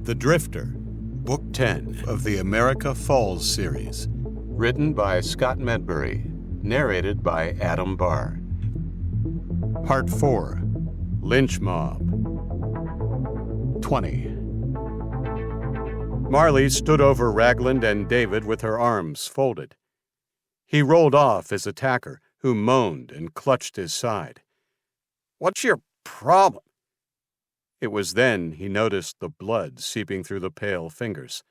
The Drifter, Book 10 of the America Falls series. Written by Scott Medbury. Narrated by Adam Barr. Part 4, Lynch Mob. 20. Marley stood over Ragland and David with her arms folded. He rolled off his attacker, who moaned and clutched his side. "What's your problem?" It was then he noticed the blood seeping through the pale fingers.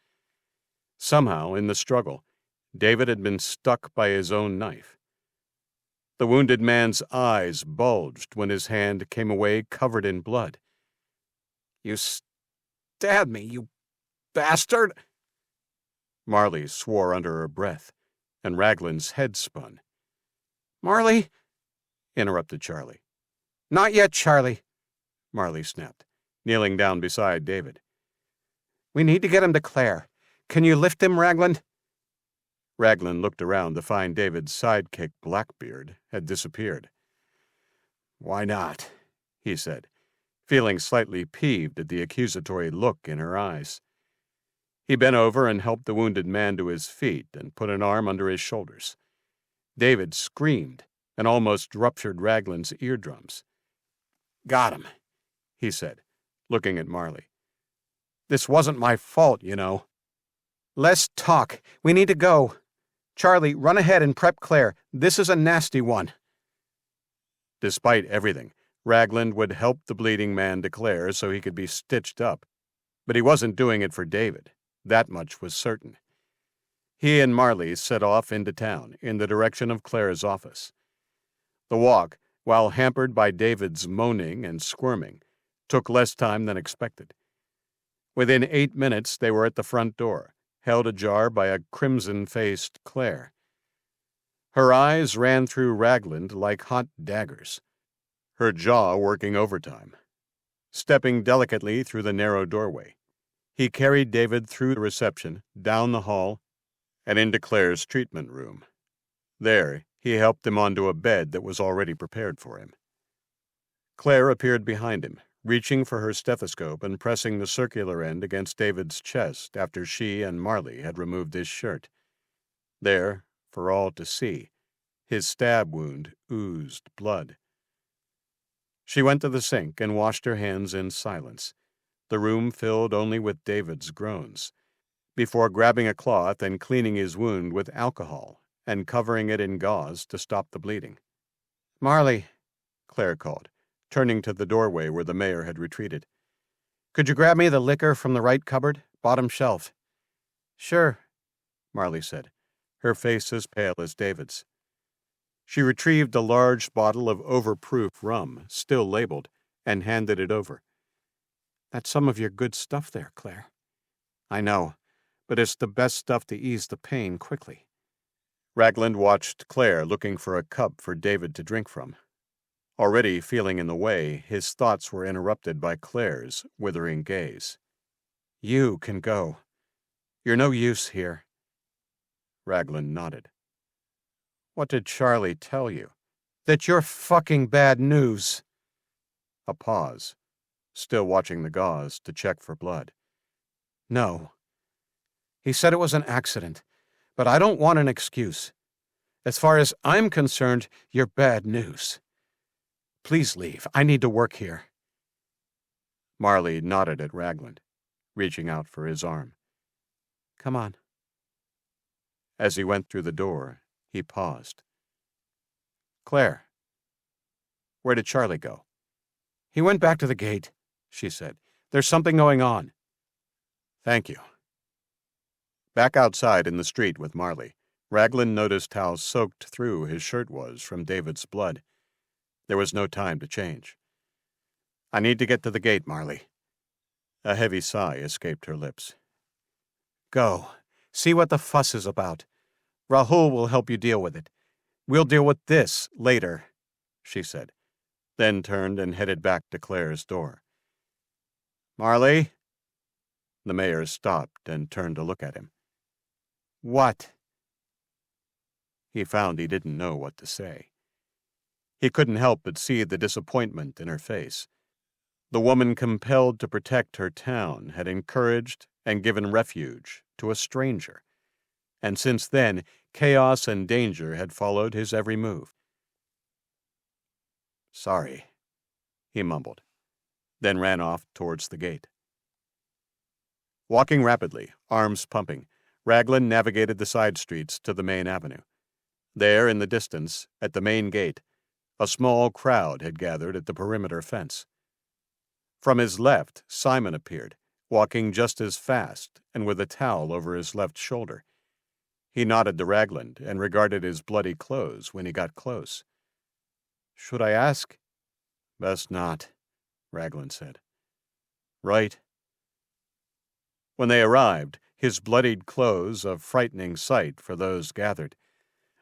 Somehow, in the struggle, David had been stuck by his own knife. The wounded man's eyes bulged when his hand came away covered in blood. "You stabbed me, you bastard!" Marley swore under her breath, and Ragland's head spun. "Marley," interrupted Charlie. "Not yet, Charlie," Marley snapped, kneeling down beside David. "We need to get him to Claire. Can you lift him, Ragland?" Ragland looked around to find David's sidekick, Blackbeard, had disappeared. "Why not?" he said, feeling slightly peeved at the accusatory look in her eyes. He bent over and helped the wounded man to his feet and put an arm under his shoulders. David screamed and almost ruptured Ragland's eardrums. "Got him," he said, looking at Marley. "This wasn't my fault, you know." "Less talk. We need to go. Charlie, run ahead and prep Claire. This is a nasty one." Despite everything, Ragland would help the bleeding man to Claire so he could be stitched up. But he wasn't doing it for David. That much was certain. He and Marley set off into town in the direction of Claire's office. The walk, while hampered by David's moaning and squirming, took less time than expected. Within 8 minutes they were at the front door, held ajar by a crimson-faced Claire. Her eyes ran through Ragland like hot daggers, her jaw working overtime. Stepping delicately through the narrow doorway, he carried David through the reception, down the hall, and into Claire's treatment room. There, he helped him onto a bed that was already prepared for him. Claire appeared behind him, reaching for her stethoscope and pressing the circular end against David's chest after she and Marley had removed his shirt. There, for all to see, his stab wound oozed blood. She went to the sink and washed her hands in silence, the room filled only with David's groans, before grabbing a cloth and cleaning his wound with alcohol and covering it in gauze to stop the bleeding. "Marley," Claire called, turning to the doorway where the mayor had retreated. "Could you grab me the liquor from the right cupboard, bottom shelf?" "Sure," Marley said, her face as pale as David's. She retrieved a large bottle of overproof rum, still labeled, and handed it over. "That's some of your good stuff there, Claire." "I know, but it's the best stuff to ease the pain quickly." Ragland watched Claire looking for a cup for David to drink from. Already feeling in the way, his thoughts were interrupted by Claire's withering gaze. "You can go. You're no use here." Ragland nodded. "What did Charlie tell you?" "That you're fucking bad news." A pause, still watching the gauze to check for blood. "No. He said it was an accident, but I don't want an excuse. As far as I'm concerned, you're bad news. Please leave. I need to work here." Marley nodded at Ragland, reaching out for his arm. "Come on." As he went through the door, he paused. "Claire, where did Charlie go?" "He went back to the gate," she said. "There's something going on." "Thank you." Back outside in the street with Marley, Ragland noticed how soaked through his shirt was from David's blood. There was no time to change. "I need to get to the gate, Marley." A heavy sigh escaped her lips. "Go. See what the fuss is about. Rahul will help you deal with it. We'll deal with this later," she said, then turned and headed back to Claire's door. "Marley?" The mayor stopped and turned to look at him. "What?" He found he didn't know what to say. He couldn't help but see the disappointment in her face, The woman compelled to protect her town had encouraged and given refuge to a stranger, and since then chaos and danger had followed his every move. "Sorry," he mumbled, then ran off towards the gate. Walking rapidly, arms pumping, Ragland navigated the side streets to the main avenue. There, in the distance, at the main gate, a small crowd had gathered at the perimeter fence. From his left, Simon appeared, walking just as fast and with a towel over his left shoulder. He nodded to Ragland and regarded his bloody clothes when he got close. "Should I ask?" "Best not," Ragland said. "Right." When they arrived, his bloodied clothes a frightening sight for those gathered.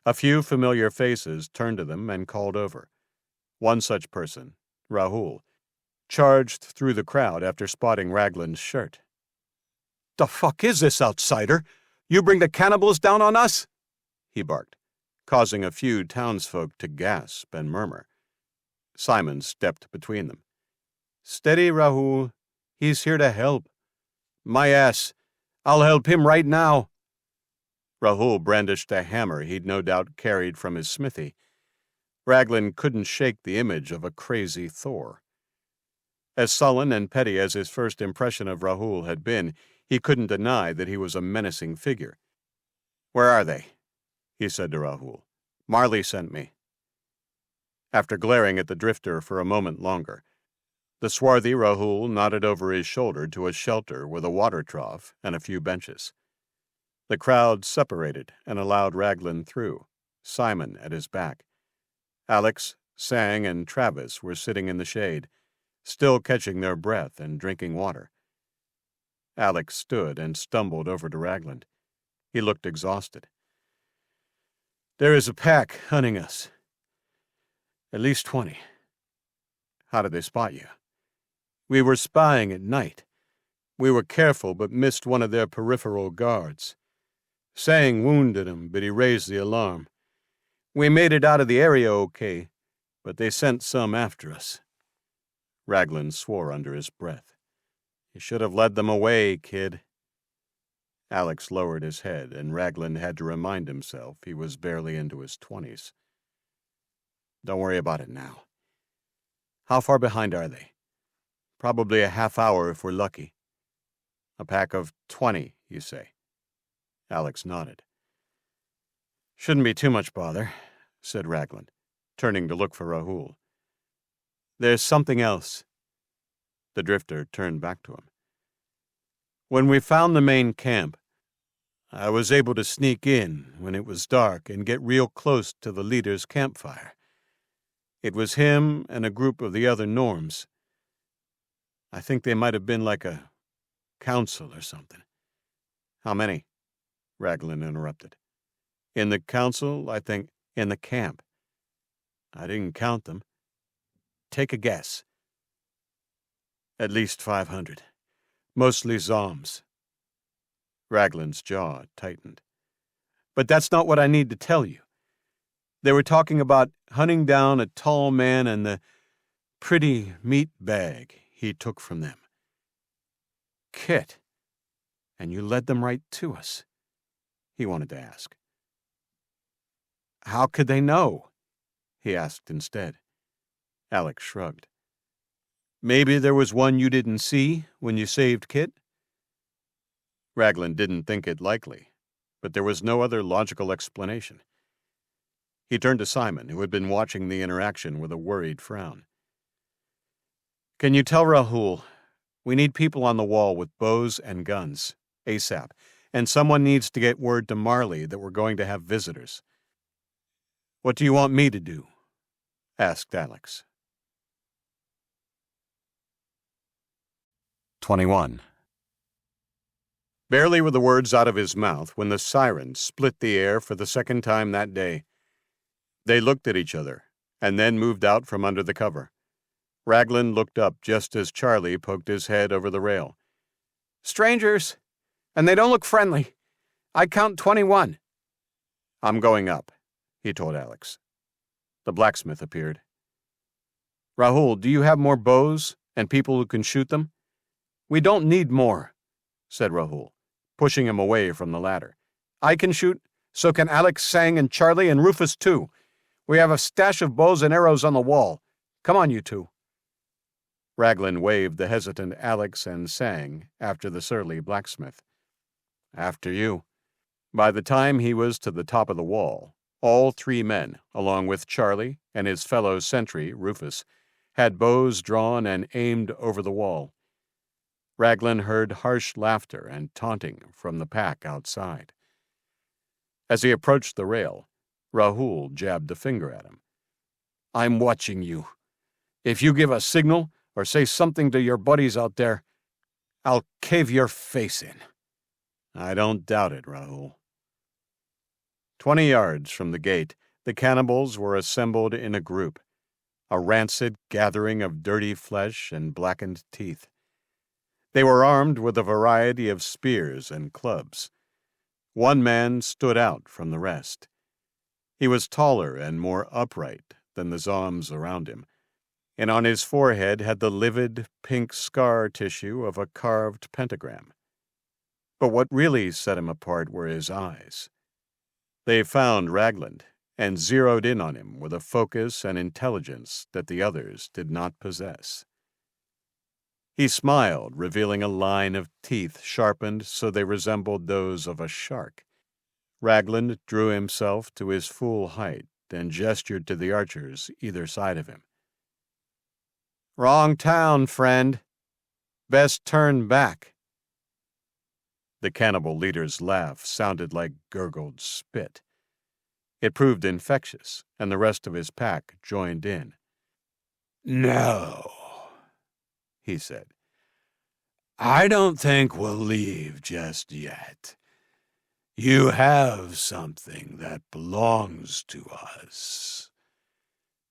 A few familiar faces turned to them and called over. One such person, Rahul, charged through the crowd after spotting Ragland's shirt. "The fuck is this, outsider? You bring the cannibals down on us?" he barked, causing a few townsfolk to gasp and murmur. Simon stepped between them. "Steady, Rahul. He's here to help." "My ass. I'll help him right now." Rahul brandished a hammer he'd no doubt carried from his smithy. Ragland couldn't shake the image of a crazy Thor. As sullen and petty as his first impression of Rahul had been, he couldn't deny that he was a menacing figure. "Where are they?" he said to Rahul. "Marley sent me." After glaring at the drifter for a moment longer, the swarthy Rahul nodded over his shoulder to a shelter with a water trough and a few benches. The crowd separated and allowed Ragland through, Simon at his back. Alex, Sang, and Travis were sitting in the shade, still catching their breath and drinking water. Alex stood and stumbled over to Ragland. He looked exhausted. "There is a pack hunting us. At least 20. How did they spot you?" "We were spying at night. We were careful but missed one of their peripheral guards. Sang wounded him, but he raised the alarm. We made it out of the area okay, but they sent some after us." Ragland swore under his breath. "You should have led them away, kid." Alex lowered his head, and Ragland had to remind himself he was barely into his 20s. "Don't worry about it now. How far behind are they?" "Probably a half hour if we're lucky." "A pack of 20, you say?" Alex nodded. "Shouldn't be too much bother," said Ragland, turning to look for Rahul. "There's something else." The drifter turned back to him. "When we found the main camp, I was able to sneak in when it was dark and get real close to the leader's campfire. It was him and a group of the other Norms. I think they might have been like a council or something." "How many?" Ragland interrupted. "In the council, I think. In the camp. I didn't count them. Take a guess." "At least 500. Mostly Zoms." Ragland's jaw tightened. "But that's not what I need to tell you. They were talking about hunting down a tall man and the pretty meat bag he took from them." "Kit, and you led them right to us?" he wanted to ask. "How could they know?" he asked instead. Alex shrugged. "Maybe there was one you didn't see when you saved Kit?" Ragland didn't think it likely, but there was no other logical explanation. He turned to Simon, who had been watching the interaction with a worried frown. "Can you tell Rahul, we need people on the wall with bows and guns, ASAP, and someone needs to get word to Marley that we're going to have visitors." "What do you want me to do?" asked Alex. 21. Barely were the words out of his mouth when the siren split the air for the second time that day. They looked at each other, and then moved out from under the cover. Ragland looked up just as Charlie poked his head over the rail. "Strangers, and they don't look friendly. I count 21. "I'm going up," he told Alex. The blacksmith appeared. "Rahul, do you have more bows And people who can shoot them? We don't need more, said Rahul, pushing him away from the ladder. I can shoot, so can Alex, Sang, and Charlie, and Rufus too. We have a stash of bows and arrows on the wall. Come on, you two. Ragland waved the hesitant Alex and Sang after the surly blacksmith. After you. By the time he was to the top of the wall, all three men, along with Charlie and his fellow sentry, Rufus, had bows drawn and aimed over the wall. Ragland heard harsh laughter and taunting from the pack outside. As he approached the rail, Rahul jabbed a finger at him. I'm watching you. If you give a signal or say something to your buddies out there, I'll cave your face in. I don't doubt it, Rahul. 20 yards from the gate, the cannibals were assembled in a group, a rancid gathering of dirty flesh and blackened teeth. They were armed with a variety of spears and clubs. One man stood out from the rest. He was taller and more upright than the zombs around him, and on his forehead had the livid pink scar tissue of a carved pentagram. But what really set him apart were his eyes. They found Ragland and zeroed in on him with a focus and intelligence that the others did not possess. He smiled, revealing a line of teeth sharpened so they resembled those of a shark. Ragland drew himself to his full height and gestured to the archers either side of him. Wrong town, friend. Best turn back. The cannibal leader's laugh sounded like gurgled spit. It proved infectious, and the rest of his pack joined in. No, he said. I don't think we'll leave just yet. You have something that belongs to us.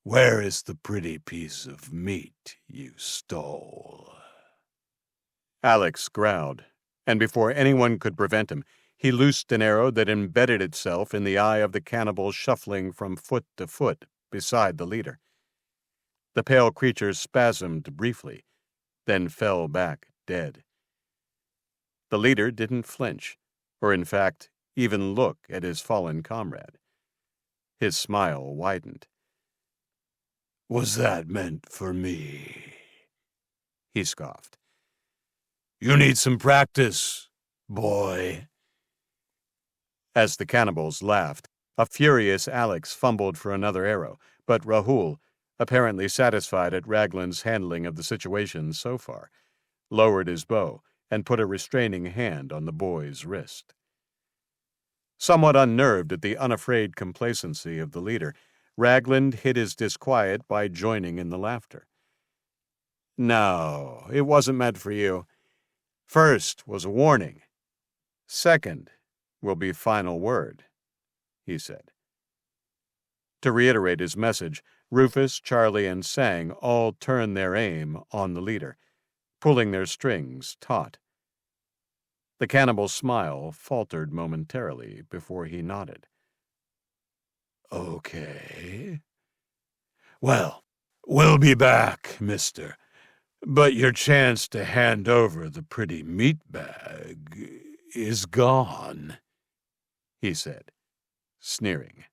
Where is the pretty piece of meat you stole? Alex growled, and before anyone could prevent him, he loosed an arrow that embedded itself in the eye of the cannibal shuffling from foot to foot beside the leader. The pale creature spasmed briefly, then fell back dead. The leader didn't flinch, or in fact, even look at his fallen comrade. His smile widened. Was that meant for me? He scoffed. You need some practice, boy. As the cannibals laughed, a furious Alex fumbled for another arrow, but Rahul, apparently satisfied at Ragland's handling of the situation so far, lowered his bow and put a restraining hand on the boy's wrist. Somewhat unnerved at the unafraid complacency of the leader, Ragland hid his disquiet by joining in the laughter. No, it wasn't meant for you. First was a warning. Second will be final word, he said. To reiterate his message, Rufus, Charlie, and Sang all turned their aim on the leader, pulling their strings taut. The cannibal's smile faltered momentarily before he nodded. Okay. Well, we'll be back, mister. But your chance to hand over the pretty meat bag is gone, he said, sneering.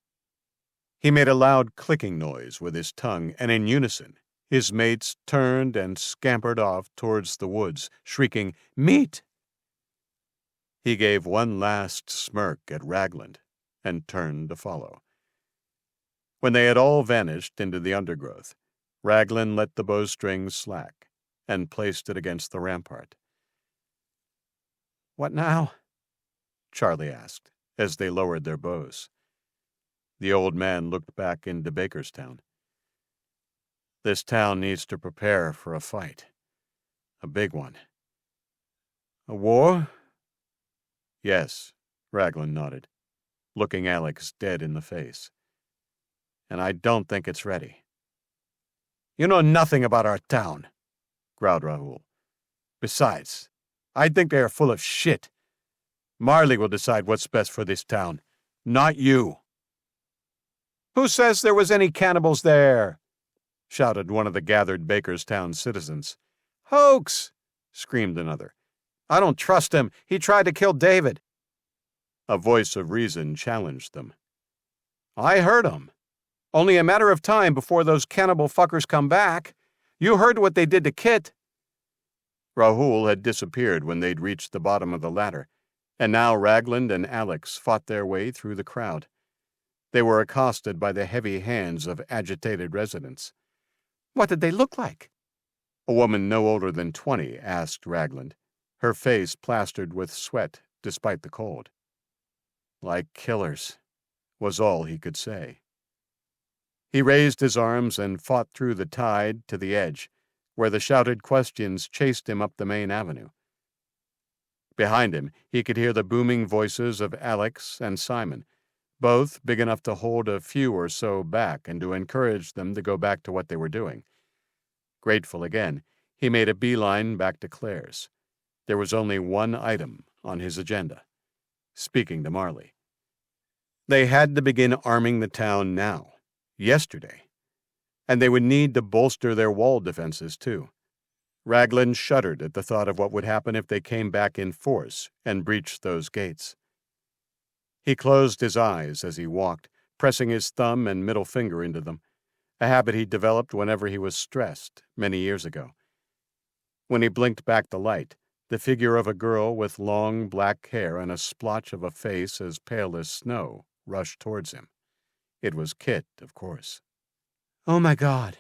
He made a loud clicking noise with his tongue, and in unison, his mates turned and scampered off towards the woods, shrieking, Meat! He gave one last smirk at Ragland and turned to follow. When they had all vanished into the undergrowth, Ragland let the bowstring slack and placed it against the rampart. What now? Charlie asked, as they lowered their bows. The old man looked back into Bakerstown. This town needs to prepare for a fight. A big one. A war? Yes, Ragland nodded, looking Alex dead in the face. And I don't think it's ready. You know nothing about our town, growled Rahul. Besides, I think they are full of shit. Marley will decide what's best for this town, not you. Who says there was any cannibals there? Shouted one of the gathered Bakerstown citizens. "Hoax!" screamed another. "I don't trust him. He tried to kill David." A voice of reason challenged them. "I heard him. Only a matter of time before those cannibal fuckers come back. You heard what they did to Kit." Rahul had disappeared when they'd reached the bottom of the ladder, and now Ragland and Alex fought their way through the crowd. They were accosted by the heavy hands of agitated residents. "What did they look like?" A woman no older than 20 asked Ragland, her face plastered with sweat despite the cold. "Like killers," was all he could say. He raised his arms and fought through the tide to the edge, where the shouted questions chased him up the main avenue. Behind him, he could hear the booming voices of Alex and Simon, both big enough to hold a few or so back and to encourage them to go back to what they were doing. Grateful again, he made a beeline back to Claire's. There was only one item on his agenda: speaking to Marley. They had to begin arming the town now, yesterday, and they would need to bolster their wall defenses too. Ragland shuddered at the thought of what would happen if they came back in force and breached those gates. He closed his eyes as he walked, pressing his thumb and middle finger into them, a habit he developed whenever he was stressed many years ago. When he blinked back the light, the figure of a girl with long black hair and a splotch of a face as pale as snow rushed towards him. It was Kit, of course. "Oh, my God,"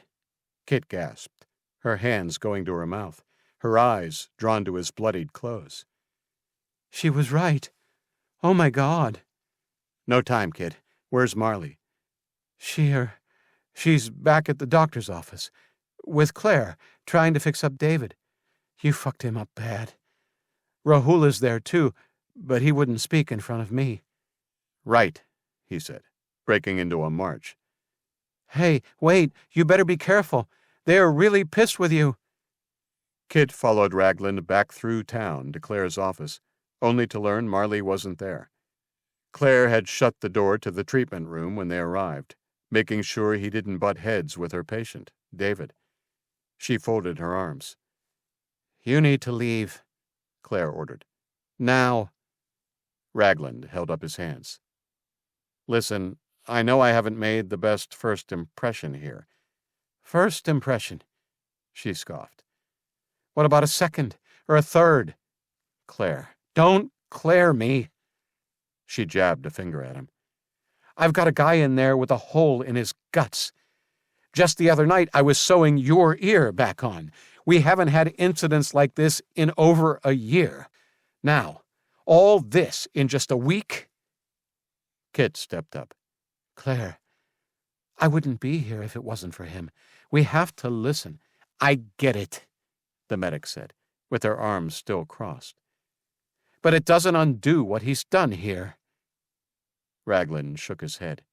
Kit gasped, her hands going to her mouth, her eyes drawn to his bloodied clothes. "She was right. Oh, my God." "No time, Kit. Where's Marley?" She's back at the doctor's office, with Claire, trying to fix up David. You fucked him up bad. Rahul is there, too, but he wouldn't speak in front of me." "Right," he said, breaking into a march. "Hey, wait, you better be careful. They are really pissed with you." Kit followed Ragland back through town to Claire's office, only to learn Marley wasn't there. Claire had shut the door to the treatment room when they arrived, making sure he didn't butt heads with her patient, David. She folded her arms. "You need to leave," Claire ordered. "Now." Ragland held up his hands. "Listen, I know I haven't made the best first impression here." "First impression," she scoffed. "What about a second or a third?" "Claire, don't Claire me." She jabbed a finger at him. "I've got a guy in there with a hole in his guts. Just the other night I was sewing your ear back on. We haven't had incidents like this in over a year. Now, all this in just a week?" Kit stepped up. "Claire, I wouldn't be here if it wasn't for him. We have to listen." "I get it," the medic said, with her arms still crossed. "But it doesn't undo what he's done here." Ragland shook his head.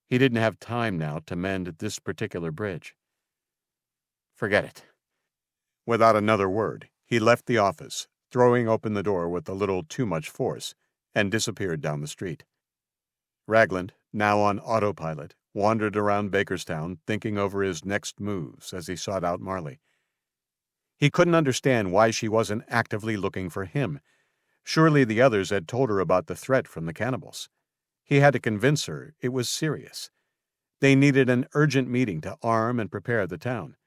He didn't have time now to mend this particular bridge. "Forget it." Without another word, he left the office, throwing open the door with a little too much force, and disappeared down the street. Ragland, now on autopilot, wandered around Bakerstown thinking over his next moves as he sought out Marley. He couldn't understand why she wasn't actively looking for him. Surely the others had told her about the threat from the cannibals. He had to convince her it was serious. They needed an urgent meeting to arm and prepare the town.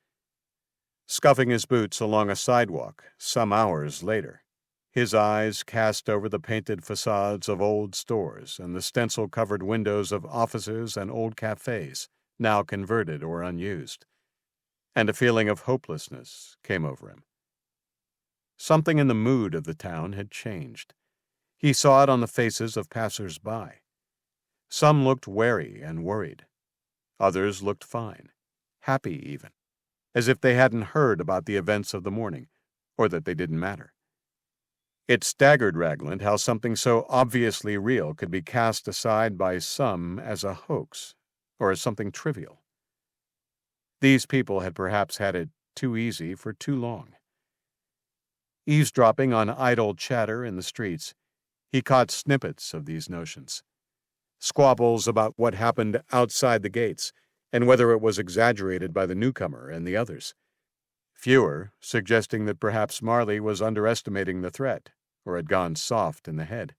Scuffing his boots along a sidewalk some hours later, his eyes cast over the painted facades of old stores and the stencil-covered windows of offices and old cafes, now converted or unused, and a feeling of hopelessness came over him. Something in the mood of the town had changed. He saw it on the faces of passers-by. Some looked wary and worried. Others looked fine, happy even, as if they hadn't heard about the events of the morning, or that they didn't matter. It staggered Ragland how something so obviously real could be cast aside by some as a hoax, or as something trivial. These people had perhaps had it too easy for too long. Eavesdropping on idle chatter in the streets, he caught snippets of these notions. Squabbles about what happened outside the gates, and whether it was exaggerated by the newcomer and the others. Fewer, suggesting that perhaps Marley was underestimating the threat, or had gone soft in the head.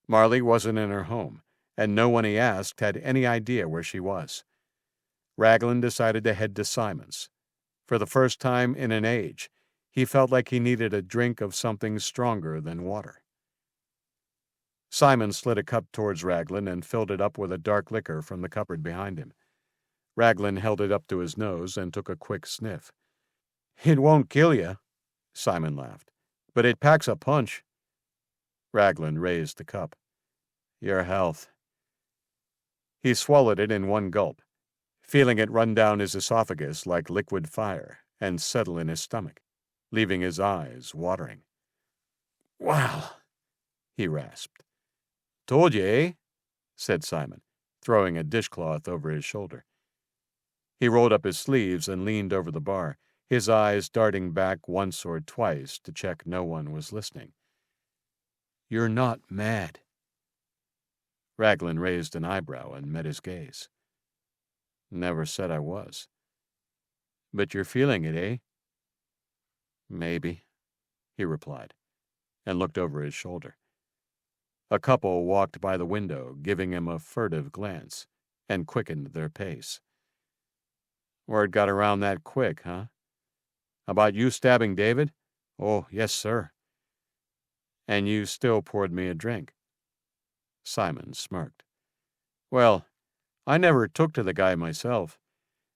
Marley wasn't in her home, and no one he asked had any idea where she was. Ragland decided to head to Simon's. For the first time in an age, he felt like he needed a drink of something stronger than water. Simon slid a cup towards Ragland and filled it up with a dark liquor from the cupboard behind him. Ragland held it up to his nose and took a quick sniff. "It won't kill you," Simon laughed, "but it packs a punch." Ragland raised the cup. "Your health." He swallowed it in one gulp, feeling it run down his esophagus like liquid fire and settle in his stomach, leaving his eyes watering. "Wow," he rasped. "Told you, eh?" said Simon, throwing a dishcloth over his shoulder. He rolled up his sleeves and leaned over the bar, his eyes darting back once or twice to check no one was listening. "You're not mad." Ragland raised an eyebrow and met his gaze. "Never said I was." "But you're feeling it, eh?" "Maybe," he replied, and looked over his shoulder. A couple walked by the window, giving him a furtive glance, and quickened their pace. "Word got around that quick, huh? About you stabbing David?" "Oh, yes, sir." "And you still poured me a drink." Simon smirked. "Well, I never took to the guy myself,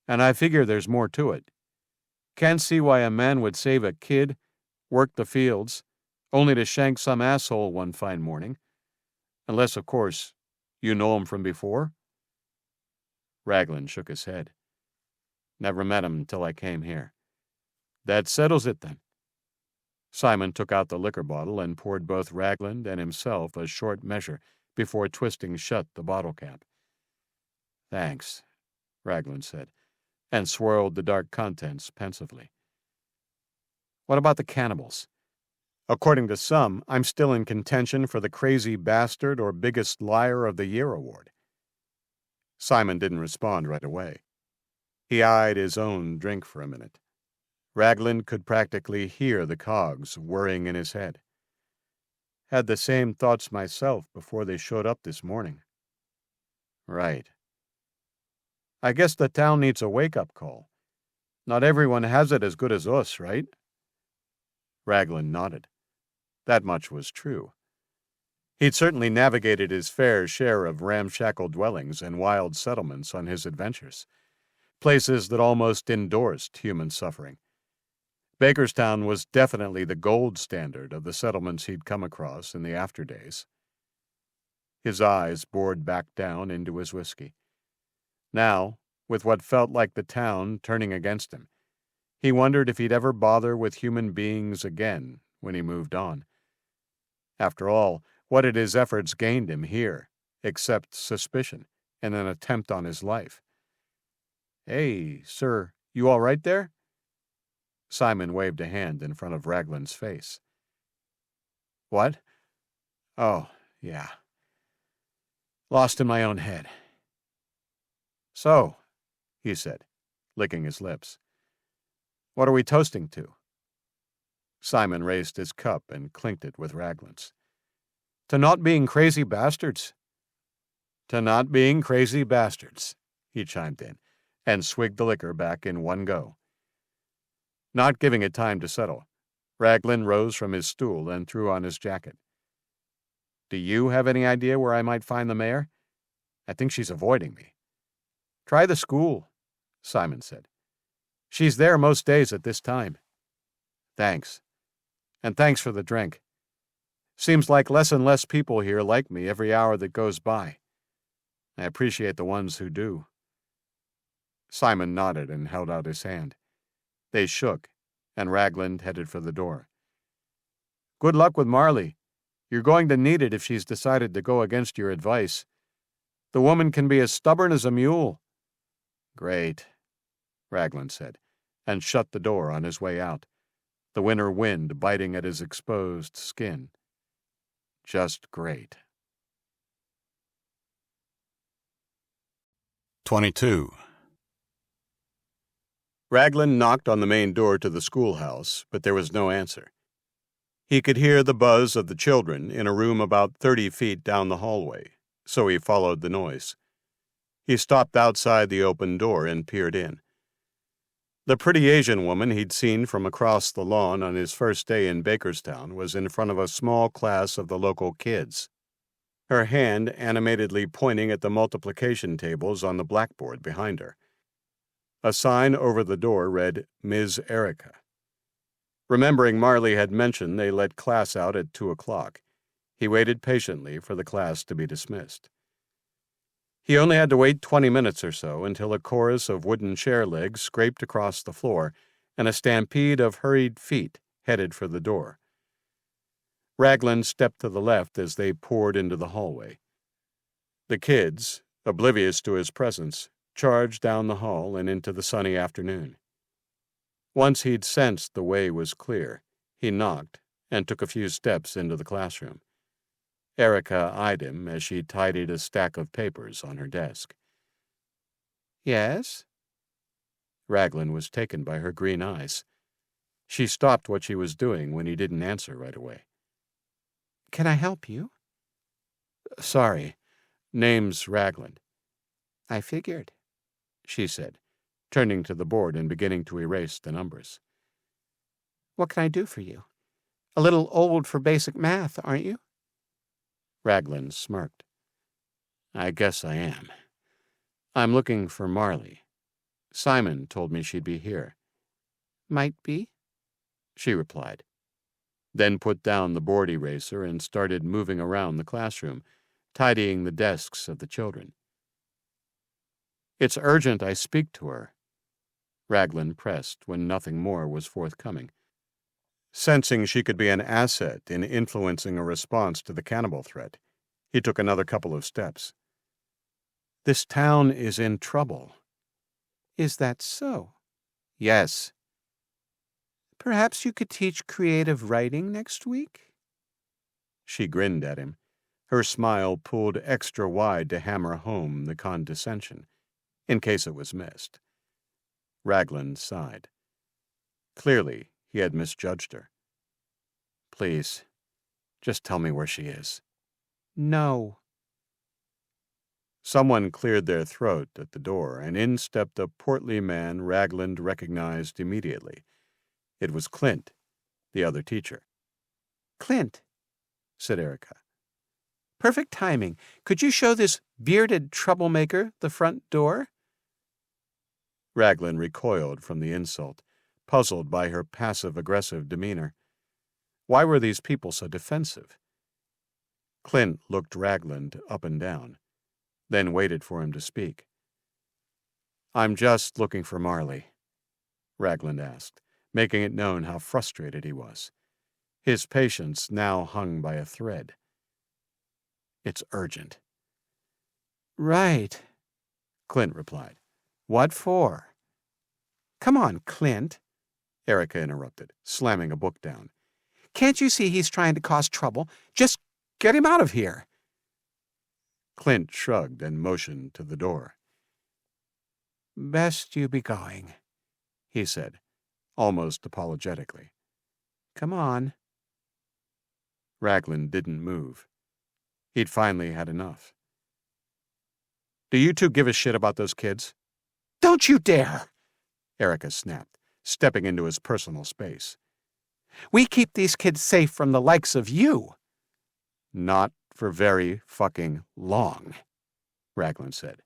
and I figure there's more to it. Can't see why a man would save a kid, work the fields, only to shank some asshole one fine morning. Unless, of course, you know him from before?" Ragland shook his head. "Never met him until I came here." "That settles it, then." Simon took out the liquor bottle and poured both Ragland and himself a short measure before twisting shut the bottle cap. "Thanks," Ragland said, and swirled the dark contents pensively. "What about the cannibals? According to some, I'm still in contention for the Crazy Bastard or Biggest Liar of the Year award." Simon didn't respond right away. He eyed his own drink for a minute. Ragland could practically hear the cogs whirring in his head. "Had the same thoughts myself before they showed up this morning." "Right. I guess the town needs a wake-up call. Not everyone has it as good as us, right?" Ragland nodded. That much was true. He'd certainly navigated his fair share of ramshackle dwellings and wild settlements on his adventures, places that almost endorsed human suffering. Bakerstown was definitely the gold standard of the settlements he'd come across in the afterdays. His eyes bored back down into his whiskey. Now, with what felt like the town turning against him, he wondered if he'd ever bother with human beings again when he moved on. After all, what had his efforts gained him here, except suspicion and an attempt on his life? "Hey, sir, you all right there?" Simon waved a hand in front of Ragland's face. "What? Oh, yeah. Lost in my own head." "So," he said, licking his lips, "what are we toasting to?" Simon raised his cup and clinked it with Ragland's. "To not being crazy bastards." "To not being crazy bastards," he chimed in, and swigged the liquor back in one go. Not giving it time to settle, Ragland rose from his stool and threw on his jacket. "Do you have any idea where I might find the mayor? I think she's avoiding me." "Try the school," Simon said. "She's there most days at this time." "Thanks. And thanks for the drink. Seems like less and less people here like me every hour that goes by. I appreciate the ones who do." Simon nodded and held out his hand. They shook, and Ragland headed for the door. "Good luck with Marley. You're going to need it if she's decided to go against your advice. The woman can be as stubborn as a mule." "Great," Ragland said, and shut the door on his way out, the winter wind biting at his exposed skin. Just great. 22. Ragland knocked on the main door to the schoolhouse, but there was no answer. He could hear the buzz of the children in a room about 30 feet down the hallway, so he followed the noise. He stopped outside the open door and peered in. The pretty Asian woman he'd seen from across the lawn on his first day in Bakerstown was in front of a small class of the local kids, her hand animatedly pointing at the multiplication tables on the blackboard behind her. A sign over the door read, Ms. Erica. Remembering Marley had mentioned they let class out at 2 o'clock, he waited patiently for the class to be dismissed. He only had to wait 20 minutes or so until a chorus of wooden chair legs scraped across the floor and a stampede of hurried feet headed for the door. Ragland stepped to the left as they poured into the hallway. The kids, oblivious to his presence, charged down the hall and into the sunny afternoon. Once he'd sensed the way was clear, he knocked and took a few steps into the classroom. Erica eyed him as she tidied a stack of papers on her desk. Yes? Ragland was taken by her green eyes. She stopped what she was doing when he didn't answer right away. Can I help you? Sorry. Name's Ragland. I figured, she said, turning to the board and beginning to erase the numbers. What can I do for you? A little old for basic math, aren't you? Ragland smirked. I guess I am. I'm looking for Marley. Simon told me she'd be here. Might be, she replied, then put down the board eraser and started moving around the classroom, tidying the desks of the children. It's urgent I speak to her, Ragland pressed when nothing more was forthcoming. Sensing she could be an asset in influencing a response to the cannibal threat, he took another couple of steps. This town is in trouble. Is that so? Yes. Perhaps you could teach creative writing next week? She grinned at him, her smile pulled extra wide to hammer home the condescension, in case it was missed. Ragland sighed. Clearly, he had misjudged her. Please, just tell me where she is. No. Someone cleared their throat at the door, and in stepped a portly man Ragland recognized immediately. It was Clint, the other teacher. Clint, said Erica. Perfect timing. Could you show this bearded troublemaker the front door? Ragland recoiled from the insult, puzzled by her passive-aggressive demeanor. Why were these people so defensive? Clint looked Ragland up and down, then waited for him to speak. I'm just looking for Marley, Ragland asked, making it known how frustrated he was. His patience now hung by a thread. It's urgent. Right, Clint replied. What for? Come on, Clint, Erica interrupted, slamming a book down. Can't you see he's trying to cause trouble? Just get him out of here. Clint shrugged and motioned to the door. Best you be going, he said, almost apologetically. Come on. Ragland didn't move. He'd finally had enough. Do you two give a shit about those kids? Don't you dare, Erica snapped, stepping into his personal space. We keep these kids safe from the likes of you. Not for very fucking long, Ragland said.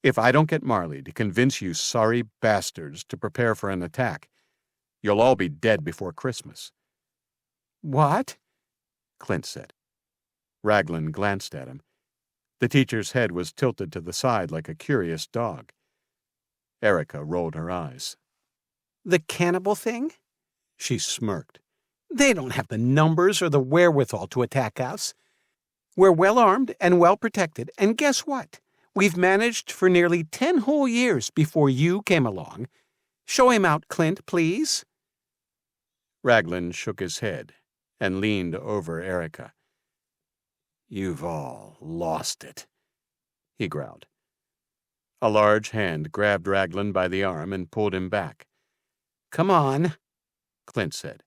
If I don't get Marley to convince you sorry bastards to prepare for an attack, you'll all be dead before Christmas. What? Clint said. Ragland glanced at him. The teacher's head was tilted to the side like a curious dog. Erica rolled her eyes. The cannibal thing? She smirked. They don't have the numbers or the wherewithal to attack us. We're well armed and well protected, and guess what? We've managed for nearly 10 whole years before you came along. Show him out, Clint, please. Ragland shook his head and leaned over Erica. You've all lost it, he growled. A large hand grabbed Ragland by the arm and pulled him back. "Come on," Clint said.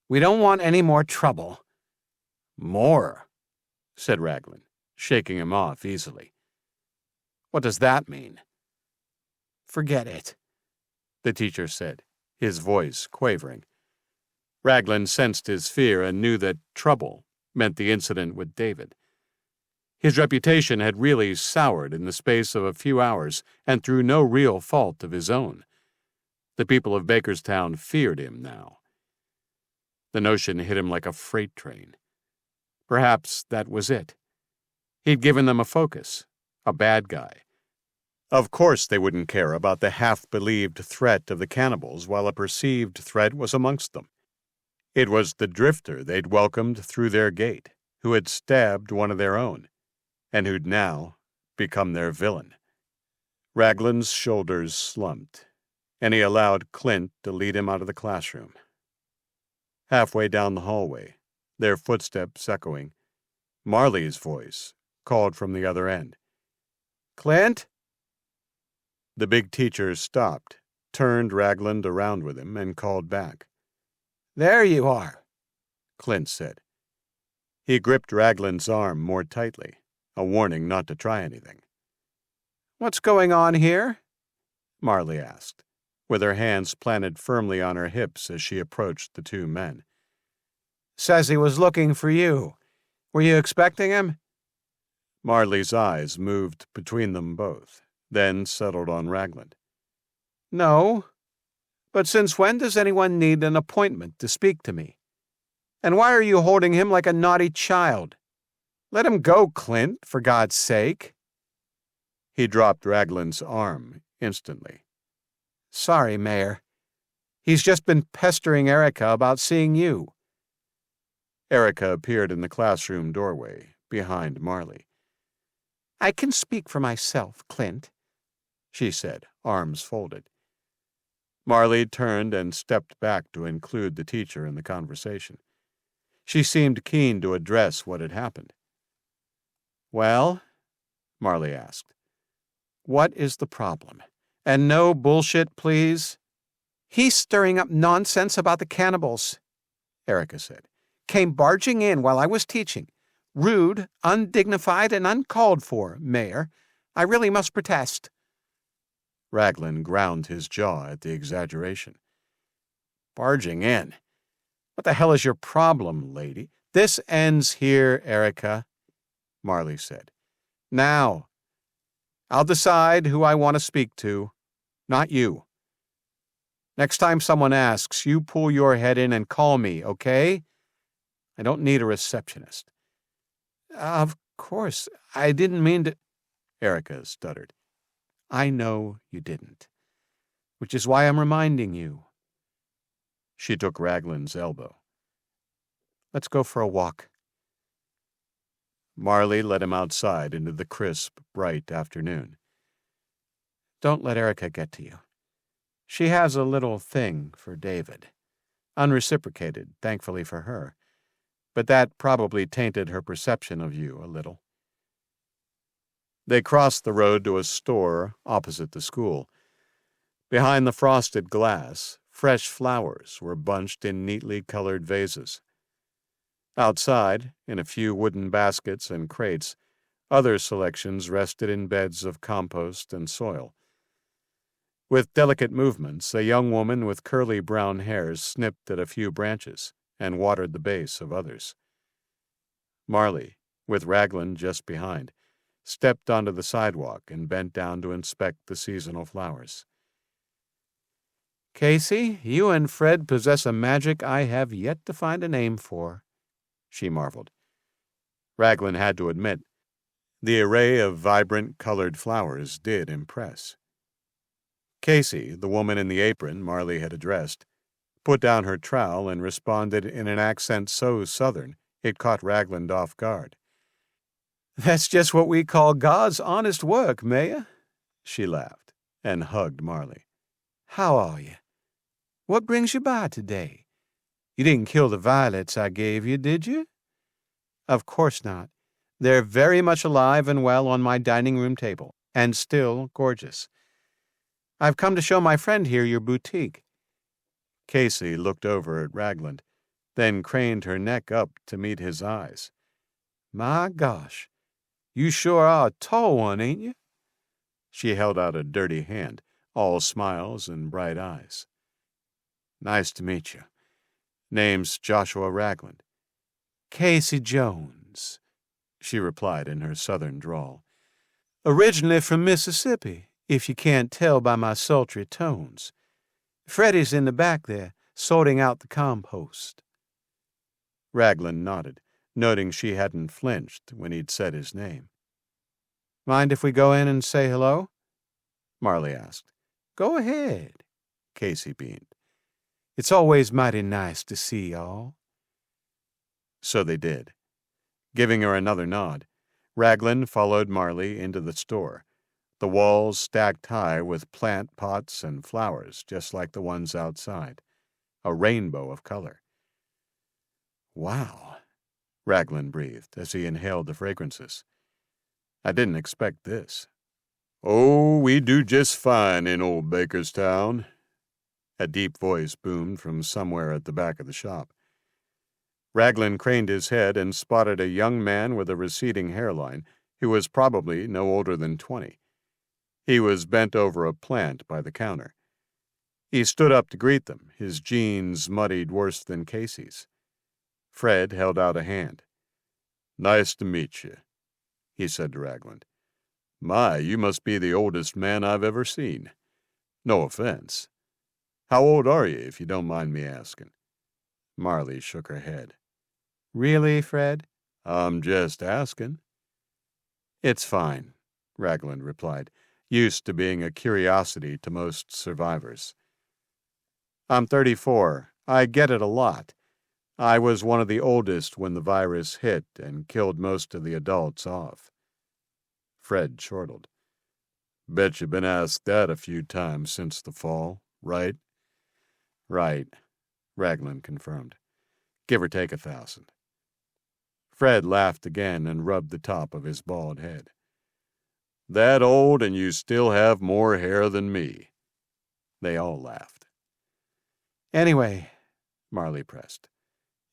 "We don't want any more trouble." "More," said Ragland, shaking him off easily. "What does that mean?" "Forget it," the teacher said, his voice quavering. Ragland sensed his fear and knew that trouble meant the incident with David. His reputation had really soured in the space of a few hours and through no real fault of his own. The people of Bakerstown feared him now. The notion hit him like a freight train. Perhaps that was it. He'd given them a focus, a bad guy. Of course they wouldn't care about the half-believed threat of the cannibals while a perceived threat was amongst them. It was the drifter they'd welcomed through their gate, who had stabbed one of their own, and who'd now become their villain. Ragland's shoulders slumped, and he allowed Clint to lead him out of the classroom. Halfway down the hallway, their footsteps echoing, Marley's voice called from the other end. "Clint?" The big teacher stopped, turned Ragland around with him, and called back. "There you are," Clint said. He gripped Ragland's arm more tightly, a warning not to try anything. "What's going on here?" Marley asked, with her hands planted firmly on her hips as she approached the two men. "Says he was looking for you. Were you expecting him?" Marley's eyes moved between them both, then settled on Ragland. "No. But since when does anyone need an appointment to speak to me? And why are you holding him like a naughty child? Let him go, Clint, for God's sake." He dropped Ragland's arm instantly. "Sorry, Mayor. He's just been pestering Erica about seeing you." Erica appeared in the classroom doorway, behind Marley. "I can speak for myself, Clint," she said, arms folded. Marley turned and stepped back to include the teacher in the conversation. She seemed keen to address what had happened. "Well," Marley asked, "what is the problem? And no bullshit, please." "He's stirring up nonsense about the cannibals," Erica said. "Came barging in while I was teaching. Rude, undignified, and uncalled for, Mayor. I really must protest." Ragland ground his jaw at the exaggeration. "Barging in? What the hell is your problem, lady?" "This ends here, Erica," Marley said. "Now. I'll decide who I want to speak to, not you. Next time someone asks, you pull your head in and call me, okay? I don't need a receptionist." "Of course, I didn't mean to," Erica stuttered. "I know you didn't, which is why I'm reminding you." She took Ragland's elbow. "Let's go for a walk." Marley led him outside into the crisp, bright afternoon. "Don't let Erica get to you. She has a little thing for David. Unreciprocated, thankfully for her. But that probably tainted her perception of you a little." They crossed the road to a store opposite the school. Behind the frosted glass, fresh flowers were bunched in neatly colored vases. Outside, in a few wooden baskets and crates, other selections rested in beds of compost and soil. With delicate movements, a young woman with curly brown hairs snipped at a few branches and watered the base of others. Marley, with Ragland just behind, stepped onto the sidewalk and bent down to inspect the seasonal flowers. "Casey, you and Fred possess a magic I have yet to find a name for," she marveled. Ragland had to admit, the array of vibrant colored flowers did impress. Casey, the woman in the apron Marley had addressed, put down her trowel and responded in an accent so southern it caught Ragland off guard. "That's just what we call God's honest work, Maya," she laughed and hugged Marley. "How are you? What brings you by today? You didn't kill the violets I gave you, did you?" "Of course not. They're very much alive and well on my dining room table." and still gorgeous. "I've come to show my friend here your boutique." Casey looked over at Ragland, then craned her neck up to meet his eyes. "My gosh, you sure are a tall one, ain't you?" She held out a dirty hand, all smiles and bright eyes. "Nice to meet you. Name's Joshua Ragland." "Casey Jones," she replied in her southern drawl. "Originally from Mississippi, if you can't tell by my sultry tones. Freddie's in the back there, sorting out the compost." Ragland nodded, noting she hadn't flinched when he'd said his name. "Mind if we go in and say hello?" Marley asked. "Go ahead," Casey beamed. "It's always mighty nice to see y'all." So they did. Giving her another nod, Ragland followed Marley into the store, the walls stacked high with plant pots and flowers just like the ones outside, a rainbow of color. "Wow," Ragland breathed as he inhaled the fragrances. "I didn't expect this." "Oh, we do just fine in old Bakerstown," a deep voice boomed from somewhere at the back of the shop. Ragland craned his head and spotted a young man with a receding hairline who was probably no older than 20. He was bent over a plant by the counter. He stood up to greet them, his jeans muddied worse than Casey's. Fred held out a hand. "Nice to meet you," he said to Ragland. "My, you must be the oldest man I've ever seen. No offense. How old are you, if you don't mind me asking?" Marley shook her head. "Really, Fred?" "I'm just asking." "It's fine," Ragland replied, used to being a curiosity to most survivors. "I'm 34. I get it a lot. I was one of the oldest when the virus hit and killed most of the adults off." Fred chortled. "Bet you've been asked that a few times since the fall, right?" "Right," Ragland confirmed. "Give or take 1,000. Fred laughed again and rubbed the top of his bald head. "That old and you still have more hair than me." They all laughed. "Anyway," Marley pressed,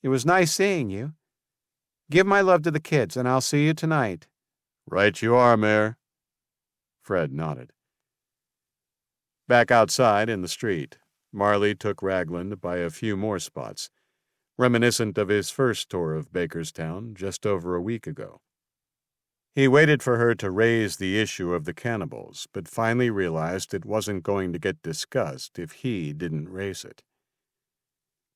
"it was nice seeing you. Give my love to the kids, and I'll see you tonight." "Right you are, Mayor." Fred nodded. Back outside in the street, Marley took Ragland by a few more spots, reminiscent of his first tour of Bakerstown just over a week ago. He waited for her to raise the issue of the cannibals, but finally realized it wasn't going to get discussed if he didn't raise it.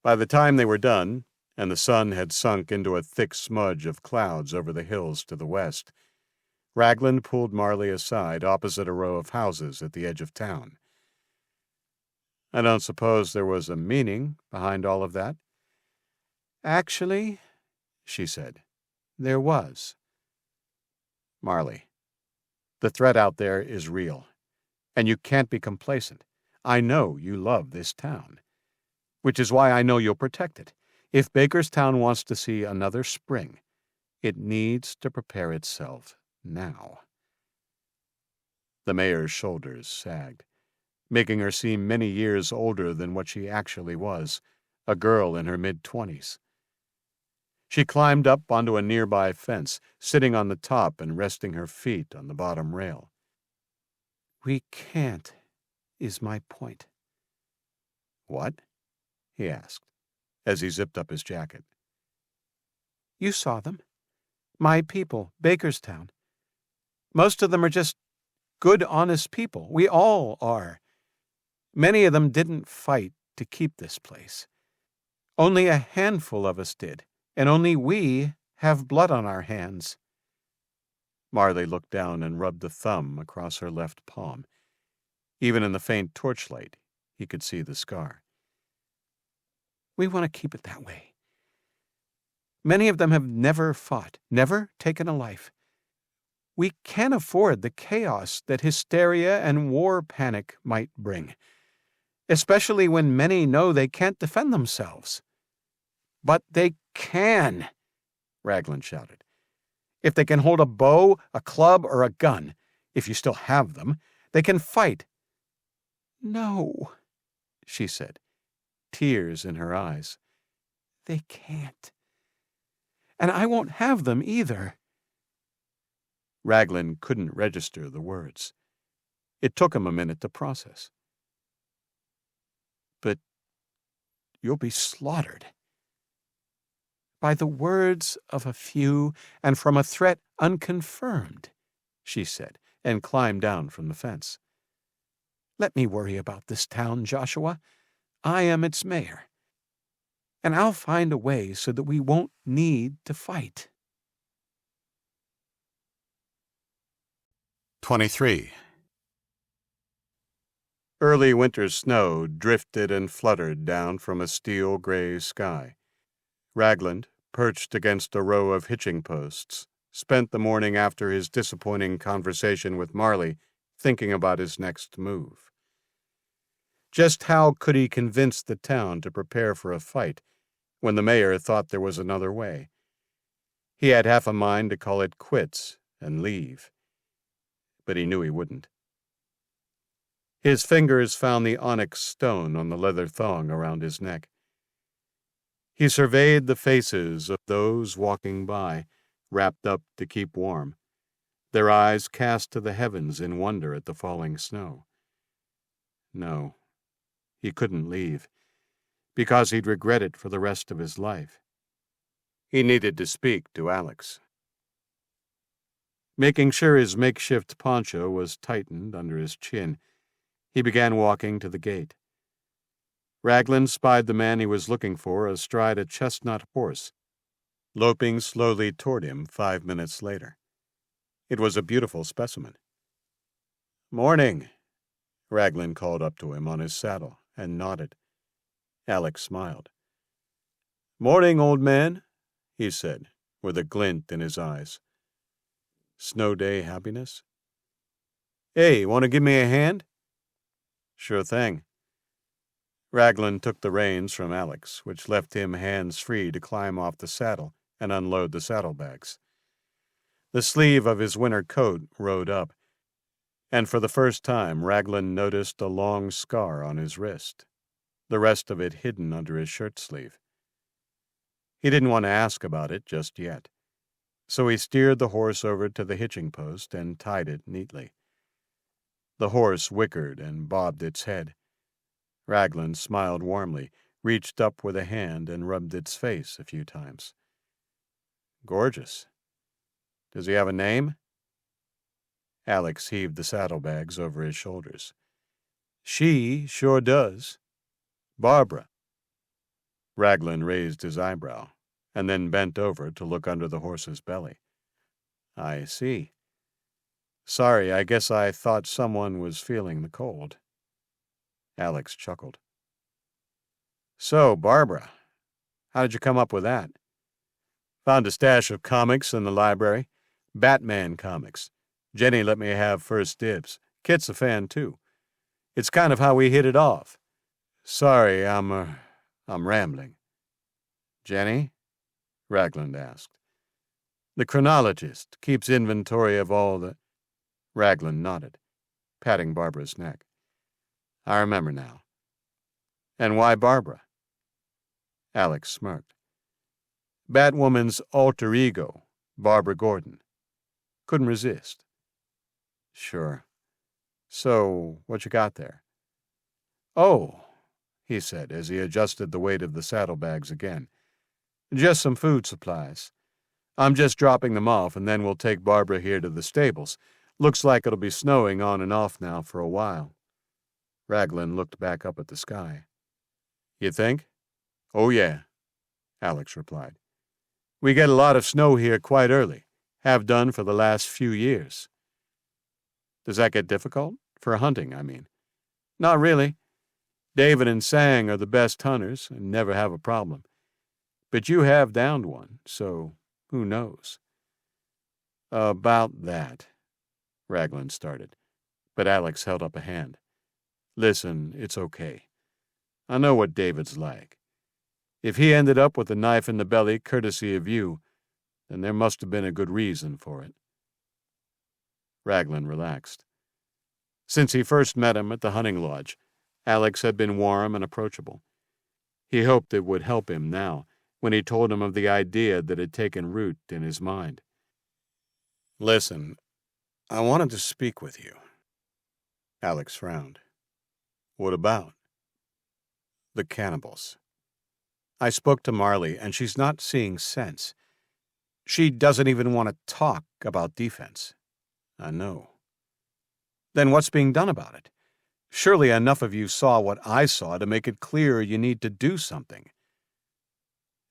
By the time they were done, and the sun had sunk into a thick smudge of clouds over the hills to the west, Ragland pulled Marley aside opposite a row of houses at the edge of town. "I don't suppose there was a meaning behind all of that?" "Actually," she said, "there was." "Marley, the threat out there is real, and you can't be complacent. I know you love this town, which is why I know you'll protect it. If Bakerstown wants to see another spring, it needs to prepare itself now." The mayor's shoulders sagged, making her seem many years older than what she actually was, a girl in her mid-20s. She climbed up onto a nearby fence, sitting on the top and resting her feet on the bottom rail. "We can't, is my point." "What?" he asked, as he zipped up his jacket. "You saw them. My people, Bakerstown. Most of them are just good, honest people. We all are. Many of them didn't fight to keep this place. Only a handful of us did, and only we have blood on our hands." Marley looked down and rubbed a thumb across her left palm. Even in the faint torchlight, he could see the scar. "We want to keep it that way. Many of them have never fought, never taken a life. We can't afford the chaos that hysteria and war panic might bring, especially when many know they can't defend themselves." "But they can," Ragland shouted. "If they can hold a bow, a club, or a gun, If you still have them, they can fight." "No," she said, tears in her eyes. "They can't. And I won't have them either." Ragland couldn't register the words. It took him a minute to process. "But you'll be slaughtered." "By the words of a few and from a threat unconfirmed," she said, and climbed down from the fence. "Let me worry about this town, Joshua. I am its mayor. And I'll find a way so that we won't need to fight." 23. Early winter snow drifted and fluttered down from a steel-gray sky. Ragland, perched against a row of hitching posts, spent the morning after his disappointing conversation with Marley thinking about his next move. Just how could he convince the town to prepare for a fight when the mayor thought there was another way? He had half a mind to call it quits and leave, but he knew he wouldn't. His fingers found the onyx stone on the leather thong around his neck. He surveyed the faces of those walking by, wrapped up to keep warm, their eyes cast to the heavens in wonder at the falling snow. No, he couldn't leave, because he'd regret it for the rest of his life. He needed to speak to Alex. Making sure his makeshift poncho was tightened under his chin, he began walking to the gate. Ragland spied the man he was looking for astride a chestnut horse, loping slowly toward him 5 minutes later. It was a beautiful specimen. "Morning," Ragland called up to him on his saddle and nodded. Alex smiled. "Morning, old man," he said, with a glint in his eyes. Snow day happiness? "Hey, want to give me a hand?" "Sure thing." Ragland took the reins from Alex, which left him hands-free to climb off the saddle and unload the saddlebags. The sleeve of his winter coat rode up, and for the first time Ragland noticed a long scar on his wrist, the rest of it hidden under his shirt sleeve. He didn't want to ask about it just yet, so he steered the horse over to the hitching post and tied it neatly. The horse whickered and bobbed its head. Ragland smiled warmly, reached up with a hand and rubbed its face a few times. "Gorgeous. Does he have a name?" Alex heaved the saddlebags over his shoulders. "She sure does. Barbara." Ragland raised his eyebrow, and then bent over to look under the horse's belly. "I see. Sorry, I guess I thought someone was feeling the cold." Alex chuckled. "So, Barbara, how did you come up with that?" "Found a stash of comics in the library. Batman comics. Jenny let me have first dibs. Kit's a fan, too. It's kind of how we hit it off. Sorry, I'm rambling." "Jenny?" Ragland asked. "The chronologist keeps inventory of all the—" Ragland nodded, patting Barbara's neck. "I remember now. And why Barbara?" Alex smirked. "Batwoman's alter ego, Barbara Gordon. Couldn't resist." "Sure. So, what you got there?" "Oh," he said as he adjusted the weight of the saddlebags again. "Just some food supplies. I'm just dropping them off, and then we'll take Barbara here to the stables. Looks like it'll be snowing on and off now for a while." Ragland looked back up at the sky. "You think?" "Oh, yeah," Alex replied. "We get a lot of snow here quite early. Have done for the last few years." "Does that get difficult? For hunting, I mean." "Not really. David and Sang are the best hunters and never have a problem. But you have downed one, so who knows?" "About that," Ragland started, but Alex held up a hand. "Listen, it's okay. I know what David's like. If he ended up with a knife in the belly courtesy of you, then there must have been a good reason for it." Ragland relaxed. Since he first met him at the hunting lodge, Alex had been warm and approachable. He hoped it would help him now, when he told him of the idea that had taken root in his mind. Listen, I wanted to speak with you. Alex frowned. What about? The cannibals. I spoke to Marley, and she's not seeing sense. She doesn't even want to talk about defense. I know. Then what's being done about it? Surely enough of you saw what I saw to make it clear you need to do something.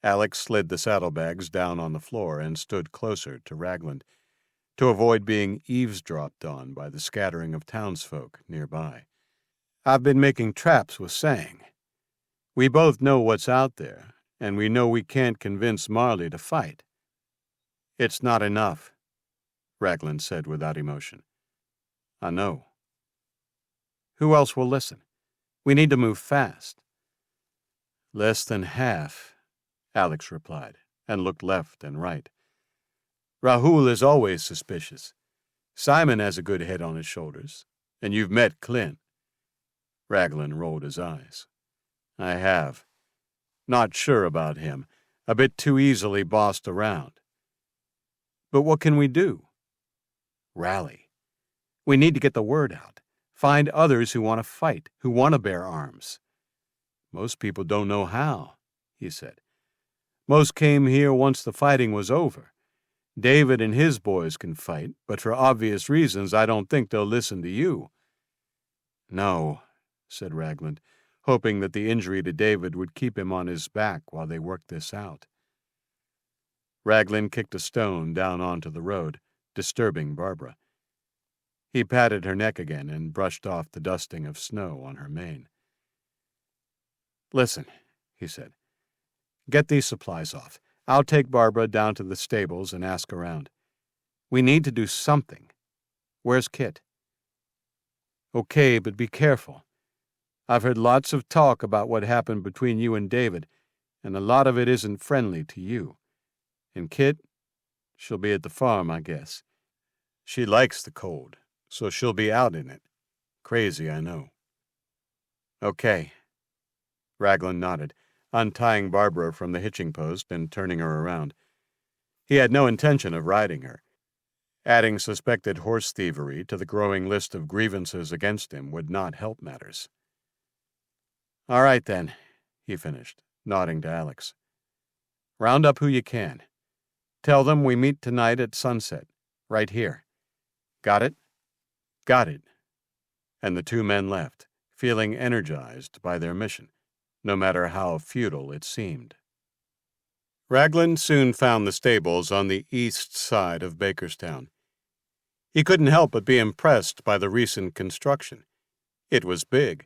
Alex slid the saddlebags down on the floor and stood closer to Ragland, to avoid being eavesdropped on by the scattering of townsfolk nearby. I've been making traps with Sang. We both know what's out there, and we know we can't convince Marley to fight. It's not enough, Ragland said without emotion. I know. Who else will listen? We need to move fast. Less than half, Alex replied, and looked left and right. Rahul is always suspicious. Simon has a good head on his shoulders, and you've met Clint. Ragland rolled his eyes. I have. Not sure about him. A bit too easily bossed around. But what can we do? Rally. We need to get the word out. Find others who want to fight, who want to bear arms. Most people don't know how, he said. Most came here once the fighting was over. David and his boys can fight, but for obvious reasons I don't think they'll listen to you. No, said Ragland, hoping that the injury to David would keep him on his back while they worked this out. Ragland kicked a stone down onto the road, disturbing Barbara. He patted her neck again and brushed off the dusting of snow on her mane. Listen, he said. Get these supplies off. I'll take Barbara down to the stables and ask around. We need to do something. Where's Kit? Okay, but be careful. I've heard lots of talk about what happened between you and David, and a lot of it isn't friendly to you. And Kit, she'll be at the farm, I guess. She likes the cold, so she'll be out in it. Crazy, I know. Okay. Ragland nodded, untying Barbara from the hitching post and turning her around. He had no intention of riding her. Adding suspected horse thievery to the growing list of grievances against him would not help matters. All right, then, he finished, nodding to Alex. Round up who you can. Tell them we meet tonight at sunset, right here. Got it? Got it. And the two men left, feeling energized by their mission, no matter how futile it seemed. Ragland soon found the stables on the east side of Bakerstown. He couldn't help but be impressed by the recent construction. It was big,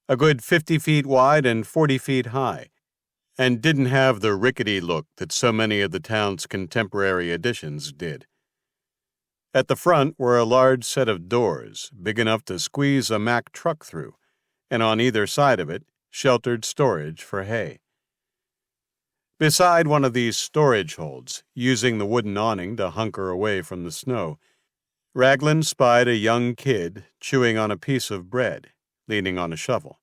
a good 50 feet wide and 40 feet high, and didn't have the rickety look that so many of the town's contemporary additions did. At the front were a large set of doors, big enough to squeeze a Mack truck through, and on either side of it, sheltered storage for hay. Beside one of these storage holds, using the wooden awning to hunker away from the snow, Ragland spied a young kid chewing on a piece of bread, leaning on a shovel.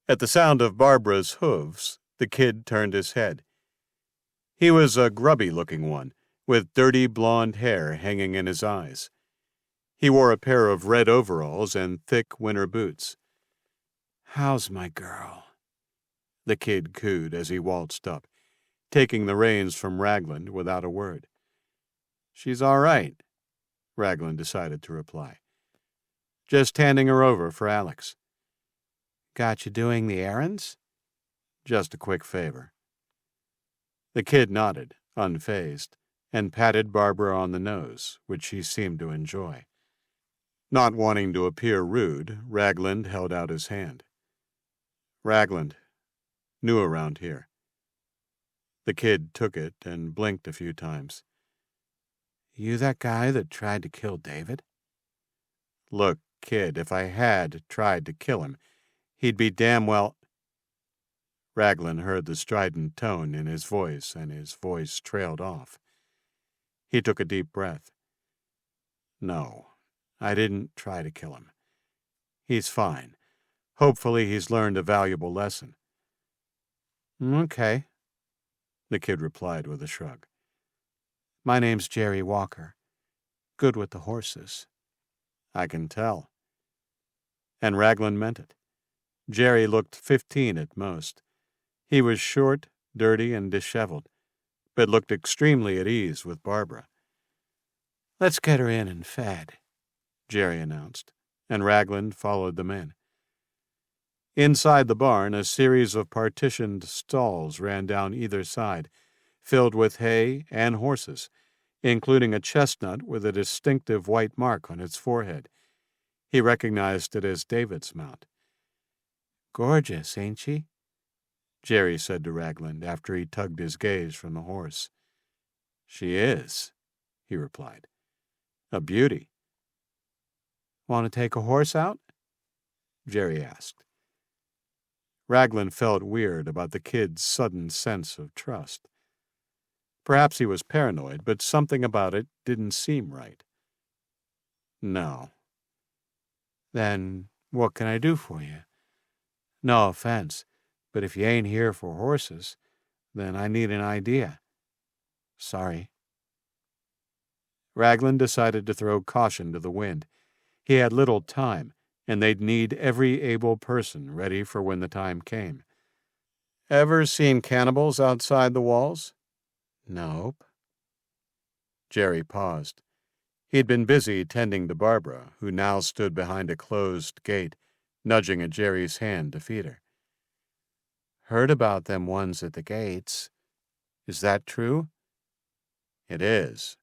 At the sound of Barbara's hooves, the kid turned his head. He was a grubby-looking one, with dirty blonde hair hanging in his eyes. He wore a pair of red overalls and thick winter boots. "How's my girl?" the kid cooed as he waltzed up, taking the reins from Ragland without a word. "She's all right," Ragland decided to reply. "Just handing her over for Alex." "Got you doing the errands?" "Just a quick favor." The kid nodded, unfazed, and patted Barbara on the nose, which she seemed to enjoy. Not wanting to appear rude, Ragland held out his hand. "Ragland. New around here." The kid took it and blinked a few times. "You that guy that tried to kill David?" "Look, kid, if I had tried to kill him, he'd be damn well—" Ragland heard the strident tone in his voice, and his voice trailed off. He took a deep breath. No, I didn't try to kill him. He's fine. Hopefully he's learned a valuable lesson. Okay, the kid replied with a shrug. My name's Jerry Walker. Good with the horses. I can tell. And Ragland meant it. Jerry looked 15 at most. He was short, dirty, and disheveled, but looked extremely at ease with Barbara. Let's get her in and fed, Jerry announced, and Ragland followed the men. Inside the barn, a series of partitioned stalls ran down either side, filled with hay and horses, including a chestnut with a distinctive white mark on its forehead. He recognized it as David's mount. Gorgeous, ain't she? Jerry said to Ragland after he tugged his gaze from the horse. She is, he replied. A beauty. Want to take a horse out? Jerry asked. Ragland felt weird about the kid's sudden sense of trust. Perhaps he was paranoid, but something about it didn't seem right. No. Then what can I do for you? No offense, but if you ain't here for horses, then I need an idea. Sorry. Ragland decided to throw caution to the wind. He had little time, and they'd need every able person ready for when the time came. Ever seen cannibals outside the walls? Nope. Jerry paused. He'd been busy tending to Barbara, who now stood behind a closed gate, nudging at Jerry's hand to feed her. Heard about them ones at the gates. Is that true? It is.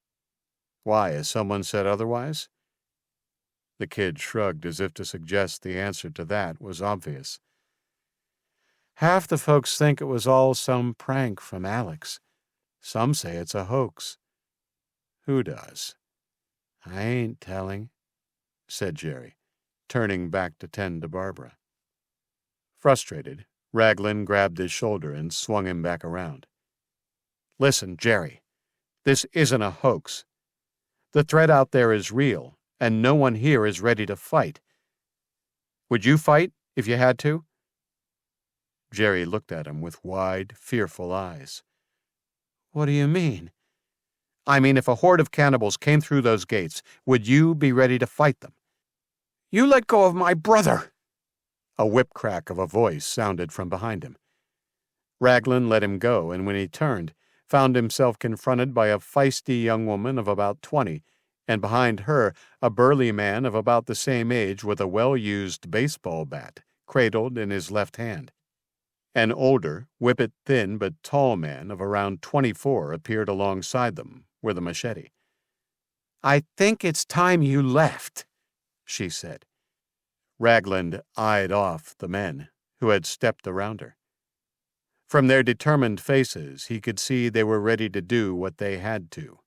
Why, has someone said otherwise? The kid shrugged as if to suggest the answer to that was obvious. Half the folks think it was all some prank from Alex. Some say it's a hoax. Who does? I ain't telling, said Jerry, turning back to tend to Barbara. Frustrated, Ragland grabbed his shoulder and swung him back around. Listen, Jerry, this isn't a hoax. The threat out there is real, and no one here is ready to fight. Would you fight if you had to? Jerry looked at him with wide, fearful eyes. What do you mean? I mean, if a horde of cannibals came through those gates, would you be ready to fight them? You let go of my brother! A whip crack of a voice sounded from behind him. Ragland let him go, and when he turned, found himself confronted by a feisty young woman of about 20, and behind her a burly man of about the same age with a well-used baseball bat cradled in his left hand. An older, whippet-thin but tall man of around 24 appeared alongside them with a machete. I think it's time you left, she said. Ragland eyed off the men who had stepped around her. From their determined faces, he could see they were ready to do what they had to.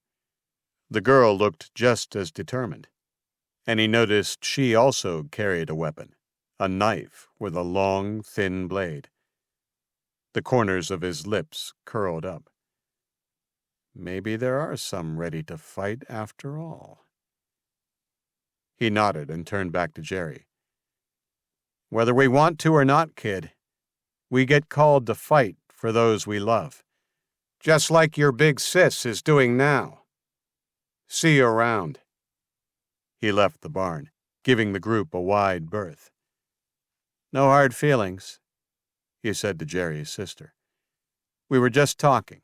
The girl looked just as determined, and he noticed she also carried a weapon, a knife with a long, thin blade. The corners of his lips curled up. Maybe there are some ready to fight after all. He nodded and turned back to Jerry. Whether we want to or not, kid, we get called to fight for those we love, just like your big sis is doing now. See you around. He left the barn, giving the group a wide berth. No hard feelings, he said to Jerry's sister. We were just talking.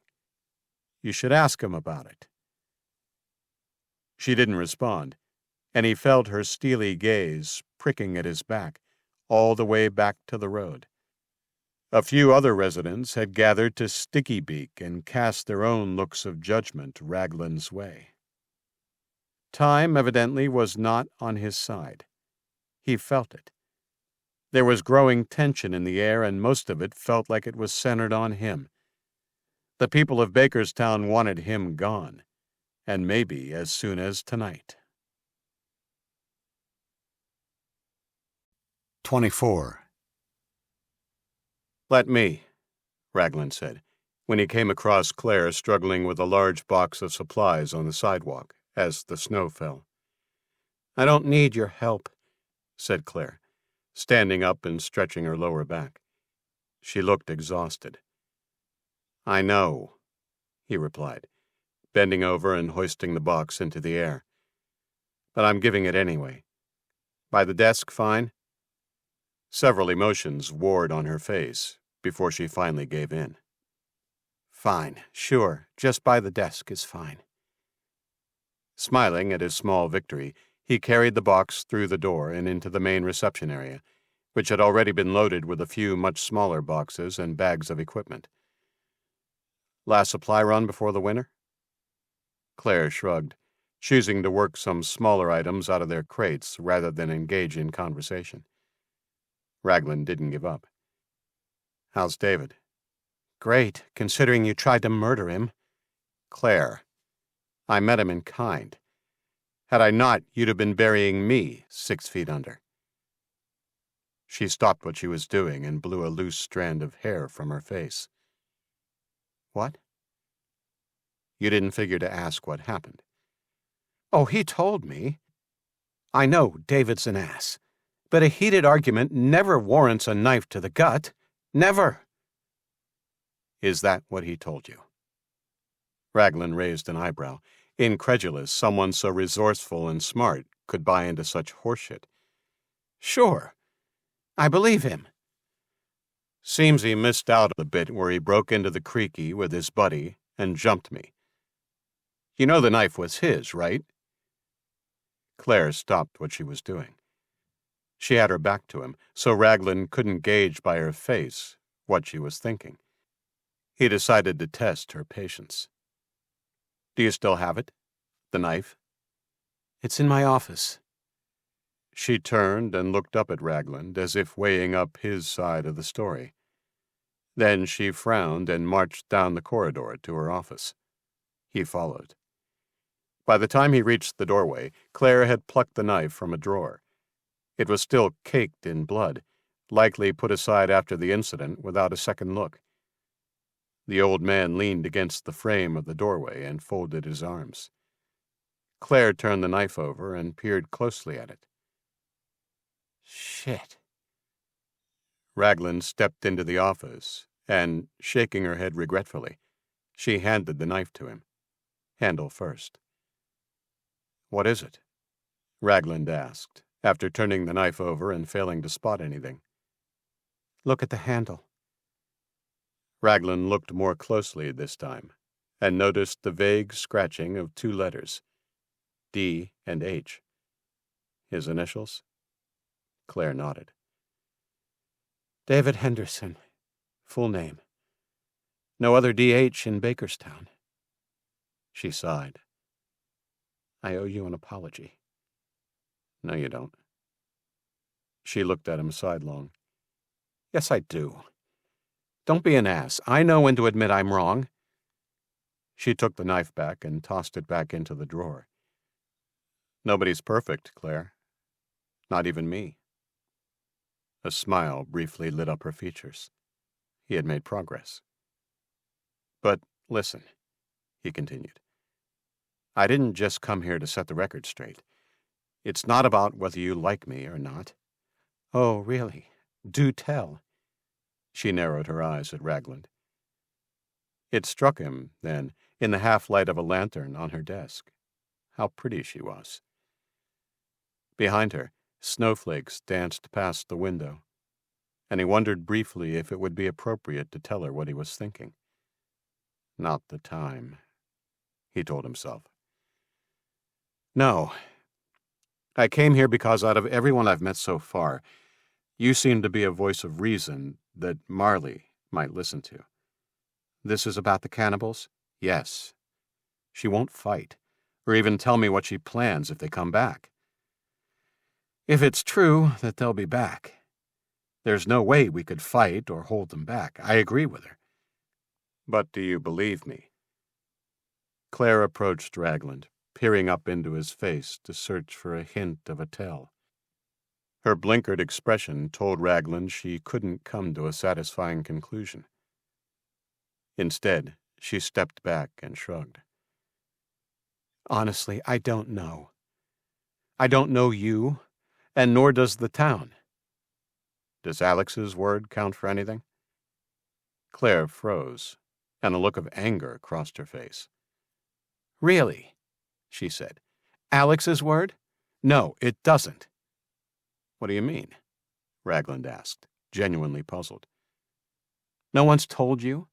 You should ask him about it. She didn't respond, and he felt her steely gaze pricking at his back, all the way back to the road. A few other residents had gathered to Sticky Beak and cast their own looks of judgment Ragland's way. Time, evidently, was not on his side. He felt it. There was growing tension in the air, and most of it felt like it was centered on him. The people of Bakerstown wanted him gone, and maybe as soon as tonight. 24. Let me, Ragland said, when he came across Claire struggling with a large box of supplies on the sidewalk as the snow fell. I don't need your help, said Claire, standing up and stretching her lower back. She looked exhausted. I know, he replied, bending over and hoisting the box into the air. But I'm giving it anyway. By the desk, fine? Several emotions warred on her face before she finally gave in. Fine, sure, just by the desk is fine. Smiling at his small victory, he carried the box through the door and into the main reception area, which had already been loaded with a few much smaller boxes and bags of equipment. Last supply run before the winter? Claire shrugged, choosing to work some smaller items out of their crates rather than engage in conversation. Ragland didn't give up. How's David? Great, considering you tried to murder him. Claire, I met him in kind. Had I not, you'd have been burying me 6 feet under. She stopped what she was doing and blew a loose strand of hair from her face. What? You didn't figure to ask what happened. Oh, he told me. I know David's an ass, but a heated argument never warrants a knife to the gut. Never. Is that what he told you? Ragland raised an eyebrow, incredulous someone so resourceful and smart could buy into such horseshit. Sure. I believe him. Seems he missed out the bit where he broke into the creaky with his buddy and jumped me. You know the knife was his, right? Claire stopped what she was doing. She had her back to him, so Ragland couldn't gauge by her face what she was thinking. He decided to test her patience. Do you still have it? The knife? It's in my office. She turned and looked up at Ragland as if weighing up his side of the story. Then she frowned and marched down the corridor to her office. He followed. By the time he reached the doorway, Claire had plucked the knife from a drawer. It was still caked in blood, likely put aside after the incident without a second look. The old man leaned against the frame of the doorway and folded his arms. Claire turned the knife over and peered closely at it. Shit. Ragland stepped into the office and, shaking her head regretfully, she handed the knife to him. Handle first. What is it? Ragland asked, after turning the knife over and failing to spot anything. Look at the handle. Ragland looked more closely this time and noticed the vague scratching of 2 letters, D and H. His initials? Claire nodded. David Henderson, full name. No other D.H. in Bakerstown. She sighed. I owe you an apology. No, you don't. She looked at him sidelong. Yes, I do. Don't be an ass. I know when to admit I'm wrong. She took the knife back and tossed it back into the drawer. Nobody's perfect, Claire. Not even me. A smile briefly lit up her features. He had made progress. But listen, he continued. I didn't just come here to set the record straight. It's not about whether you like me or not. Oh, really? Do tell. She narrowed her eyes at Ragland. It struck him, then, in the half-light of a lantern on her desk, how pretty she was. Behind her, snowflakes danced past the window, and he wondered briefly if it would be appropriate to tell her what he was thinking. Not the time, he told himself. No. I came here because out of everyone I've met so far, you seem to be a voice of reason that Marley might listen to. This is about the cannibals? Yes. She won't fight, or even tell me what she plans if they come back. If it's true that they'll be back, there's no way we could fight or hold them back. I agree with her. But do you believe me? Claire approached Ragland, peering up into his face to search for a hint of a tell. Her blinkered expression told Ragland she couldn't come to a satisfying conclusion. Instead, she stepped back and shrugged. Honestly, I don't know. I don't know you, and nor does the town. Does Alex's word count for anything? Claire froze, and a look of anger crossed her face. Really? She said. Alex's word? No, it doesn't. What do you mean? Ragland asked, genuinely puzzled. No one's told you?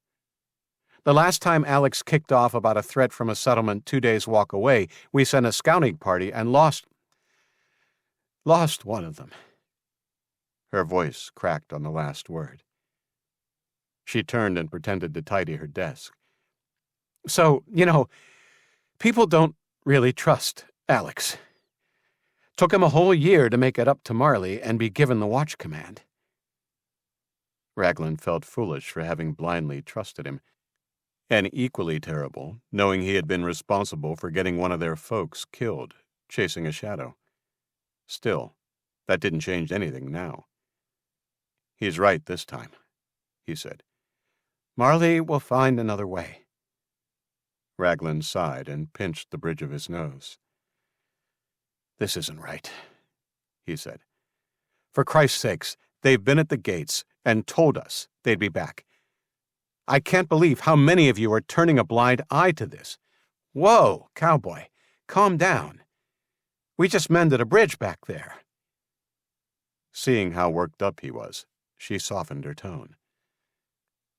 The last time Alex kicked off about a threat from a settlement 2 days' walk away, we sent a scouting party and lost one of them. Her voice cracked on the last word. She turned and pretended to tidy her desk. So, people don't really trust Alex. Took him a whole year to make it up to Marley and be given the watch command. Ragland felt foolish for having blindly trusted him, and equally terrible knowing he had been responsible for getting one of their folks killed, chasing a shadow. Still, that didn't change anything now. He's right this time, he said. Marley will find another way. Ragland sighed and pinched the bridge of his nose. This isn't right, he said. For Christ's sakes, they've been at the gates and told us they'd be back. I can't believe how many of you are turning a blind eye to this. Whoa, cowboy, calm down. We just mended a bridge back there. Seeing how worked up he was, she softened her tone.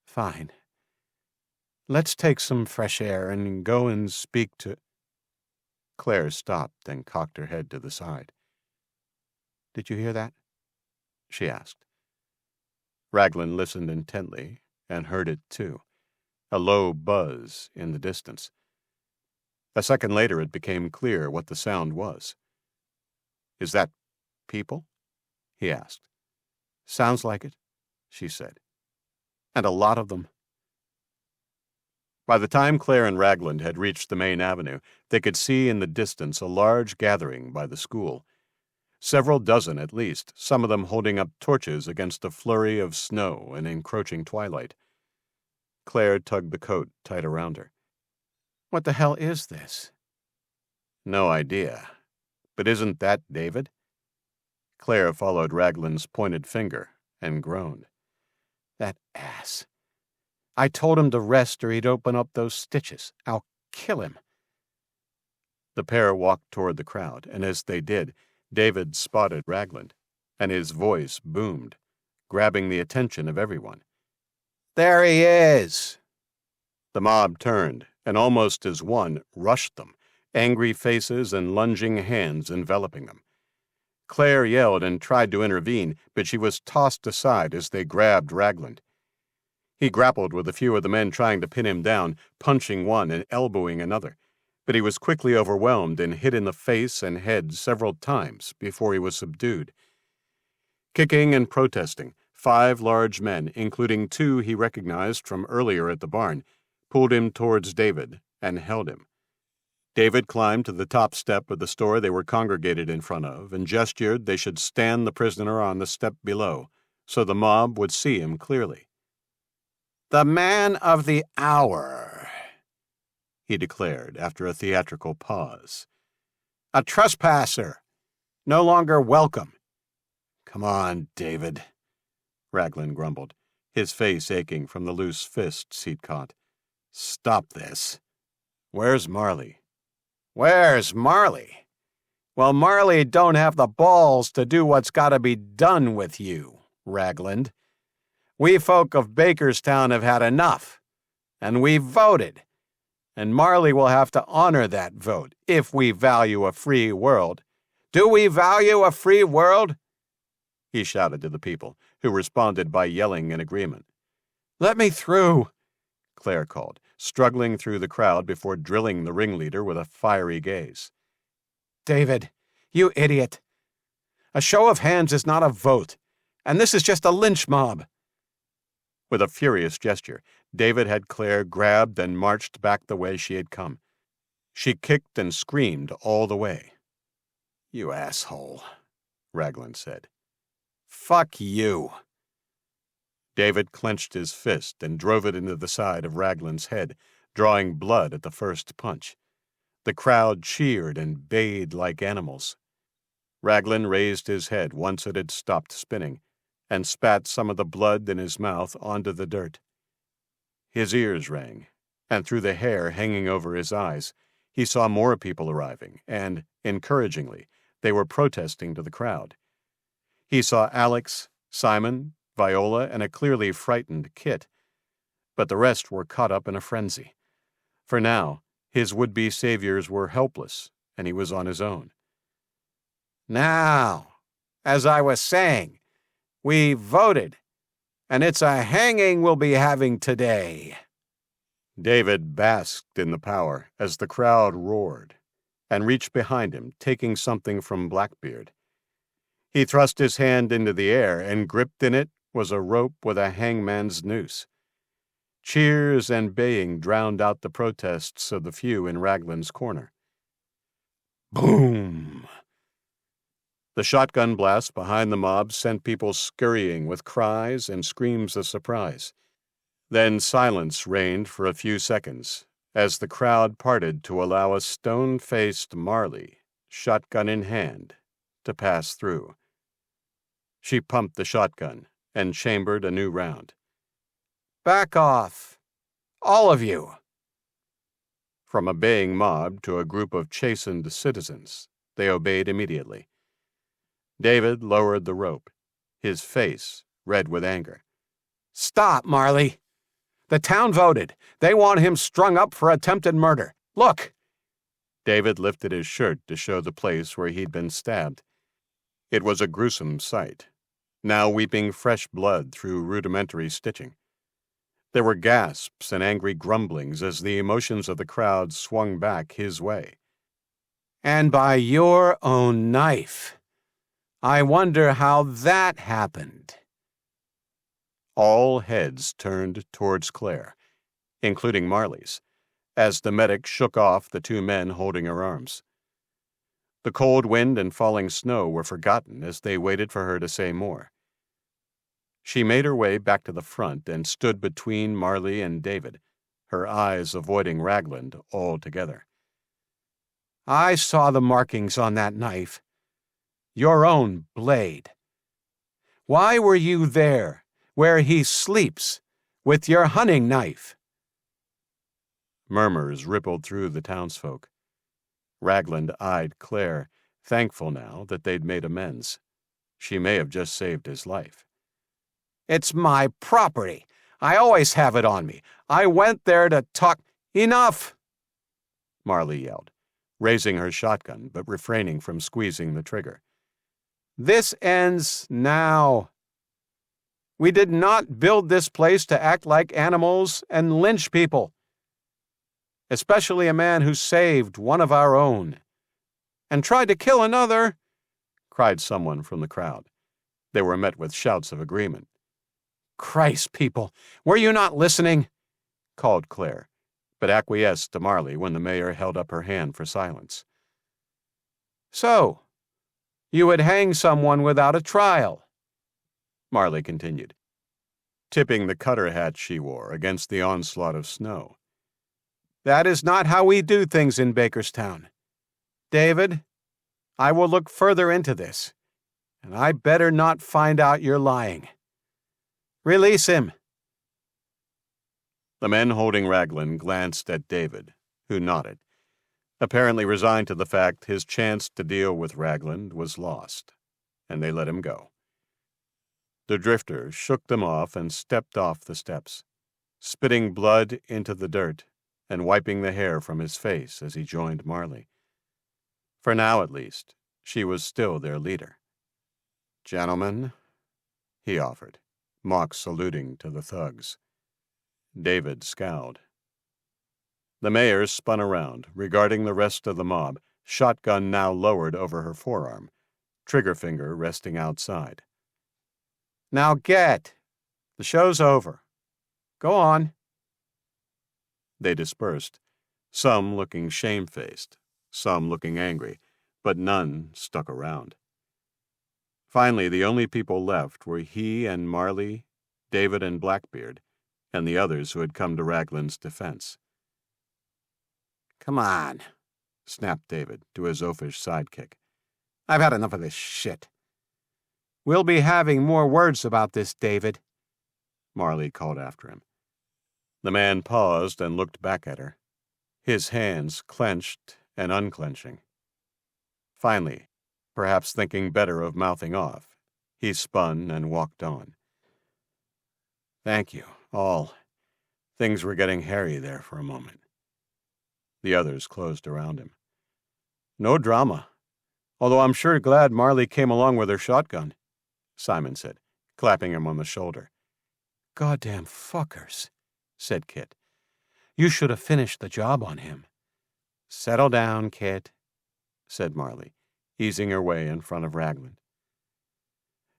Fine. Let's take some fresh air and go and speak to... Claire stopped and cocked her head to the side. Did you hear that? She asked. Ragland listened intently and heard it too, a low buzz in the distance. A second later it became clear what the sound was. Is that people? He asked. Sounds like it, she said. And a lot of them. By the time Claire and Ragland had reached the main avenue, they could see in the distance a large gathering by the school. Several dozen at least, some of them holding up torches against a flurry of snow and encroaching twilight. Claire tugged the coat tight around her. What the hell is this? No idea. But isn't that David? Claire followed Ragland's pointed finger and groaned. That ass. I told him to rest or he'd open up those stitches. I'll kill him. The pair walked toward the crowd, and as they did, David spotted Ragland, and his voice boomed, grabbing the attention of everyone. There he is! The mob turned, and almost as one, rushed them, angry faces and lunging hands enveloping them. Claire yelled and tried to intervene, but she was tossed aside as they grabbed Ragland. He grappled with a few of the men trying to pin him down, punching one and elbowing another, but he was quickly overwhelmed and hit in the face and head several times before he was subdued. Kicking and protesting, 5 large men, including 2 he recognized from earlier at the barn, pulled him towards David and held him. David climbed to the top step of the store they were congregated in front of and gestured they should stand the prisoner on the step below, so the mob would see him clearly. The man of the hour, he declared after a theatrical pause. A trespasser, no longer welcome. Come on, David, Ragland grumbled, his face aching from the loose fists he'd caught. Stop this. Where's Marley? Where's Marley? Well, Marley don't have the balls to do what's got to be done with you, Ragland. We folk of Bakerstown have had enough, and we've voted, and Marley will have to honor that vote if we value a free world. Do we value a free world? He shouted to the people, who responded by yelling in agreement. Let me through, Claire called, struggling through the crowd before drilling the ringleader with a fiery gaze. David, you idiot. A show of hands is not a vote, and this is just a lynch mob. With a furious gesture, David had Claire grabbed and marched back the way she had come. She kicked and screamed all the way. You asshole, Ragland said. Fuck you. David clenched his fist and drove it into the side of Ragland's head, drawing blood at the first punch. The crowd cheered and bayed like animals. Ragland raised his head once it had stopped spinning, and spat some of the blood in his mouth onto the dirt. His ears rang, and through the hair hanging over his eyes, he saw more people arriving, and, encouragingly, they were protesting to the crowd. He saw Alex, Simon, Viola, and a clearly frightened Kit, but the rest were caught up in a frenzy. For now, his would-be saviors were helpless, and he was on his own. Now, as I was saying, we voted, and it's a hanging we'll be having today. David basked in the power as the crowd roared, and reached behind him, taking something from Blackbeard. He thrust his hand into the air, and gripped in it was a rope with a hangman's noose. Cheers and baying drowned out the protests of the few in Ragland's corner. Boom! The shotgun blast behind the mob sent people scurrying with cries and screams of surprise. Then silence reigned for a few seconds as the crowd parted to allow a stone-faced Marley, shotgun in hand, to pass through. She pumped the shotgun and chambered a new round. Back off, all of you. From a baying mob to a group of chastened citizens, they obeyed immediately. David lowered the rope, his face red with anger. Stop, Marley. The town voted. They want him strung up for attempted murder. Look! David lifted his shirt to show the place where he'd been stabbed. It was a gruesome sight, now weeping fresh blood through rudimentary stitching. There were gasps and angry grumblings as the emotions of the crowd swung back his way. And by your own knife. I wonder how that happened. All heads turned towards Claire, including Marley's, as the medic shook off the two men holding her arms. The cold wind and falling snow were forgotten as they waited for her to say more. She made her way back to the front and stood between Marley and David, her eyes avoiding Ragland altogether. I saw the markings on that knife. Your own blade. Why were you there, where he sleeps, with your hunting knife? Murmurs rippled through the townsfolk. Ragland eyed Claire, thankful now that they'd made amends. She may have just saved his life. It's my property. I always have it on me. I went there to talk. Enough! Marley yelled, raising her shotgun but refraining from squeezing the trigger. This ends now. We did not build this place to act like animals and lynch people, especially a man who saved one of our own and tried to kill another, cried someone from the crowd. They were met with shouts of agreement. Christ, people, were you not listening? Called Claire, but acquiesced to Marley when the mayor held up her hand for silence. So, you would hang someone without a trial, Marley continued, tipping the cutter hat she wore against the onslaught of snow. That is not how we do things in Bakerstown. David, I will look further into this, and I better not find out you're lying. Release him. The men holding Ragland glanced at David, who nodded, apparently resigned to the fact his chance to deal with Ragland was lost, and they let him go. The drifter shook them off and stepped off the steps, spitting blood into the dirt and wiping the hair from his face as he joined Marley. For now, at least, she was still their leader. Gentlemen, he offered, mock saluting to the thugs. David scowled. The mayor spun around, regarding the rest of the mob, shotgun now lowered over her forearm, trigger finger resting outside. Now get. The show's over. Go on. They dispersed, some looking shamefaced, some looking angry, but none stuck around. Finally, the only people left were he and Marley, David and Blackbeard, and the others who had come to Ragland's defense. Come on, snapped David to his oafish sidekick. I've had enough of this shit. We'll be having more words about this, David, Marley called after him. The man paused and looked back at her, his hands clenched and unclenching. Finally, perhaps thinking better of mouthing off, he spun and walked on. Thank you, all. Things were getting hairy there for a moment. The others closed around him. No drama, although I'm sure glad Marley came along with her shotgun, Simon said, clapping him on the shoulder. Goddamn fuckers, said Kit. You should have finished the job on him. Settle down, Kit, said Marley, easing her way in front of Ragland.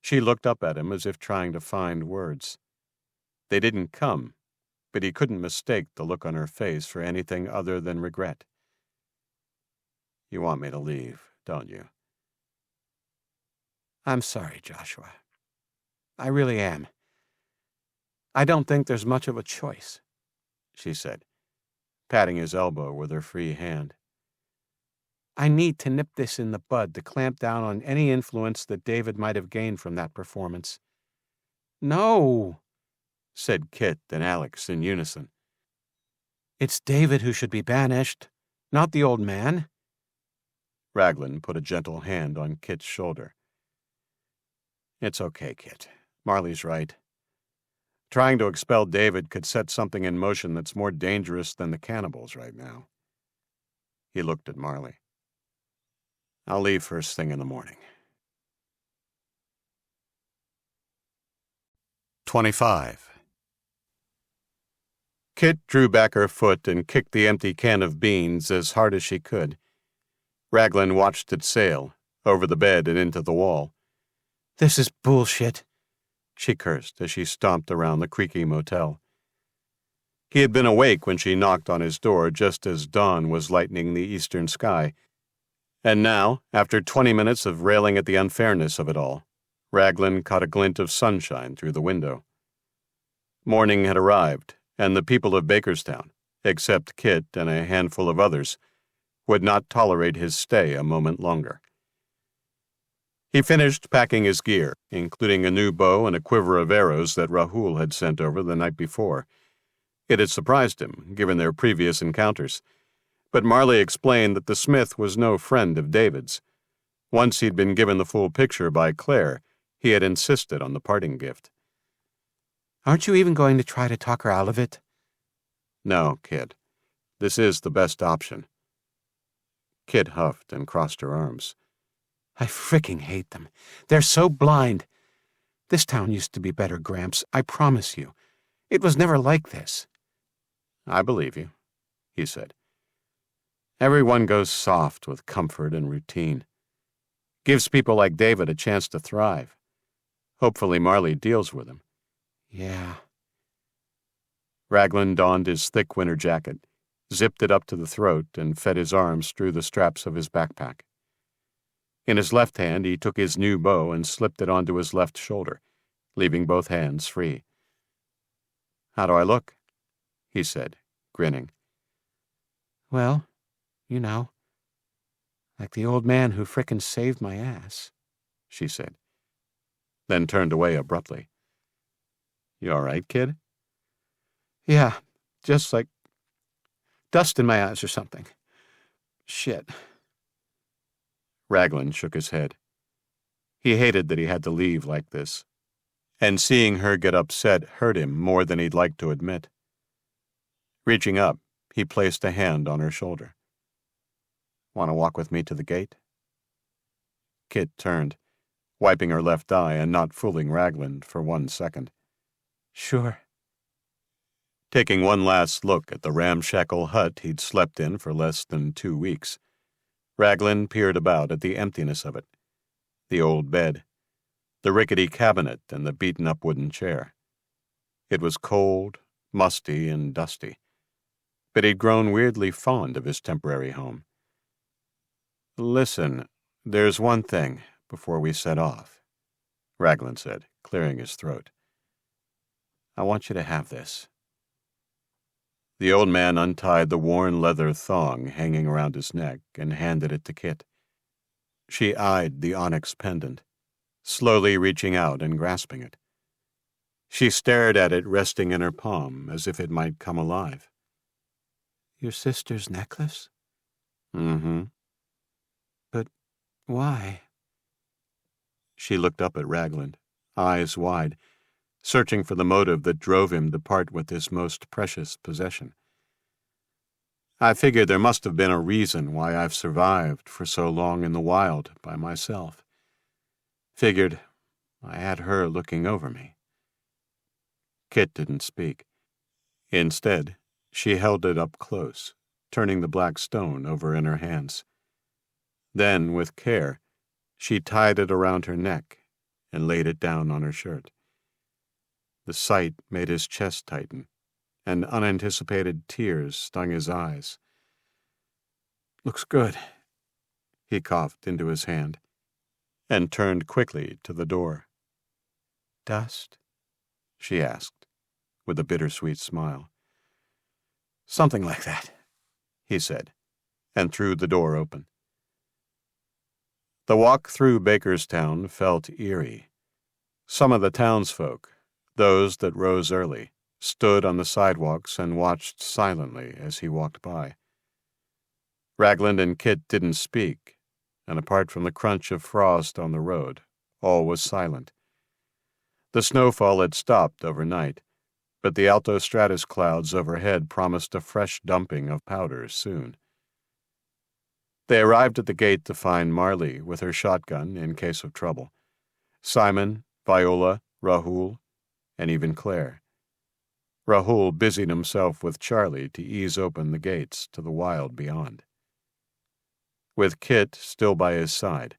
She looked up at him as if trying to find words. They didn't come, but he couldn't mistake the look on her face for anything other than regret. You want me to leave, don't you? I'm sorry, Joshua. I really am. I don't think there's much of a choice, she said, patting his elbow with her free hand. I need to nip this in the bud to clamp down on any influence that David might have gained from that performance. No, said Kit and Alex in unison. It's David who should be banished, not the old man. Ragland put a gentle hand on Kit's shoulder. It's okay, Kit. Marley's right. Trying to expel David could set something in motion that's more dangerous than the cannibals right now. He looked at Marley. I'll leave first thing in the morning. 25. Kit drew back her foot and kicked the empty can of beans as hard as she could. Ragland watched it sail, over the bed and into the wall. This is bullshit, she cursed as she stomped around the creaky motel. He had been awake when she knocked on his door just as dawn was lightening the eastern sky. And now, after 20 minutes of railing at the unfairness of it all, Ragland caught a glint of sunshine through the window. Morning had arrived, and the people of Bakerstown, except Kit and a handful of others, would not tolerate his stay a moment longer. He finished packing his gear, including a new bow and a quiver of arrows that Rahul had sent over the night before. It had surprised him, given their previous encounters, but Marley explained that the smith was no friend of David's. Once he'd been given the full picture by Claire, he had insisted on the parting gift. Aren't you even going to try to talk her out of it? No, Kid. This is the best option. Kit huffed and crossed her arms. I fricking hate them. They're so blind. This town used to be better, Gramps, I promise you. It was never like this. I believe you, he said. Everyone goes soft with comfort and routine. Gives people like David a chance to thrive. Hopefully Marley deals with him. Yeah. Ragland donned his thick winter jacket, zipped it up to the throat, and fed his arms through the straps of his backpack. In his left hand, he took his new bow and slipped it onto his left shoulder, leaving both hands free. How do I look? He said, grinning. Well, you know, like the old man who frickin' saved my ass, she said, then turned away abruptly. You all right, kid? Yeah, just like dust in my eyes or something. Shit. Ragland shook his head. He hated that he had to leave like this, and seeing her get upset hurt him more than he'd like to admit. Reaching up, he placed a hand on her shoulder. Want to walk with me to the gate? Kit turned, wiping her left eye and not fooling Ragland for 1 second. Sure. Taking one last look at the ramshackle hut he'd slept in for less than 2 weeks, Ragland peered about at the emptiness of it, the old bed, the rickety cabinet and the beaten-up wooden chair. It was cold, musty, and dusty, but he'd grown weirdly fond of his temporary home. Listen, there's one thing before we set off, Ragland said, clearing his throat. I want you to have this. The old man untied the worn leather thong hanging around his neck and handed it to Kit. She eyed the onyx pendant, slowly reaching out and grasping it. She stared at it resting in her palm as if it might come alive. Your sister's necklace? Mm-hmm. But why? She looked up at Ragland, eyes wide, searching for the motive that drove him to part with his most precious possession. I figured there must have been a reason why I've survived for so long in the wild by myself. Figured I had her looking over me. Kit didn't speak. Instead, she held it up close, turning the black stone over in her hands. Then, with care, she tied it around her neck and laid it down on her shirt. The sight made his chest tighten, and unanticipated tears stung his eyes. "Looks good," he coughed into his hand, and turned quickly to the door. Dust? She asked, with a bittersweet smile. Something like that, he said, and threw the door open. The walk through Bakerstown felt eerie. Some of the townsfolk, those that rose early, stood on the sidewalks and watched silently as he walked by. Ragland and Kit didn't speak, and apart from the crunch of frost on the road, all was silent. The snowfall had stopped overnight, but the alto-stratus clouds overhead promised a fresh dumping of powder soon. They arrived at the gate to find Marley with her shotgun in case of trouble, Simon, Viola, Rahul, and even Claire. Rahul busied himself with Charlie to ease open the gates to the wild beyond. With Kit still by his side,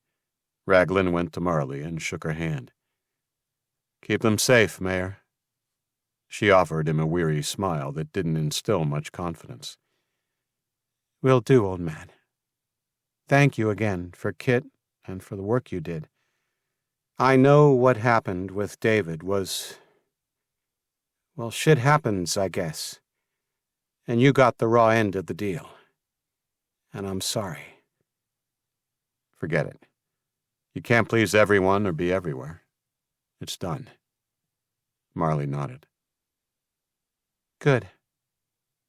Ragland went to Marley and shook her hand. "Keep them safe, Mayor." She offered him a weary smile that didn't instill much confidence. "Will do, old man. Thank you again for Kit and for the work you did. I know what happened with David was... well, shit happens, I guess. And you got the raw end of the deal. And I'm sorry." "Forget it. You can't please everyone or be everywhere. It's done." Marley nodded. "Good.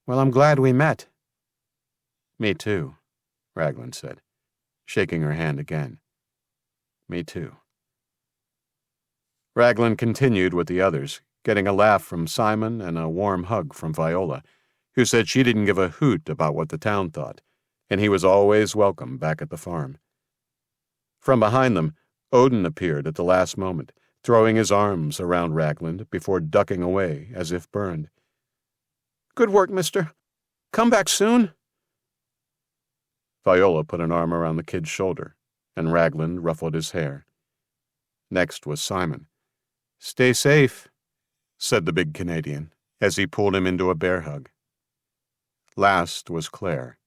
Well, I'm glad we met." "Me too," Ragland said, shaking her hand again. "Me too." Ragland continued with the others, getting a laugh from Simon and a warm hug from Viola, who said she didn't give a hoot about what the town thought, and he was always welcome back at the farm. From behind them, Odin appeared at the last moment, throwing his arms around Ragland before ducking away as if burned. "Good work, mister. Come back soon." Viola put an arm around the kid's shoulder, and Ragland ruffled his hair. Next was Simon. "Stay safe," said the big Canadian, as he pulled him into a bear hug. Last was Claire,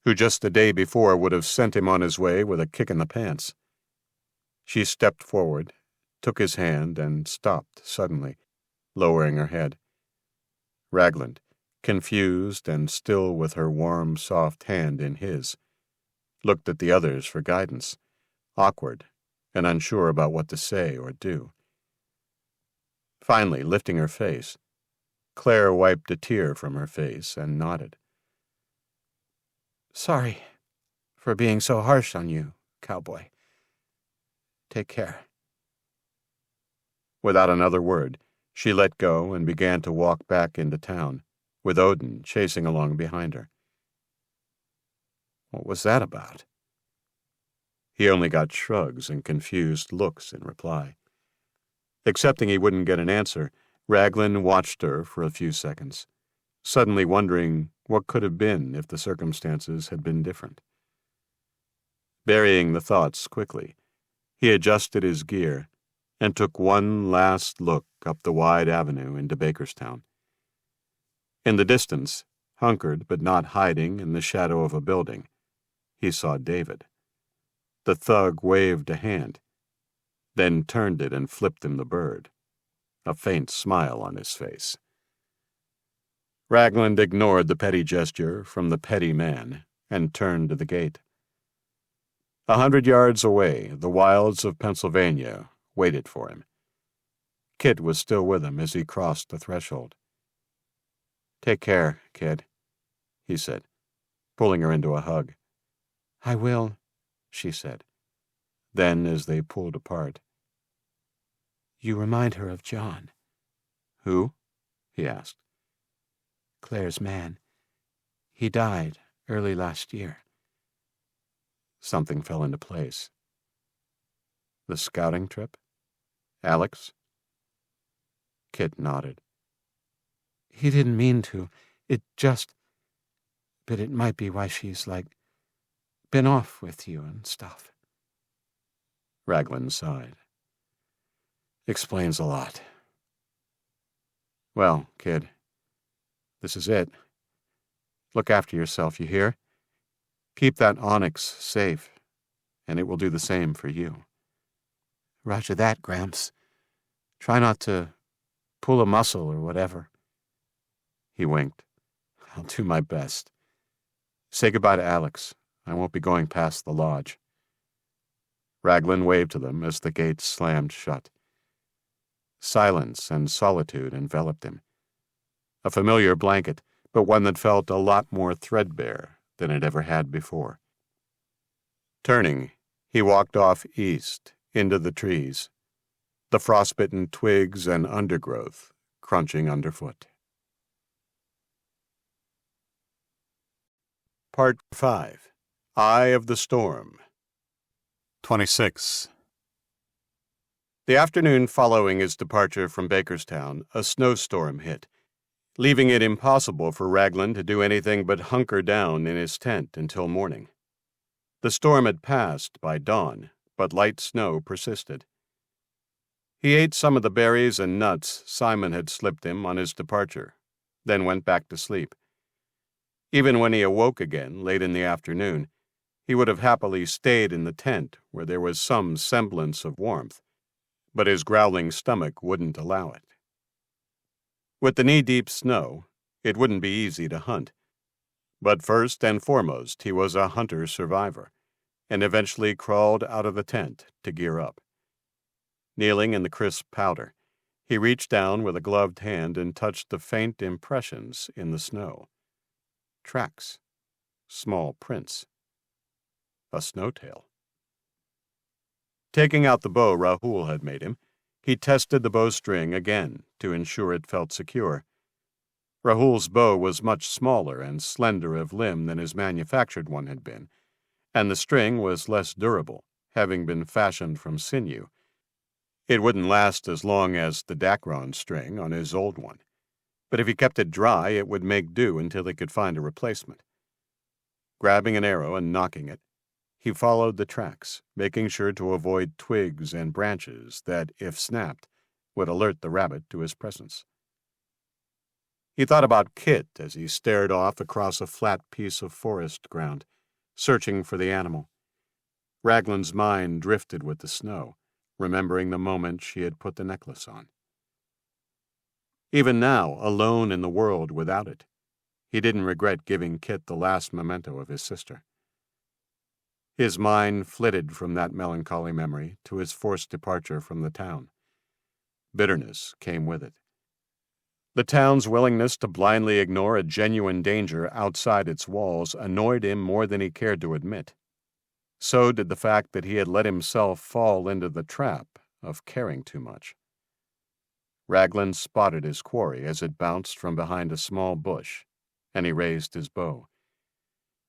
who just the day before would have sent him on his way with a kick in the pants. She stepped forward, took his hand, and stopped suddenly, lowering her head. Ragland, confused and still with her warm, soft hand in his, looked at the others for guidance, awkward and unsure about what to say or do. Finally, lifting her face, Claire wiped a tear from her face and nodded. "Sorry for being so harsh on you, cowboy. Take care." Without another word, she let go and began to walk back into town, with Odin chasing along behind her. What was that about? He only got shrugs and confused looks in reply. Accepting he wouldn't get an answer, Ragland watched her for a few seconds, suddenly wondering what could have been if the circumstances had been different. Burying the thoughts quickly, he adjusted his gear and took one last look up the wide avenue into Bakerstown. In the distance, hunkered but not hiding in the shadow of a building, he saw David. The thug waved a hand, then turned it and flipped him the bird, a faint smile on his face. Ragland ignored the petty gesture from the petty man and turned to the gate. 100 yards away, the wilds of Pennsylvania waited for him. Kit was still with him as he crossed the threshold. "Take care, kid," he said, pulling her into a hug. "I will," she said. Then, as they pulled apart, "You remind her of John." "Who?" he asked. "Claire's man. He died early last year." Something fell into place. The scouting trip? Alex? Kit nodded. "He didn't mean to. It just... But it might be why she's, been off with you and stuff." Ragland sighed. "Explains a lot. Well, kid, this is it. Look after yourself, you hear? Keep that onyx safe, and it will do the same for you." "Roger that, Gramps. Try not to pull a muscle or whatever." He winked. "I'll do my best. Say goodbye to Alex. I won't be going past the lodge." Ragland waved to them as the gates slammed shut. Silence and solitude enveloped him. A familiar blanket, but one that felt a lot more threadbare than it ever had before. Turning, he walked off east into the trees, the frostbitten twigs and undergrowth crunching underfoot. Part 5. Eye of the Storm. 26. The afternoon following his departure from Bakerstown, a snowstorm hit, leaving it impossible for Ragland to do anything but hunker down in his tent until morning. The storm had passed by dawn, but light snow persisted. He ate some of the berries and nuts Simon had slipped him on his departure, then went back to sleep. Even when he awoke again late in the afternoon, he would have happily stayed in the tent where there was some semblance of warmth, but his growling stomach wouldn't allow it. With the knee-deep snow, it wouldn't be easy to hunt. But first and foremost, he was a hunter-survivor, and eventually crawled out of the tent to gear up. Kneeling in the crisp powder, he reached down with a gloved hand and touched the faint impressions in the snow. Tracks. Small prints. A snowtail. Taking out the bow Rahul had made him, he tested the bowstring again to ensure it felt secure. Rahul's bow was much smaller and slender of limb than his manufactured one had been, and the string was less durable, having been fashioned from sinew. It wouldn't last as long as the Dacron string on his old one, but if he kept it dry, it would make do until he could find a replacement. Grabbing an arrow and nocking it, he followed the tracks, making sure to avoid twigs and branches that, if snapped, would alert the rabbit to his presence. He thought about Kit as he stared off across a flat piece of forest ground, searching for the animal. Ragland's mind drifted with the snow, remembering the moment she had put the necklace on. Even now, alone in the world without it, he didn't regret giving Kit the last memento of his sister. His mind flitted from that melancholy memory to his forced departure from the town. Bitterness came with it. The town's willingness to blindly ignore a genuine danger outside its walls annoyed him more than he cared to admit. So did the fact that he had let himself fall into the trap of caring too much. Ragland spotted his quarry as it bounced from behind a small bush, and he raised his bow.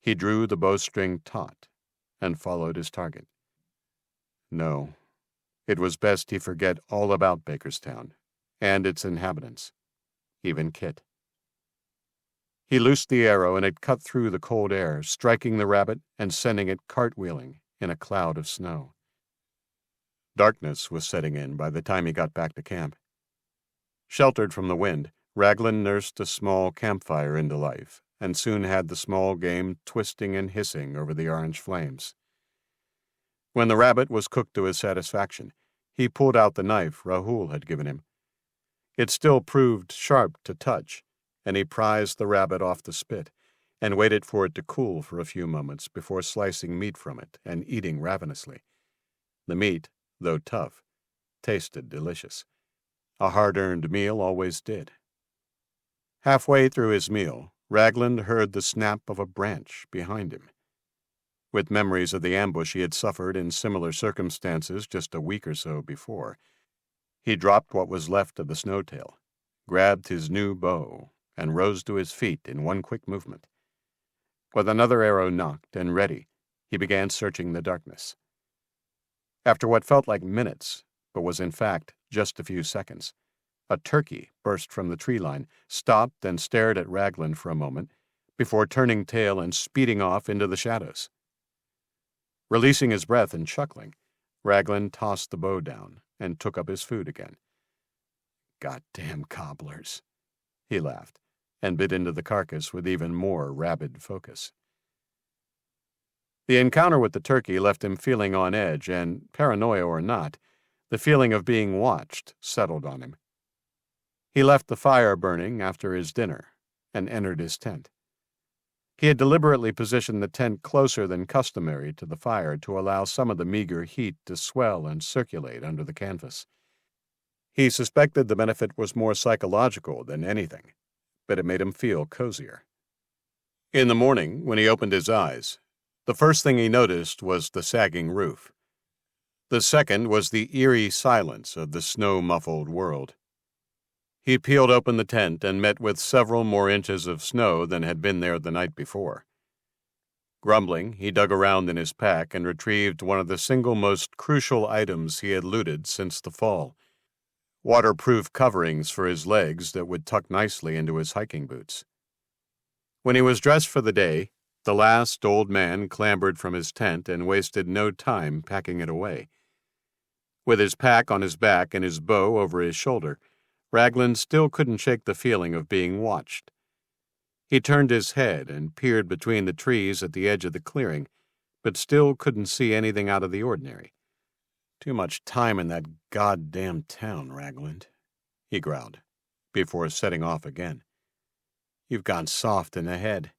He drew the bowstring taut and followed his target. No, it was best he forget all about Bakerstown and its inhabitants, even Kit. He loosed the arrow, and it cut through the cold air, striking the rabbit and sending it cartwheeling in a cloud of snow. Darkness was setting in by the time he got back to camp. Sheltered from the wind, Ragland nursed a small campfire into life, and soon had the small game twisting and hissing over the orange flames. When the rabbit was cooked to his satisfaction, he pulled out the knife Rahul had given him. It still proved sharp to touch, and he prized the rabbit off the spit, and waited for it to cool for a few moments before slicing meat from it and eating ravenously. The meat, though tough, tasted delicious. A hard-earned meal always did. Halfway through his meal, Ragland heard the snap of a branch behind him. With memories of the ambush he had suffered in similar circumstances just a week or so before, he dropped what was left of the snowtail, grabbed his new bow, and rose to his feet in one quick movement. With another arrow nocked and ready, he began searching the darkness. After what felt like minutes, but was in fact just a few seconds, a turkey burst from the tree line, stopped and stared at Ragland for a moment, before turning tail and speeding off into the shadows. Releasing his breath and chuckling, Ragland tossed the bow down and took up his food again. "Goddamn cobblers," he laughed, and bit into the carcass with even more rabid focus. The encounter with the turkey left him feeling on edge, and, paranoia or not, the feeling of being watched settled on him. He left the fire burning after his dinner and entered his tent. He had deliberately positioned the tent closer than customary to the fire to allow some of the meager heat to swell and circulate under the canvas. He suspected the benefit was more psychological than anything, but it made him feel cozier. In the morning, when he opened his eyes, the first thing he noticed was the sagging roof. The second was the eerie silence of the snow-muffled world. He peeled open the tent and met with several more inches of snow than had been there the night before. Grumbling, he dug around in his pack and retrieved one of the single most crucial items he had looted since the fall: waterproof coverings for his legs that would tuck nicely into his hiking boots. When he was dressed for the day, the last old man clambered from his tent and wasted no time packing it away. With his pack on his back and his bow over his shoulder, Ragland still couldn't shake the feeling of being watched. He turned his head and peered between the trees at the edge of the clearing, but still couldn't see anything out of the ordinary. "Too much time in that goddamn town, Ragland," he growled, before setting off again. "You've gone soft in the head."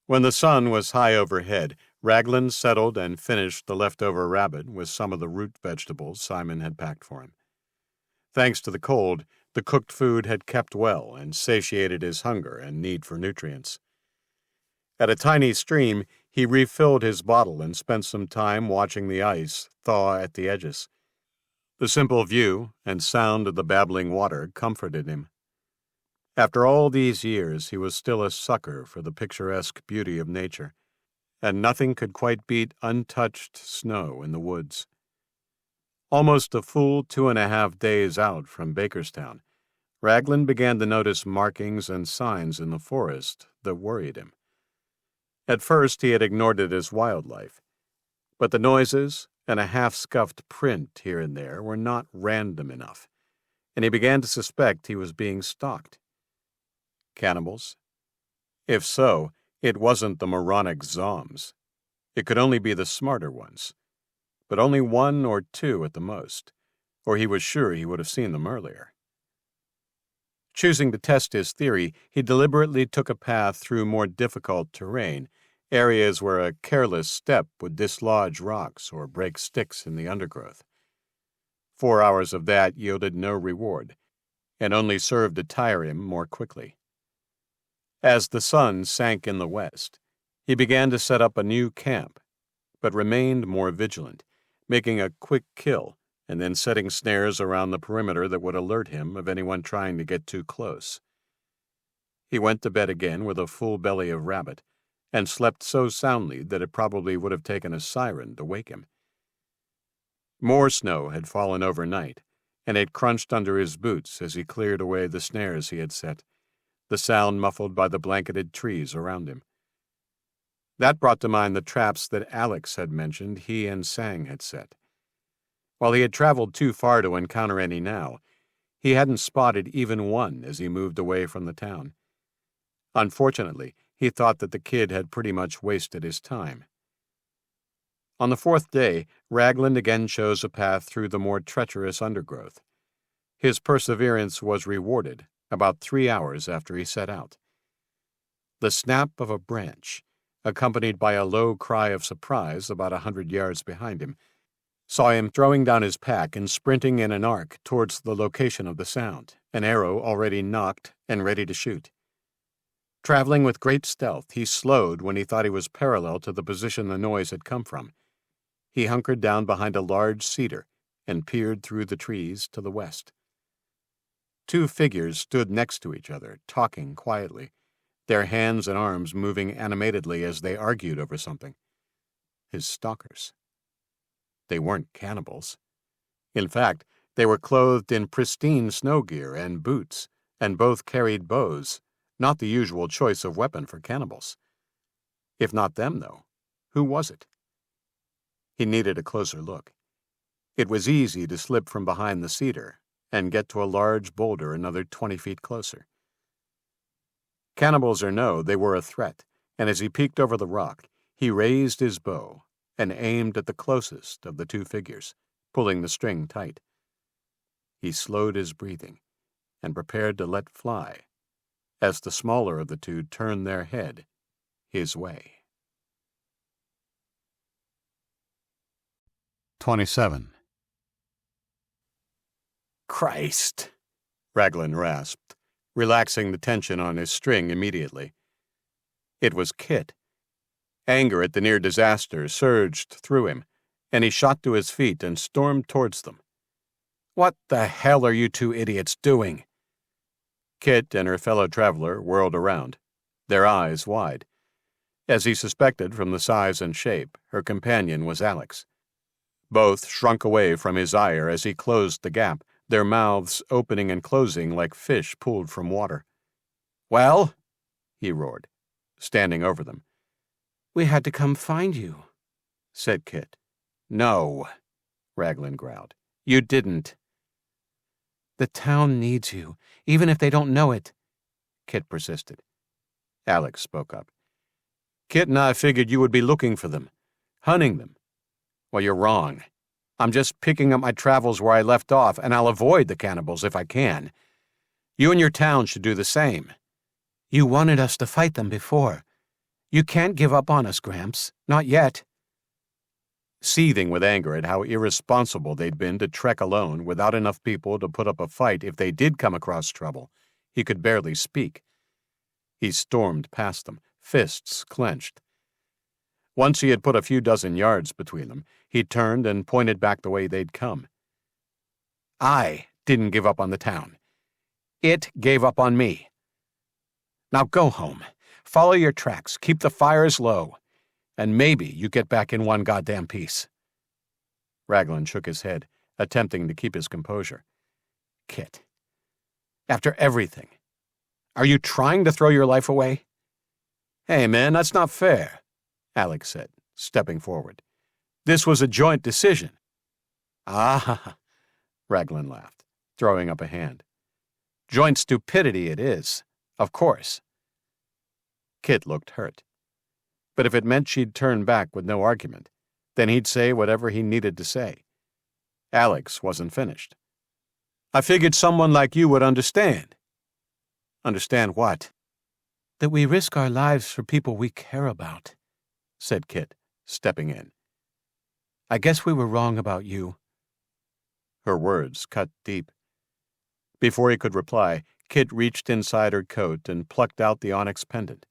When the sun was high overhead, Ragland settled and finished the leftover rabbit with some of the root vegetables Simon had packed for him. Thanks to the cold, the cooked food had kept well and satiated his hunger and need for nutrients. At a tiny stream, he refilled his bottle and spent some time watching the ice thaw at the edges. The simple view and sound of the babbling water comforted him. After all these years, he was still a sucker for the picturesque beauty of nature, and nothing could quite beat untouched snow in the woods. Almost a full 2.5 days out from Bakerstown, Ragland began to notice markings and signs in the forest that worried him. At first he had ignored it as wildlife, but the noises and a half-scuffed print here and there were not random enough, and he began to suspect he was being stalked. Cannibals? If so, it wasn't the moronic zombs. It could only be the smarter ones, but only 1 or 2 at the most, or he was sure he would have seen them earlier. Choosing to test his theory, he deliberately took a path through more difficult terrain, areas where a careless step would dislodge rocks or break sticks in the undergrowth. 4 hours of that yielded no reward, and only served to tire him more quickly. As the sun sank in the west, he began to set up a new camp, but remained more vigilant, making a quick kill and then setting snares around the perimeter that would alert him of anyone trying to get too close. He went to bed again with a full belly of rabbit, and slept so soundly that it probably would have taken a siren to wake him. More snow had fallen overnight, and it crunched under his boots as he cleared away the snares he had set, the sound muffled by the blanketed trees around him. That brought to mind the traps that Alex had mentioned he and Sang had set. While he had traveled too far to encounter any now, he hadn't spotted even one as he moved away from the town. Unfortunately, he thought that the kid had pretty much wasted his time. On the 4th day, Ragland again chose a path through the more treacherous undergrowth. His perseverance was rewarded about 3 hours after he set out. The snap of a branch, accompanied by a low cry of surprise about 100 yards behind him, saw him throwing down his pack and sprinting in an arc towards the location of the sound, an arrow already nocked and ready to shoot. Traveling with great stealth, he slowed when he thought he was parallel to the position the noise had come from. He hunkered down behind a large cedar and peered through the trees to the west. Two figures stood next to each other, talking quietly, their hands and arms moving animatedly as they argued over something. His stalkers. They weren't cannibals. In fact, they were clothed in pristine snow gear and boots, and both carried bows, not the usual choice of weapon for cannibals. If not them, though, who was it? He needed a closer look. It was easy to slip from behind the cedar and get to a large boulder another 20 feet closer. Cannibals or no, they were a threat, and as he peeked over the rock, he raised his bow and aimed at the closest of the two figures, pulling the string tight. He slowed his breathing and prepared to let fly as the smaller of the two turned their head his way. 27. Christ, Ragland rasped, relaxing the tension on his string immediately. It was Kit. Anger at the near disaster surged through him, and he shot to his feet and stormed towards them. "What the hell are you two idiots doing?" Kit and her fellow traveler whirled around, their eyes wide. As he suspected from the size and shape, her companion was Alex. Both shrunk away from his ire as he closed the gap, their mouths opening and closing like fish pulled from water. "Well?" he roared, standing over them. "We had to come find you," said Kit. "No," Ragland growled. "You didn't." "The town needs you, even if they don't know it," Kit persisted. Alex spoke up. "Kit and I figured you would be looking for them, hunting them." "Well, you're wrong. I'm just picking up my travels where I left off, and I'll avoid the cannibals if I can. You and your town should do the same." "You wanted us to fight them before. You can't give up on us, Gramps. Not yet." Seething with anger at how irresponsible they'd been to trek alone without enough people to put up a fight if they did come across trouble, he could barely speak. He stormed past them, fists clenched. Once he had put a few dozen yards between them, he turned and pointed back the way they'd come. "I didn't give up on the town. It gave up on me. Now go home. Follow your tracks. Keep the fires low. And maybe you get back in one goddamn piece." Ragland shook his head, attempting to keep his composure. "Kit, after everything, are you trying to throw your life away?" "Hey, man, that's not fair," Alex said, stepping forward. "This was a joint decision." "Ah," Ragland laughed, throwing up a hand. "Joint stupidity it is, of course." Kit looked hurt. But if it meant she'd turn back with no argument, then he'd say whatever he needed to say. Alex wasn't finished. "I figured someone like you would understand." "Understand what?" "That we risk our lives for people we care about," said Kit, stepping in. "I guess we were wrong about you." Her words cut deep. Before he could reply, Kit reached inside her coat and plucked out the onyx pendant.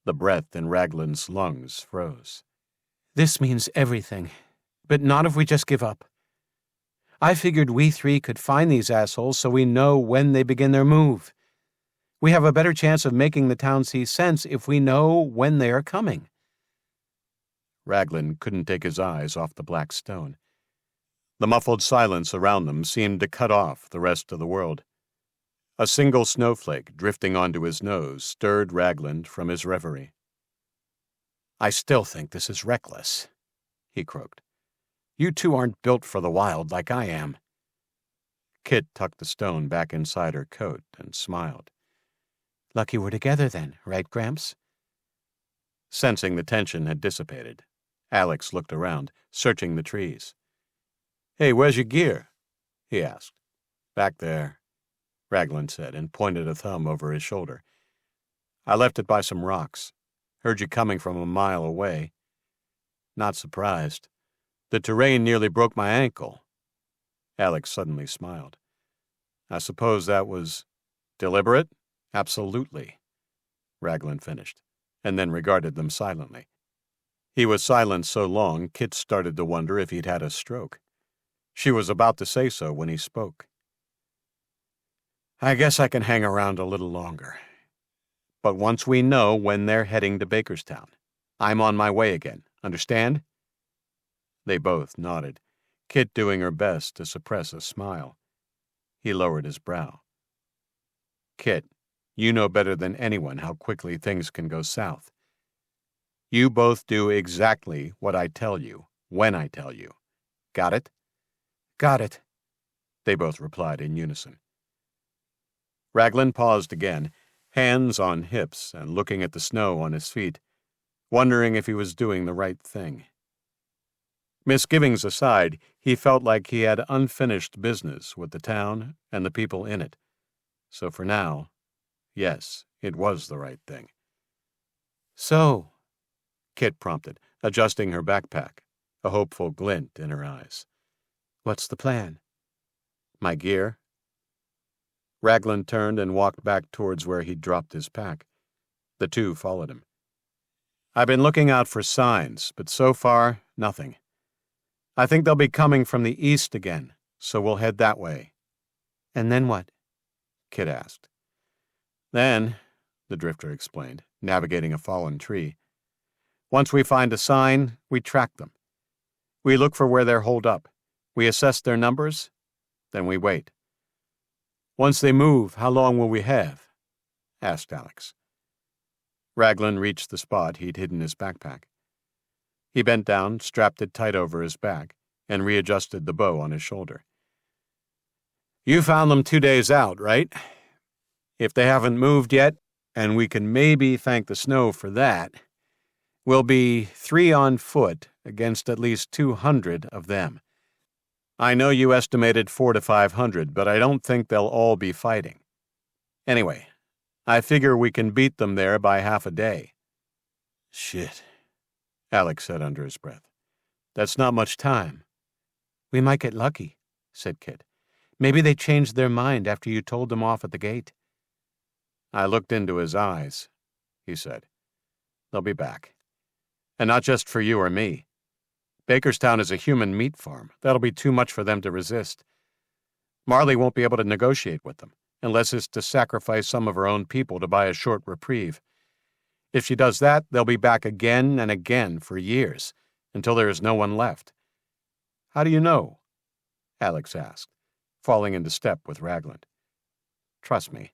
The breath in Ragland's lungs froze. "This means everything, but not if we just give up. I figured we three could find these assholes so we know when they begin their move. We have a better chance of making the town see sense if we know when they are coming." Ragland couldn't take his eyes off the black stone. The muffled silence around them seemed to cut off the rest of the world. A single snowflake drifting onto his nose stirred Ragland from his reverie. "I still think this is reckless," he croaked. "You two aren't built for the wild like I am." Kit tucked the stone back inside her coat and smiled. "Lucky we're together then, right, Gramps?" Sensing the tension had dissipated, Alex looked around, searching the trees. "Hey, where's your gear?" he asked. "Back there," Ragland said, and pointed a thumb over his shoulder. I left it by some rocks. Heard you coming from a mile away. Not surprised. The terrain nearly broke my ankle. Alex suddenly smiled. I suppose that was deliberate? Absolutely, Ragland finished, and then regarded them silently. He was silent so long, Kit started to wonder if he'd had a stroke. She was about to say so when he spoke. I guess I can hang around a little longer. But once we know when they're heading to Bakerstown, I'm on my way again. Understand? They both nodded, Kit doing her best to suppress a smile. He lowered his brow. Kit, you know better than anyone how quickly things can go south. You both do exactly what I tell you, when I tell you. Got it? Got it, They both replied in unison. Ragland paused again, hands on hips and looking at the snow on his feet, wondering if he was doing the right thing. Misgivings aside, he felt like he had unfinished business with the town and the people in it. So for now, yes, it was the right thing. So, Kit prompted, adjusting her backpack, a hopeful glint in her eyes. what's the plan? My gear? Ragland turned and walked back towards where he'd dropped his pack. The two followed him. I've been looking out for signs, but so far, nothing. I think they'll be coming from the east again, so we'll head that way. And then what? Kit asked. Then, the drifter explained, navigating a fallen tree, once we find a sign, we track them. We look for where they're holed up. We assess their numbers, then we wait. Once they move, how long will we have? Asked Alex. Ragland reached the spot he'd hidden his backpack. He bent down, strapped it tight over his back, and readjusted the bow on his shoulder. You found them 2 days out, right? If they haven't moved yet, and we can maybe thank the snow for that, we'll be 3 on foot against at least 200 of them. I know you estimated 400 to 500, but I don't think they'll all be fighting. Anyway, I figure we can beat them there by half a day. Shit, Alex said under his breath. That's not much time. We might get lucky, said Kit. Maybe they changed their mind after you told them off at the gate. I looked into his eyes, he said. They'll be back. And not just for you or me. Bakerstown is a human meat farm. That'll be too much for them to resist. Marley won't be able to negotiate with them, unless it's to sacrifice some of her own people to buy a short reprieve. If she does that, they'll be back again and again for years, until there is no one left. How do you know? Alex asked, falling into step with Ragland. Trust me,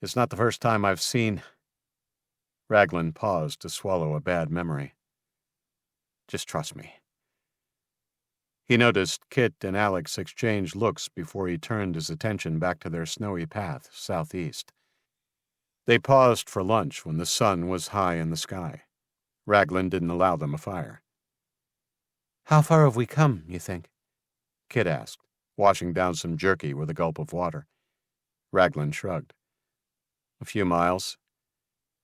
it's not the first time I've seen... Ragland paused to swallow a bad memory. Just trust me. He noticed Kit and Alex exchange looks before he turned his attention back to their snowy path southeast. They paused for lunch when the sun was high in the sky. Ragland didn't allow them a fire. How far have we come, you think? Kit asked, washing down some jerky with a gulp of water. Ragland shrugged. A few miles.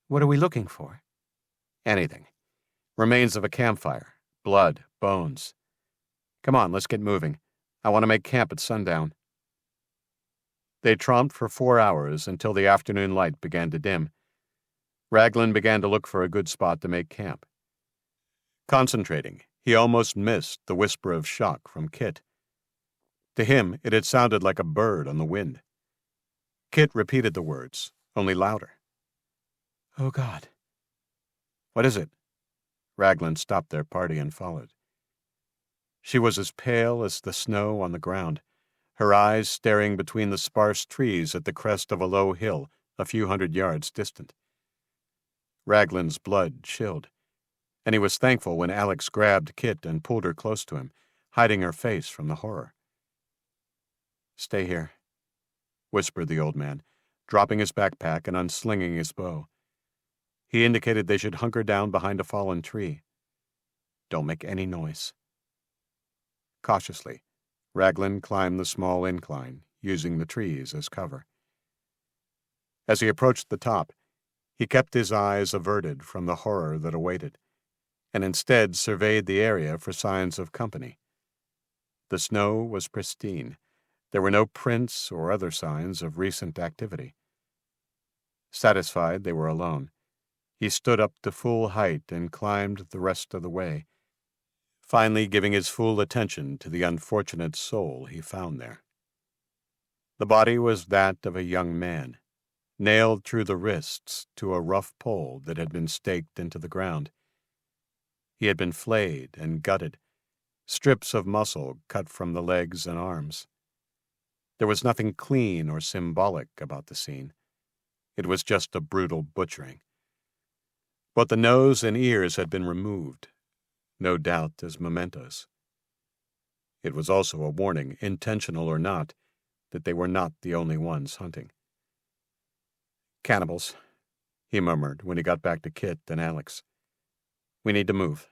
What are we looking for? Anything. Remains of a campfire. Blood. Bones. Come on, let's get moving. I want to make camp at sundown. They tromped for 4 hours until the afternoon light began to dim. Ragland began to look for a good spot to make camp. Concentrating, he almost missed the whisper of shock from Kit. To him, it had sounded like a bird on the wind. Kit repeated the words, only louder. Oh, God. What is it? Ragland stopped their party and followed. She was as pale as the snow on the ground, her eyes staring between the sparse trees at the crest of a low hill a few hundred yards distant. Ragland's blood chilled, and he was thankful when Alex grabbed Kit and pulled her close to him, hiding her face from the horror. Stay here, whispered the old man, dropping his backpack and unslinging his bow. He indicated they should hunker down behind a fallen tree. Don't make any noise. Cautiously, Ragland climbed the small incline, using the trees as cover. As he approached the top, He kept his eyes averted from the horror that awaited, and instead surveyed the area for signs of company. The snow was pristine. There were no prints or other signs of recent activity. Satisfied they were alone, he stood up to full height and climbed the rest of the way, finally giving his full attention to the unfortunate soul he found there. The body was that of a young man, nailed through the wrists to a rough pole that had been staked into the ground. He had been flayed and gutted, strips of muscle cut from the legs and arms. There was nothing clean or symbolic about the scene. It was just a brutal butchering. But the nose and ears had been removed, no doubt as mementos. It was also a warning, intentional or not, that they were not the only ones hunting. "Cannibals," he murmured when he got back to Kit and Alex. "We need to move."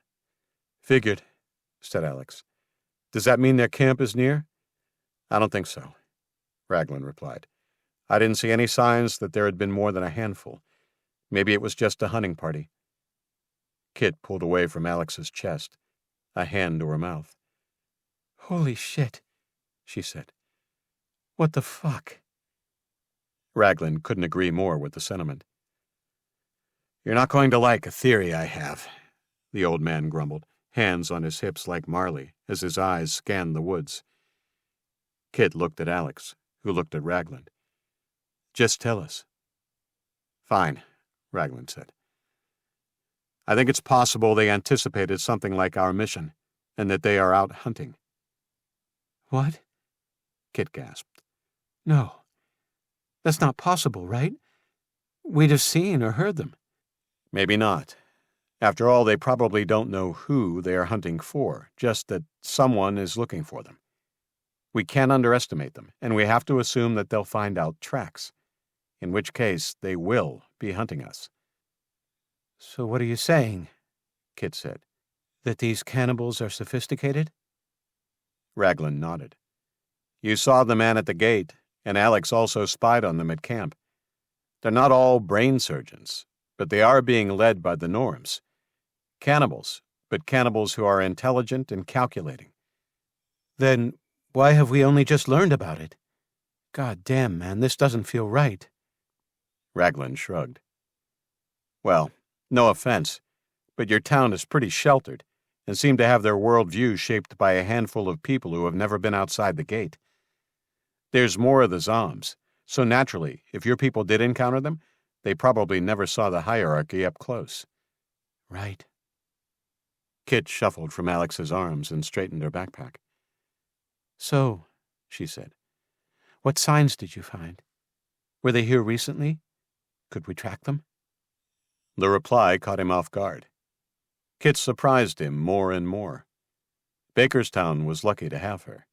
"Figured," said Alex. "Does that mean their camp is near?" "I don't think so," Ragland replied. "I didn't see any signs that there had been more than a handful. Maybe it was just a hunting party." Kit pulled away from Alex's chest, a hand to her mouth. "Holy shit," she said. "What the fuck?" Ragland couldn't agree more with the sentiment. "You're not going to like a theory I have," the old man grumbled, hands on his hips like Marley, as his eyes scanned the woods. Kit looked at Alex, who looked at Ragland. "Just tell us." "Fine," Ragland said. "I think it's possible they anticipated something like our mission, and that they are out hunting." "What?" Kit gasped. "No. That's not possible, right? We'd have seen or heard them." "Maybe not. After all, they probably don't know who they are hunting for, just that someone is looking for them. We can't underestimate them, and we have to assume that they'll find out tracks, in which case they will be hunting us." "So what are you saying?" Kit said. "That these cannibals are sophisticated?" Ragland nodded. "You saw the man at the gate, and Alex also spied on them at camp. They're not all brain surgeons, but they are being led by the norms. Cannibals, but cannibals who are intelligent and calculating." "Then why have we only just learned about it? God damn, man, this doesn't feel right." Ragland shrugged. "Well, no offense, but your town is pretty sheltered and seem to have their worldview shaped by a handful of people who have never been outside the gate. There's more of the zombs, so naturally, if your people did encounter them, they probably never saw the hierarchy up close." "Right." Kit shuffled from Alex's arms and straightened her backpack. "So," she said, "what signs did you find? Were they here recently? Could we track them?" The reply caught him off guard. Kit surprised him more and more. Bakerstown was lucky to have her.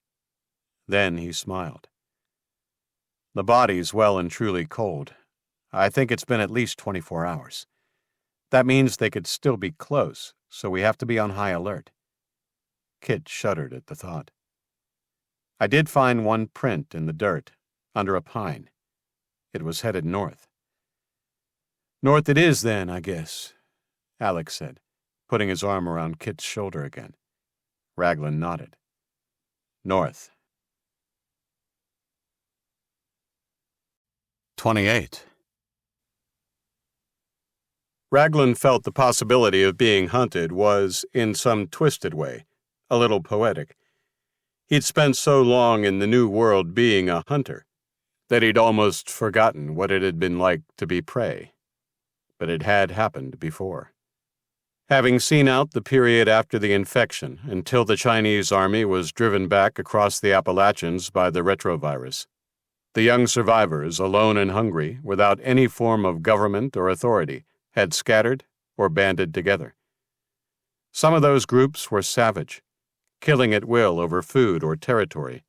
Then he smiled. "The body's well and truly cold. I think it's been at least 24 hours. That means they could still be close, so we have to be on high alert." Kit shuddered at the thought. "I did find one print in the dirt, under a pine. It was headed north." "North it is, then, I guess," Alex said, putting his arm around Kit's shoulder again. Ragland nodded. "North." 28. Ragland felt the possibility of being hunted was, in some twisted way, a little poetic. He'd spent so long in the New World being a hunter that he'd almost forgotten what it had been like to be prey. But it had happened before. Having seen out the period after the infection until the Chinese army was driven back across the Appalachians by the retrovirus, the young survivors, alone and hungry, without any form of government or authority, had scattered or banded together. Some of those groups were savage, killing at will over food or territory.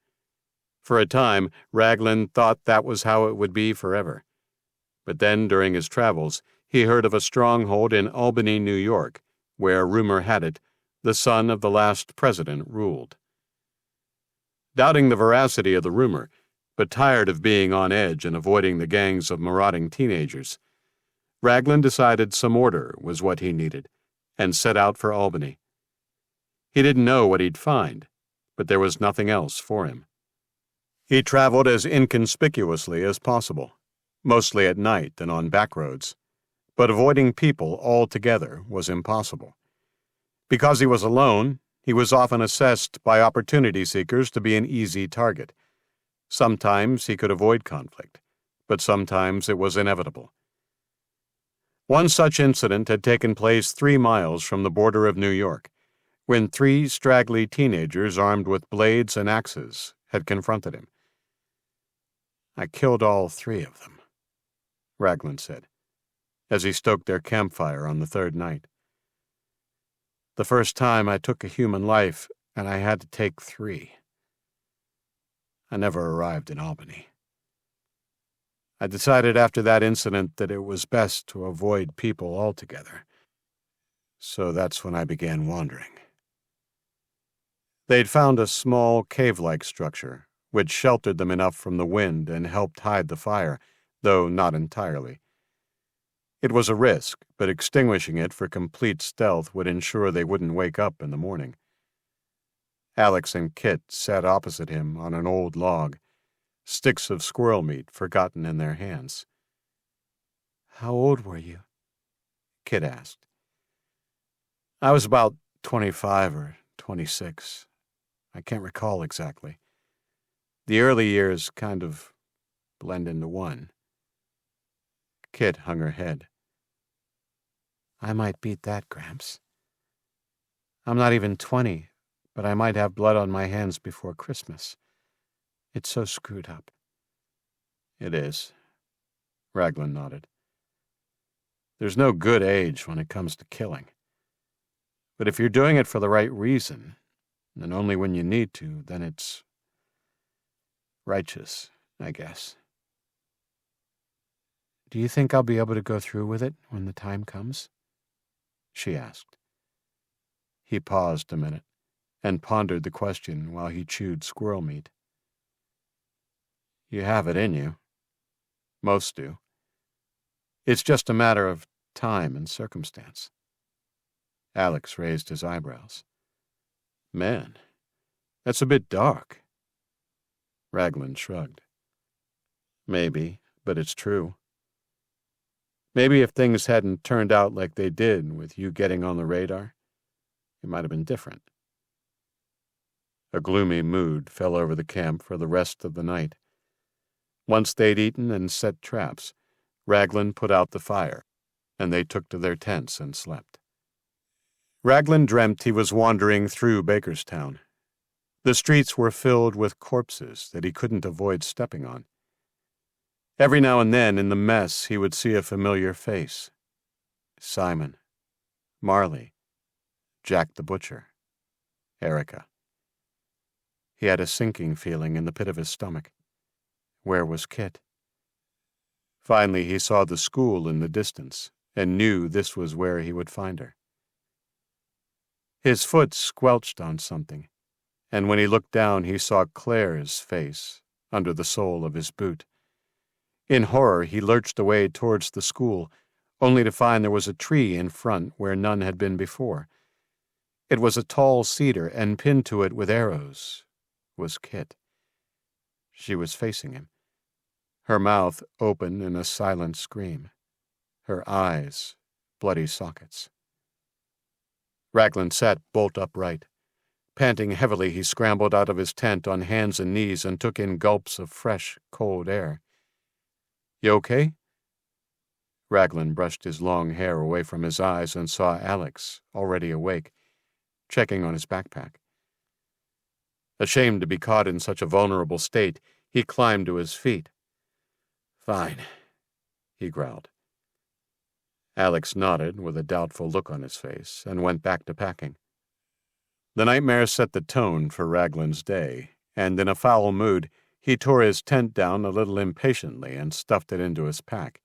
For a time, Ragland thought that was how it would be forever. But then, during his travels, he heard of a stronghold in Albany, New York, where, rumor had it, the son of the last president ruled. Doubting the veracity of the rumor, but tired of being on edge and avoiding the gangs of marauding teenagers, Ragland decided some order was what he needed, and set out for Albany. He didn't know what he'd find, but there was nothing else for him. He traveled as inconspicuously as possible, mostly at night and on back roads, but avoiding people altogether was impossible. Because he was alone, he was often assessed by opportunity seekers to be an easy target. Sometimes he could avoid conflict, but sometimes it was inevitable. One such incident had taken place 3 miles from the border of New York, when 3 straggly teenagers armed with blades and axes had confronted him. "I killed all 3 of them," Ragland said, as he stoked their campfire on the 3rd night. "The first time I took a human life, and I had to take 3. I never arrived in Albany. I decided after that incident that it was best to avoid people altogether. So that's when I began wandering." They'd found a small cave-like structure, which sheltered them enough from the wind and helped hide the fire, though not entirely. It was a risk, but extinguishing it for complete stealth would ensure they wouldn't wake up in the morning. Alex and Kit sat opposite him on an old log, sticks of squirrel meat forgotten in their hands. "How old were you?" Kit asked. "I was about 25 or 26. I can't recall exactly. The early years kind of blend into one." Kit hung her head. "I might beat that, Gramps. I'm not even 20, but I might have blood on my hands before Christmas. It's so screwed up." "It is," Ragland nodded. "There's no good age when it comes to killing. But if you're doing it for the right reason, and only when you need to, then it's righteous, I guess." "Do you think I'll be able to go through with it when the time comes?" she asked. He paused a minute and pondered the question while he chewed squirrel meat. "You have it in you. Most do. It's just a matter of time and circumstance." Alex raised his eyebrows. "Man, that's a bit dark." Ragland shrugged. "Maybe, but it's true. Maybe if things hadn't turned out like they did with you getting on the radar, it might have been different." A gloomy mood fell over the camp for the rest of the night. Once they'd eaten and set traps, Ragland put out the fire, and they took to their tents and slept. Ragland dreamt he was wandering through Bakerstown. The streets were filled with corpses that he couldn't avoid stepping on. Every now and then in the mess he would see a familiar face. Simon, Marley, Jack the Butcher, Erica. He had a sinking feeling in the pit of his stomach. Where was Kit? Finally he saw the school in the distance and knew this was where he would find her. His foot squelched on something, and when he looked down he saw Claire's face under the sole of his boot. In horror he lurched away towards the school, only to find there was a tree in front where none had been before. It was a tall cedar, and pinned to it with arrows was Kit. She was facing him, her mouth open in a silent scream, her eyes bloody sockets. Ragland sat bolt upright. Panting heavily, he scrambled out of his tent on hands and knees and took in gulps of fresh, cold air. "You okay?" Ragland brushed his long hair away from his eyes and saw Alex, already awake, checking on his backpack. Ashamed to be caught in such a vulnerable state, he climbed to his feet. "Fine," he growled. Alex nodded with a doubtful look on his face and went back to packing. The nightmare set the tone for Ragland's day, and in a foul mood, he tore his tent down a little impatiently and stuffed it into his pack.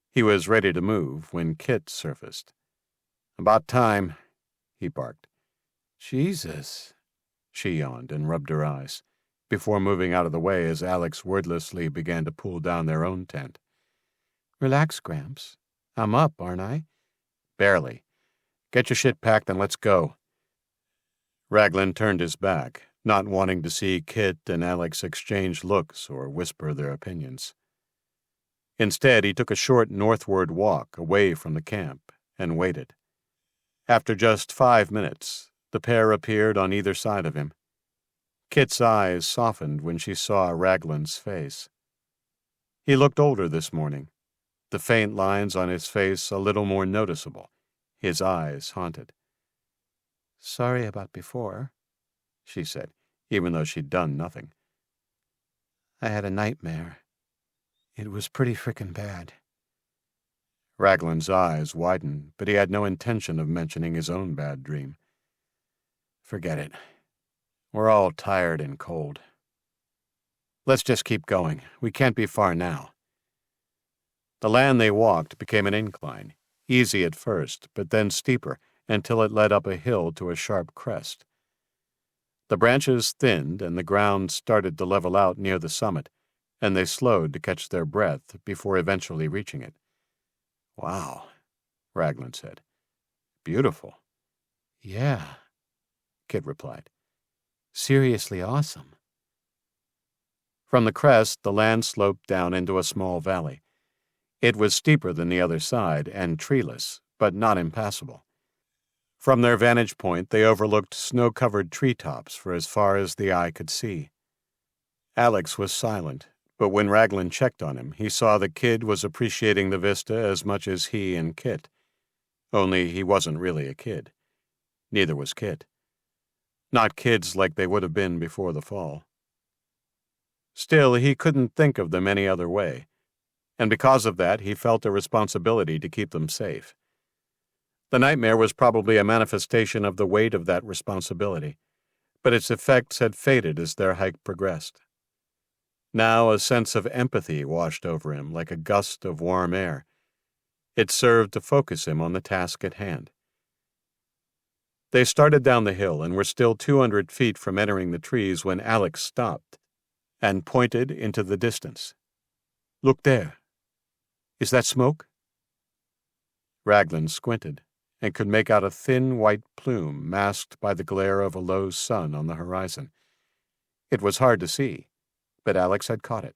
He was ready to move when Kit surfaced. "About time," he barked. "Jesus," she yawned and rubbed her eyes, before moving out of the way as Alex wordlessly began to pull down their own tent. "Relax, Gramps. I'm up, aren't I? Barely. Get your shit packed and let's go. Ragland turned his back, not wanting to see Kit and Alex exchange looks or whisper their opinions. Instead, he took a short northward walk away from the camp and waited. After just 5 minutes, the pair appeared on either side of him. Kit's eyes softened when she saw Ragland's face. He looked older this morning, the faint lines on his face a little more noticeable, his eyes haunted. Sorry about before, she said, even though she'd done nothing. I had a nightmare. It was pretty frickin' bad. Ragland's eyes widened, but he had no intention of mentioning his own bad dream. Forget it. We're all tired and cold. Let's just keep going. We can't be far now. The land they walked became an incline, easy at first, but then steeper until it led up a hill to a sharp crest. The branches thinned and the ground started to level out near the summit, and they slowed to catch their breath before eventually reaching it. Wow, Ragland said. Beautiful. Yeah, Kit replied. Seriously awesome. From the crest, the land sloped down into a small valley. It was steeper than the other side and treeless, but not impassable. From their vantage point, they overlooked snow-covered treetops for as far as the eye could see. Alex was silent, but when Ragland checked on him, he saw the kid was appreciating the vista as much as he and Kit. Only he wasn't really a kid. Neither was Kit. Not kids like they would have been before the fall. Still, he couldn't think of them any other way, and because of that, he felt a responsibility to keep them safe. The nightmare was probably a manifestation of the weight of that responsibility, but its effects had faded as their hike progressed. Now a sense of empathy washed over him like a gust of warm air. It served to focus him on the task at hand. They started down the hill and were still 200 feet from entering the trees when Alex stopped and pointed into the distance. Look there. Is that smoke? Ragland squinted and could make out a thin white plume masked by the glare of a low sun on the horizon. It was hard to see, but Alex had caught it.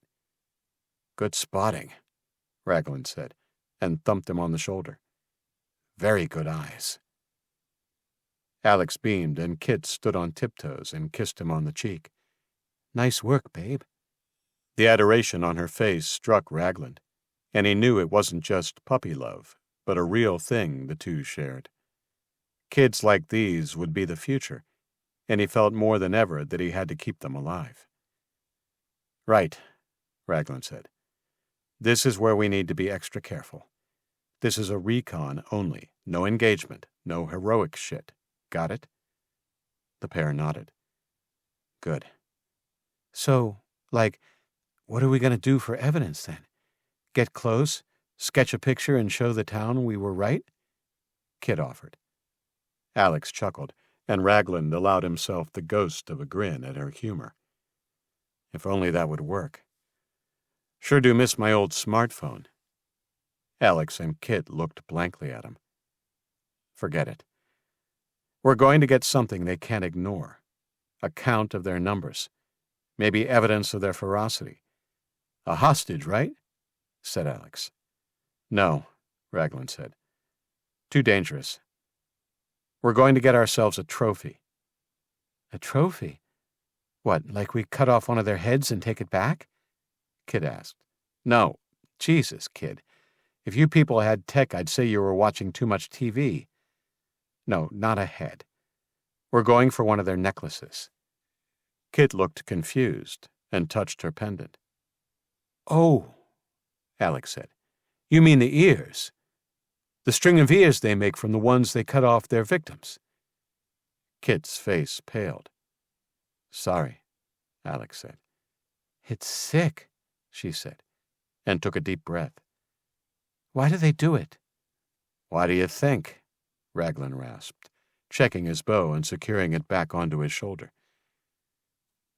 Good spotting, Ragland said, and thumped him on the shoulder. Very good eyes. Alex beamed, and Kit stood on tiptoes and kissed him on the cheek. Nice work, babe. The adoration on her face struck Ragland, and he knew it wasn't just puppy love, but a real thing the two shared. Kids like these would be the future, and he felt more than ever that he had to keep them alive. Right, Ragland said. This is where we need to be extra careful. This is a recon only, no engagement, no heroic shit. Got it? The pair nodded. Good. So, what are we going to do for evidence then? Get close, sketch a picture, and show the town we were right? Kit offered. Alex chuckled, and Ragland allowed himself the ghost of a grin at her humor. If only that would work. Sure do miss my old smartphone. Alex and Kit looked blankly at him. Forget it. We're going to get something they can't ignore. A count of their numbers. Maybe evidence of their ferocity. A hostage, right? Said Alex. No, Ragland said. Too dangerous. We're going to get ourselves a trophy. A trophy? What, like we cut off one of their heads and take it back? Kit asked. No. Jesus, kid. If you people had tech, I'd say you were watching too much TV. No, not a head. We're going for one of their necklaces. Kit looked confused and touched her pendant. Oh, Alex said. You mean the ears? The string of ears they make from the ones they cut off their victims. Kit's face paled. Sorry, Alex said. It's sick, she said, and took a deep breath. Why do they do it? Why do you think? Ragland rasped, checking his bow and securing it back onto his shoulder.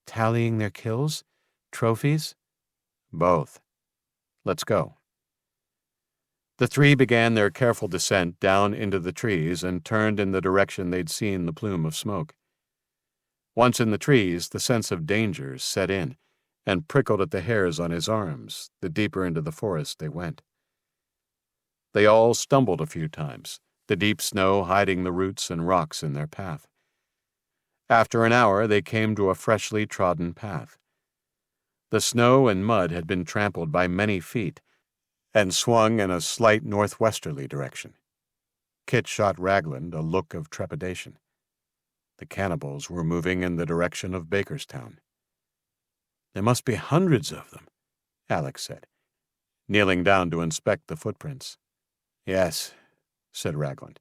Tallying their kills? Trophies? Both. Let's go. The three began their careful descent down into the trees and turned in the direction they'd seen the plume of smoke. Once in the trees, the sense of danger set in and prickled at the hairs on his arms the deeper into the forest they went. They all stumbled a few times, the deep snow hiding the roots and rocks in their path. After an hour, they came to a freshly trodden path. The snow and mud had been trampled by many feet and swung in a slight northwesterly direction. Kit shot Ragland a look of trepidation. The cannibals were moving in the direction of Bakerstown. "There must be hundreds of them," Alex said, kneeling down to inspect the footprints. "Yes," said Ragland.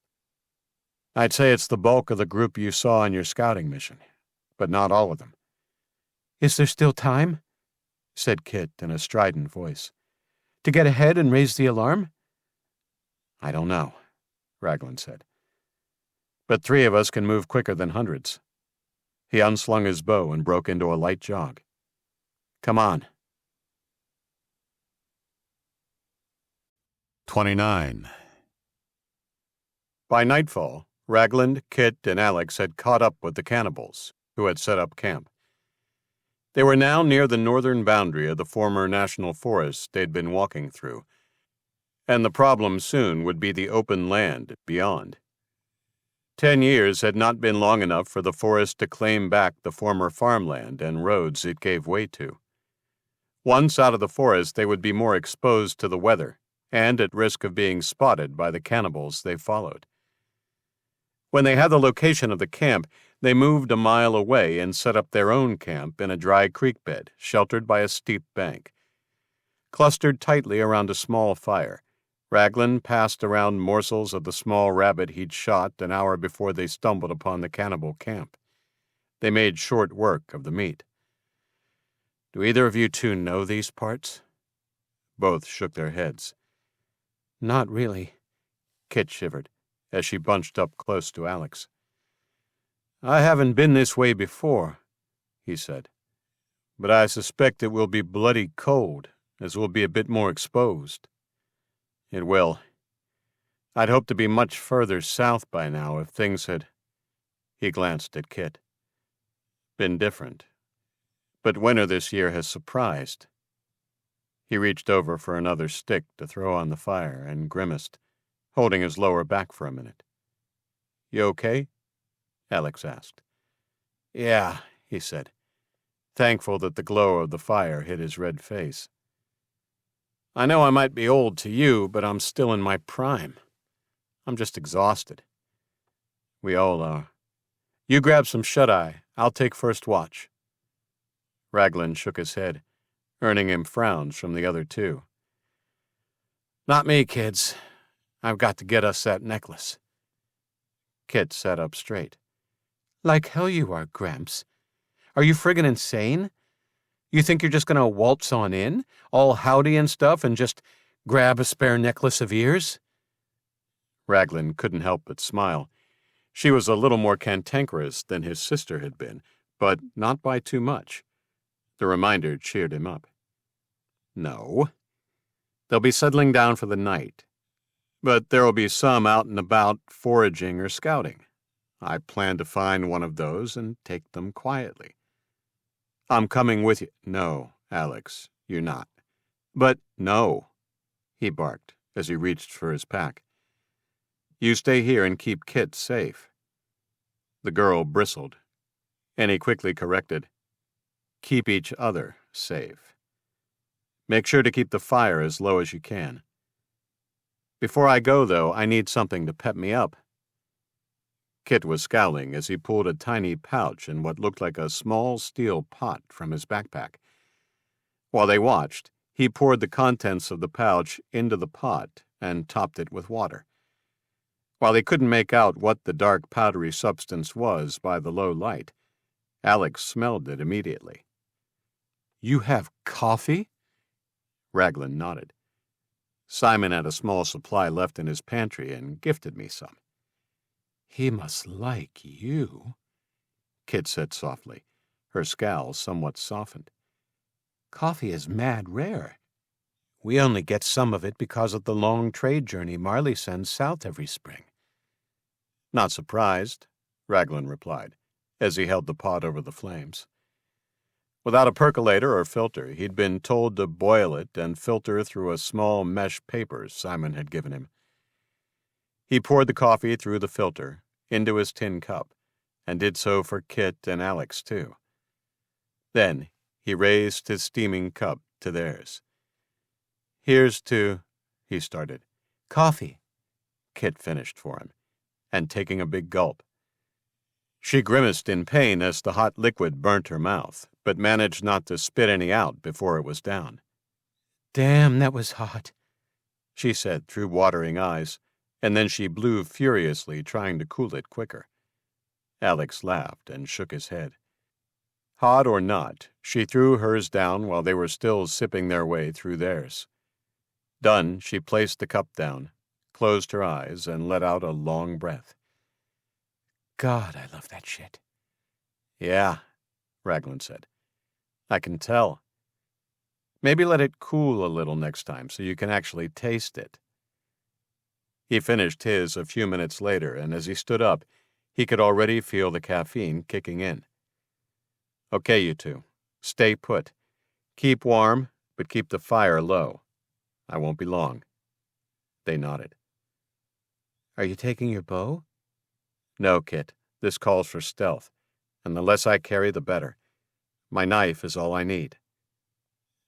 "I'd say it's the bulk of the group you saw on your scouting mission, but not all of them." "Is there still time?" said Kit in a strident voice. "To get ahead and raise the alarm?" "I don't know," Ragland said. "But 3 of us can move quicker than hundreds." He unslung his bow and broke into a light jog. "Come on." 29. By nightfall, Ragland, Kit, and Alex had caught up with the cannibals, who had set up camp. They were now near the northern boundary of the former national forest they'd been walking through, and the problem soon would be the open land beyond. 10 years had not been long enough for the forest to claim back the former farmland and roads it gave way to. Once out of the forest, they would be more exposed to the weather and at risk of being spotted by the cannibals they followed. When they had the location of the camp, they moved a mile away and set up their own camp in a dry creek bed, sheltered by a steep bank. Clustered tightly around a small fire, Ragland passed around morsels of the small rabbit he'd shot an hour before they stumbled upon the cannibal camp. They made short work of the meat. "Do either of you two know these parts?" Both shook their heads. "Not really," Kit shivered, as she bunched up close to Alex. "I haven't been this way before," he said, "but I suspect it will be bloody cold, as we'll be a bit more exposed." "It will. I'd hoped to be much further south by now if things had—" He glanced at Kit. "Been different. But winter this year has surprised." He reached over for another stick to throw on the fire and grimaced, holding his lower back for a minute. "You okay?" Alex asked. "Yeah," he said, thankful that the glow of the fire hid his red face. "I know I might be old to you, but I'm still in my prime. I'm just exhausted." "We all are. You grab some shut-eye. I'll take first watch." Ragland shook his head, earning him frowns from the other two. "Not me, kids. I've got to get us that necklace." Kit sat up straight. "Like hell you are, Gramps. Are you friggin' insane? You think you're just gonna waltz on in, all howdy and stuff, and just grab a spare necklace of ears?" Ragland couldn't help but smile. She was a little more cantankerous than his sister had been, but not by too much. The reminder cheered him up. "No. They'll be settling down for the night. But there'll be some out and about foraging or scouting. I plan to find one of those and take them quietly." "I'm coming with you." "No, Alex, you're not." "But no," he barked as he reached for his pack. "You stay here and keep Kit safe." The girl bristled, and he quickly corrected. "Keep each other safe. Make sure to keep the fire as low as you can. Before I go, though, I need something to pep me up." Kit was scowling as he pulled a tiny pouch and what looked like a small steel pot from his backpack. While they watched, he poured the contents of the pouch into the pot and topped it with water. While they couldn't make out what the dark powdery substance was by the low light, Alex smelled it immediately. "You have coffee?" Ragland nodded. "Simon had a small supply left in his pantry and gifted me some." "He must like you," Kit said softly, her scowl somewhat softened. "Coffee is mad rare. We only get some of it because of the long trade journey Marley sends south every spring." "Not surprised," Ragland replied, as he held the pot over the flames. Without a percolator or filter, he'd been told to boil it and filter through a small mesh paper Simon had given him. He poured the coffee through the filter into his tin cup, and did so for Kit and Alex, too. Then he raised his steaming cup to theirs. "Here's to," he started. "Coffee," Kit finished for him, and taking a big gulp. She grimaced in pain as the hot liquid burnt her mouth, but managed not to spit any out before it was down. "Damn, that was hot," she said through watering eyes, and then she blew furiously, trying to cool it quicker. Alex laughed and shook his head. Hot or not, she threw hers down while they were still sipping their way through theirs. Done, she placed the cup down, closed her eyes, and let out a long breath. "God, I love that shit." "Yeah," Ragland said. "I can tell. Maybe let it cool a little next time so you can actually taste it." He finished his a few minutes later, and as he stood up, he could already feel the caffeine kicking in. "Okay, you two. Stay put. Keep warm, but keep the fire low. I won't be long." They nodded. "Are you taking your bow?" "No, Kit. This calls for stealth, and the less I carry, the better. My knife is all I need."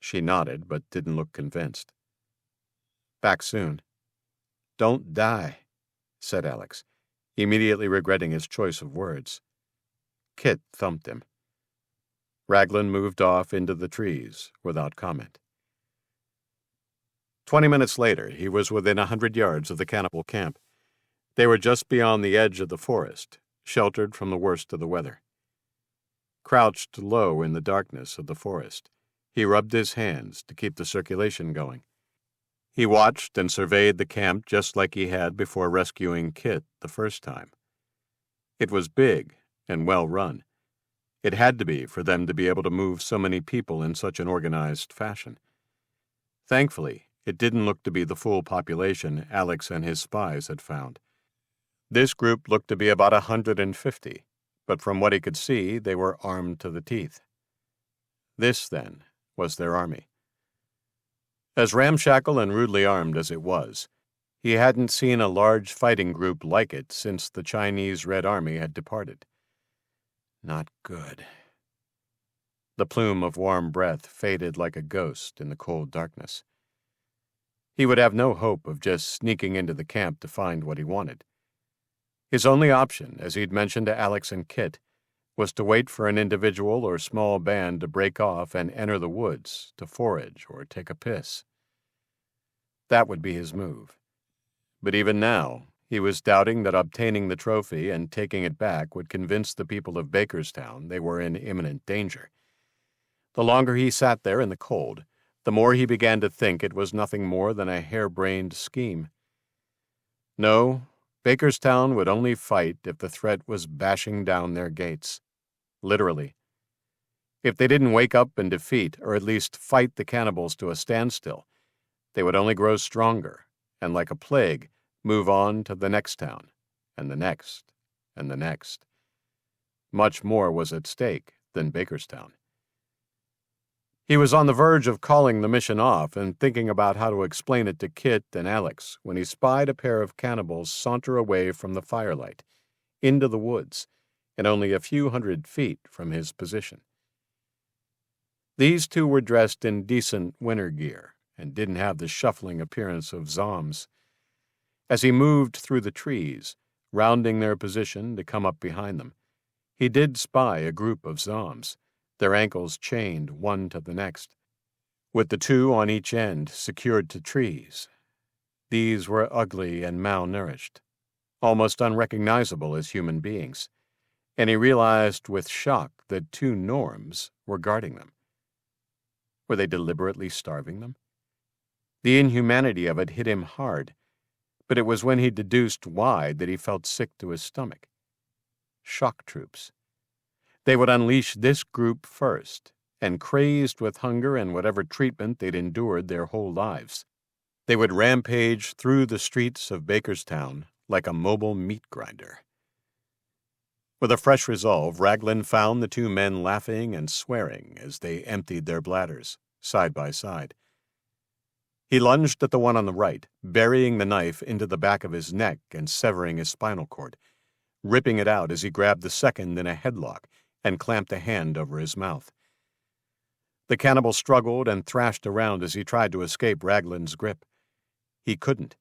She nodded, but didn't look convinced. "Back soon." "Don't die," said Alex, immediately regretting his choice of words. Kit thumped him. Ragland moved off into the trees without comment. 20 minutes later, he was within 100 yards of the cannibal camp. They were just beyond the edge of the forest, sheltered from the worst of the weather. Crouched low in the darkness of the forest, he rubbed his hands to keep the circulation going. He watched and surveyed the camp just like he had before rescuing Kit the first time. It was big and well run. It had to be for them to be able to move so many people in such an organized fashion. Thankfully, it didn't look to be the full population Alex and his spies had found. This group looked to be about 150, but from what he could see, they were armed to the teeth. This, then, was their army. As ramshackle and rudely armed as it was, he hadn't seen a large fighting group like it since the Chinese Red Army had departed. Not good. The plume of warm breath faded like a ghost in the cold darkness. He would have no hope of just sneaking into the camp to find what he wanted. His only option, as he'd mentioned to Alex and Kit, was to wait for an individual or small band to break off and enter the woods to forage or take a piss. That would be his move. But even now, he was doubting that obtaining the trophy and taking it back would convince the people of Bakerstown they were in imminent danger. The longer he sat there in the cold, the more he began to think it was nothing more than a harebrained scheme. No, Bakerstown would only fight if the threat was bashing down their gates. Literally. If they didn't wake up and defeat, or at least fight the cannibals to a standstill, they would only grow stronger, and like a plague, move on to the next town, and the next, and the next. Much more was at stake than Bakerstown. He was on the verge of calling the mission off and thinking about how to explain it to Kit and Alex when he spied a pair of cannibals saunter away from the firelight, into the woods, and only a few 100 feet from his position. These two were dressed in decent winter gear and didn't have the shuffling appearance of zombs. As he moved through the trees, rounding their position to come up behind them, he did spy a group of zombs, their ankles chained one to the next, with the two on each end secured to trees. These were ugly and malnourished, almost unrecognizable as human beings, and he realized with shock that two Norms were guarding them. Were they deliberately starving them? The inhumanity of it hit him hard, but it was when he deduced why that he felt sick to his stomach. Shock troops. They would unleash this group first, and crazed with hunger and whatever treatment they'd endured their whole lives. They would rampage through the streets of Bakerstown like a mobile meat grinder. With a fresh resolve, Ragland found the two men laughing and swearing as they emptied their bladders, side by side. He lunged at the one on the right, burying the knife into the back of his neck and severing his spinal cord, ripping it out as he grabbed the second in a headlock and clamped a hand over his mouth. The cannibal struggled and thrashed around as he tried to escape Ragland's grip. He couldn't,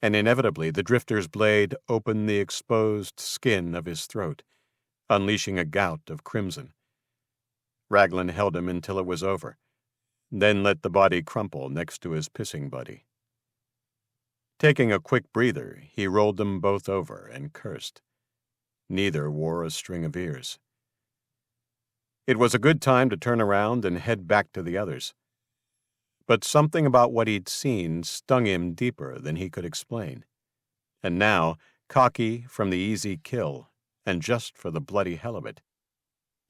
and inevitably the drifter's blade opened the exposed skin of his throat, unleashing a gout of crimson. Ragland held him until it was over, then let the body crumple next to his pissing buddy. Taking a quick breather, he rolled them both over and cursed. Neither wore a string of ears. It was a good time to turn around and head back to the others. But something about what he'd seen stung him deeper than he could explain. And now, cocky from the easy kill, and just for the bloody hell of it,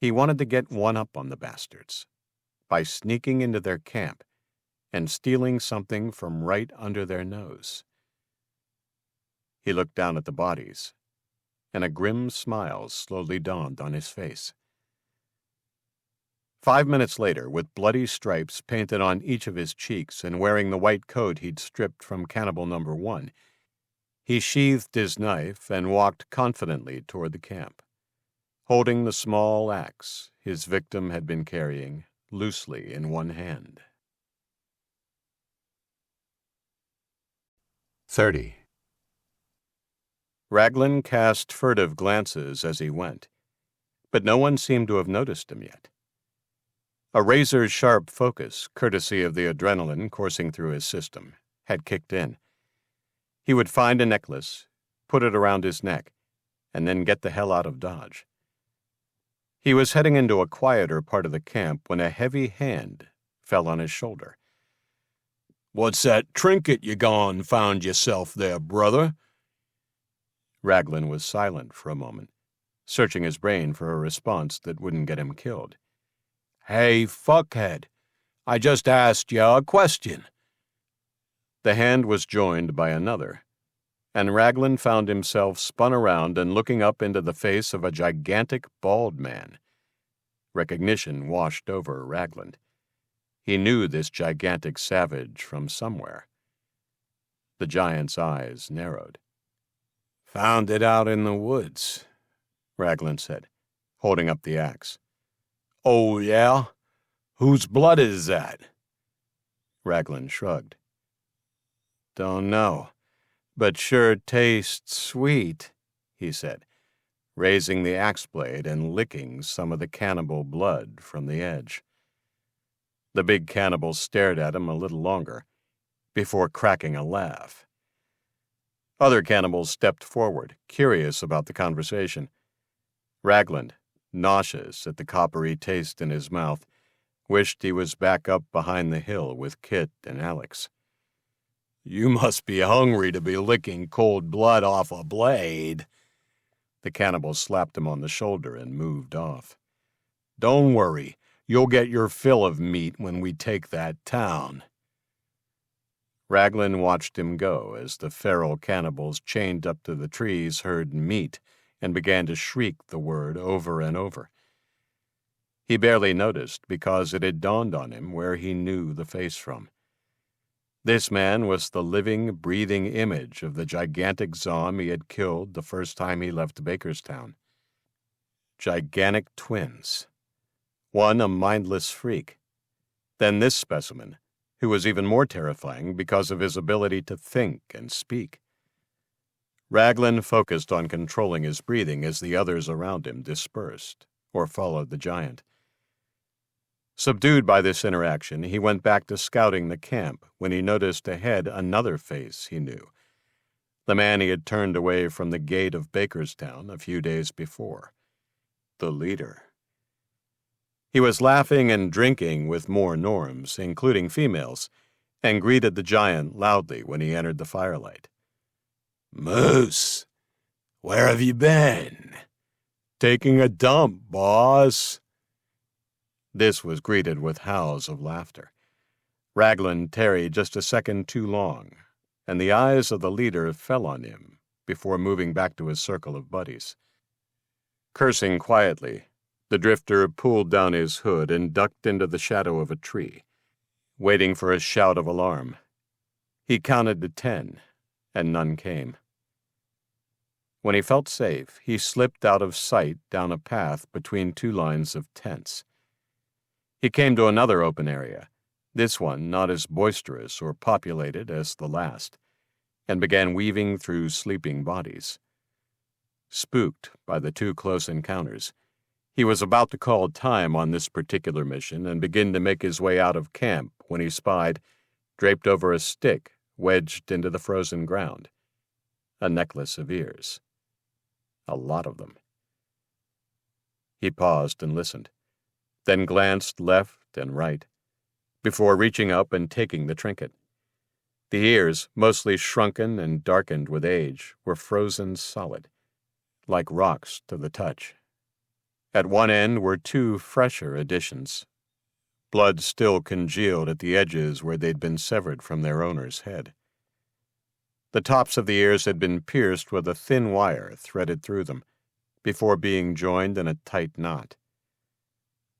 he wanted to get one up on the bastards by sneaking into their camp and stealing something from right under their nose. He looked down at the bodies, and a grim smile slowly dawned on his face. 5 minutes later, with bloody stripes painted on each of his cheeks and wearing the white coat he'd stripped from cannibal number 1, he sheathed his knife and walked confidently toward the camp, holding the small axe his victim had been carrying loosely in one hand. 30. Ragland cast furtive glances as he went, but no one seemed to have noticed him yet. A razor-sharp focus, courtesy of the adrenaline coursing through his system, had kicked in. He would find a necklace, put it around his neck, and then get the hell out of Dodge. He was heading into a quieter part of the camp when a heavy hand fell on his shoulder. "What's that trinket you gone found yourself there, brother?" Ragland was silent for a moment, searching his brain for a response that wouldn't get him killed. "Hey, fuckhead, I just asked you a question." The hand was joined by another, and Ragland found himself spun around and looking up into the face of a gigantic bald man. Recognition washed over Ragland. He knew this gigantic savage from somewhere. The giant's eyes narrowed. "Found it out in the woods," Ragland said, holding up the axe. "Oh, yeah? Whose blood is that?" Ragland shrugged. "Don't know, but sure tastes sweet," he said, raising the axe blade and licking some of the cannibal blood from the edge. The big cannibal stared at him a little longer, before cracking a laugh. Other cannibals stepped forward, curious about the conversation. Ragland, nauseous at the coppery taste in his mouth, wished he was back up behind the hill with Kit and Alex. "You must be hungry to be licking cold blood off a blade." The cannibal slapped him on the shoulder and moved off. "Don't worry, you'll get your fill of meat when we take that town." Ragland watched him go as the feral cannibals chained up to the trees heard meat and began to shriek the word over and over. He barely noticed because it had dawned on him where he knew the face from. This man was the living, breathing image of the gigantic Zom he had killed the first time he left Bakerstown. Gigantic twins. One a mindless freak. Then this specimen, who was even more terrifying because of his ability to think and speak. Ragland focused on controlling his breathing as the others around him dispersed or followed the giant. Subdued by this interaction, he went back to scouting the camp when he noticed ahead another face he knew, the man he had turned away from the gate of Bakerstown a few days before, the leader. He was laughing and drinking with more norms, including females, and greeted the giant loudly when he entered the firelight. "Moose, where have you been?" "Taking a dump, boss." This was greeted with howls of laughter. Ragland tarried just a second too long, and the eyes of the leader fell on him before moving back to his circle of buddies. Cursing quietly, the drifter pulled down his hood and ducked into the shadow of a tree, waiting for a shout of alarm. He counted to 10, and none came. When he felt safe, he slipped out of sight down a path between two lines of tents. He came to another open area, this one not as boisterous or populated as the last, and began weaving through sleeping bodies. Spooked by the two close encounters, he was about to call time on this particular mission and begin to make his way out of camp when he spied, draped over a stick wedged into the frozen ground, a necklace of ears. A lot of them. He paused and listened, then glanced left and right, before reaching up and taking the trinket. The ears, mostly shrunken and darkened with age, were frozen solid, like rocks to the touch. At one end were two fresher additions. Blood still congealed at the edges where they'd been severed from their owner's head. The tops of the ears had been pierced with a thin wire threaded through them, before being joined in a tight knot.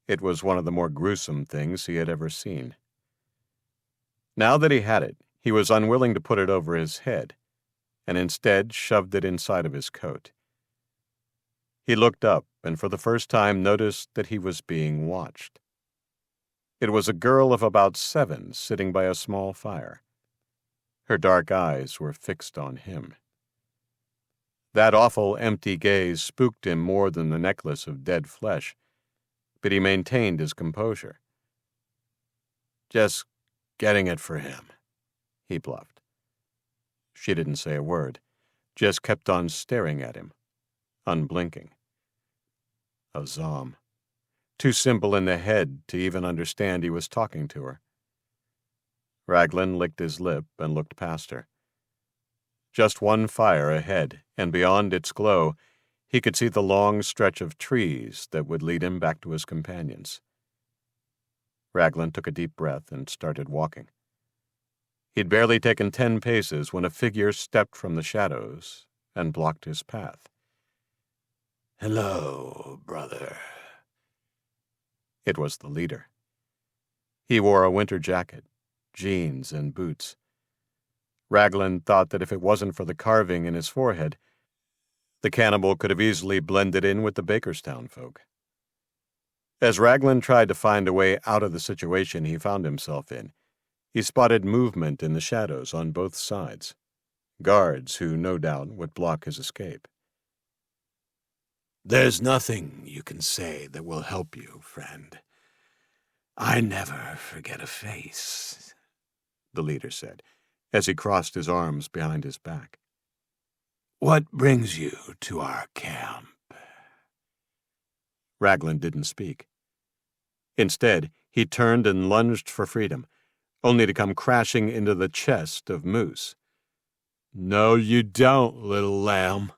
It was one of the more gruesome things he had ever seen. Now that he had it, he was unwilling to put it over his head, and instead shoved it inside of his coat. He looked up and for the first time noticed that he was being watched. It was a girl of about 7 sitting by a small fire. Her dark eyes were fixed on him. That awful empty gaze spooked him more than the necklace of dead flesh, but he maintained his composure. "Just getting it for him," he bluffed. She didn't say a word, just kept on staring at him, unblinking. A Zom. Too simple in the head to even understand he was talking to her. Ragland licked his lip and looked past her. Just one fire ahead, and beyond its glow, he could see the long stretch of trees that would lead him back to his companions. Ragland took a deep breath and started walking. He'd barely taken 10 paces when a figure stepped from the shadows and blocked his path. "Hello, brother." It was the leader. He wore a winter jacket, jeans, and boots. Ragland thought that if it wasn't for the carving in his forehead, the cannibal could have easily blended in with the Bakerstown folk. As Ragland tried to find a way out of the situation he found himself in, he spotted movement in the shadows on both sides, guards who no doubt would block his escape. "There's nothing you can say that will help you, friend. I never forget a face," the leader said, as he crossed his arms behind his back. "What brings you to our camp?" Ragland didn't speak. Instead, he turned and lunged for freedom, only to come crashing into the chest of Moose. "No, you don't, little lamb,"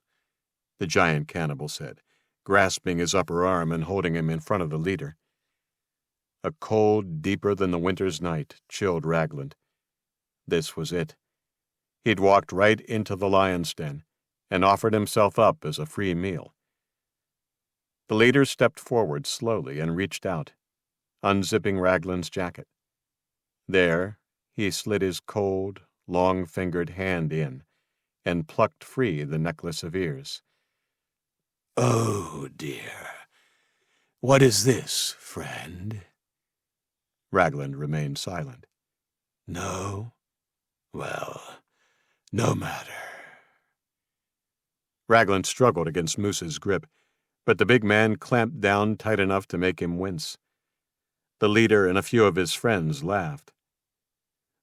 the giant cannibal said, grasping his upper arm and holding him in front of the leader. A cold deeper than the winter's night chilled Ragland. This was it. He'd walked right into the lion's den and offered himself up as a free meal. The leader stepped forward slowly and reached out, unzipping Ragland's jacket. There, he slid his cold, long-fingered hand in and plucked free the necklace of ears. "Oh, dear. What is this, friend?" Ragland remained silent. "No? Well, no matter." Ragland struggled against Moose's grip, but the big man clamped down tight enough to make him wince. The leader and a few of his friends laughed.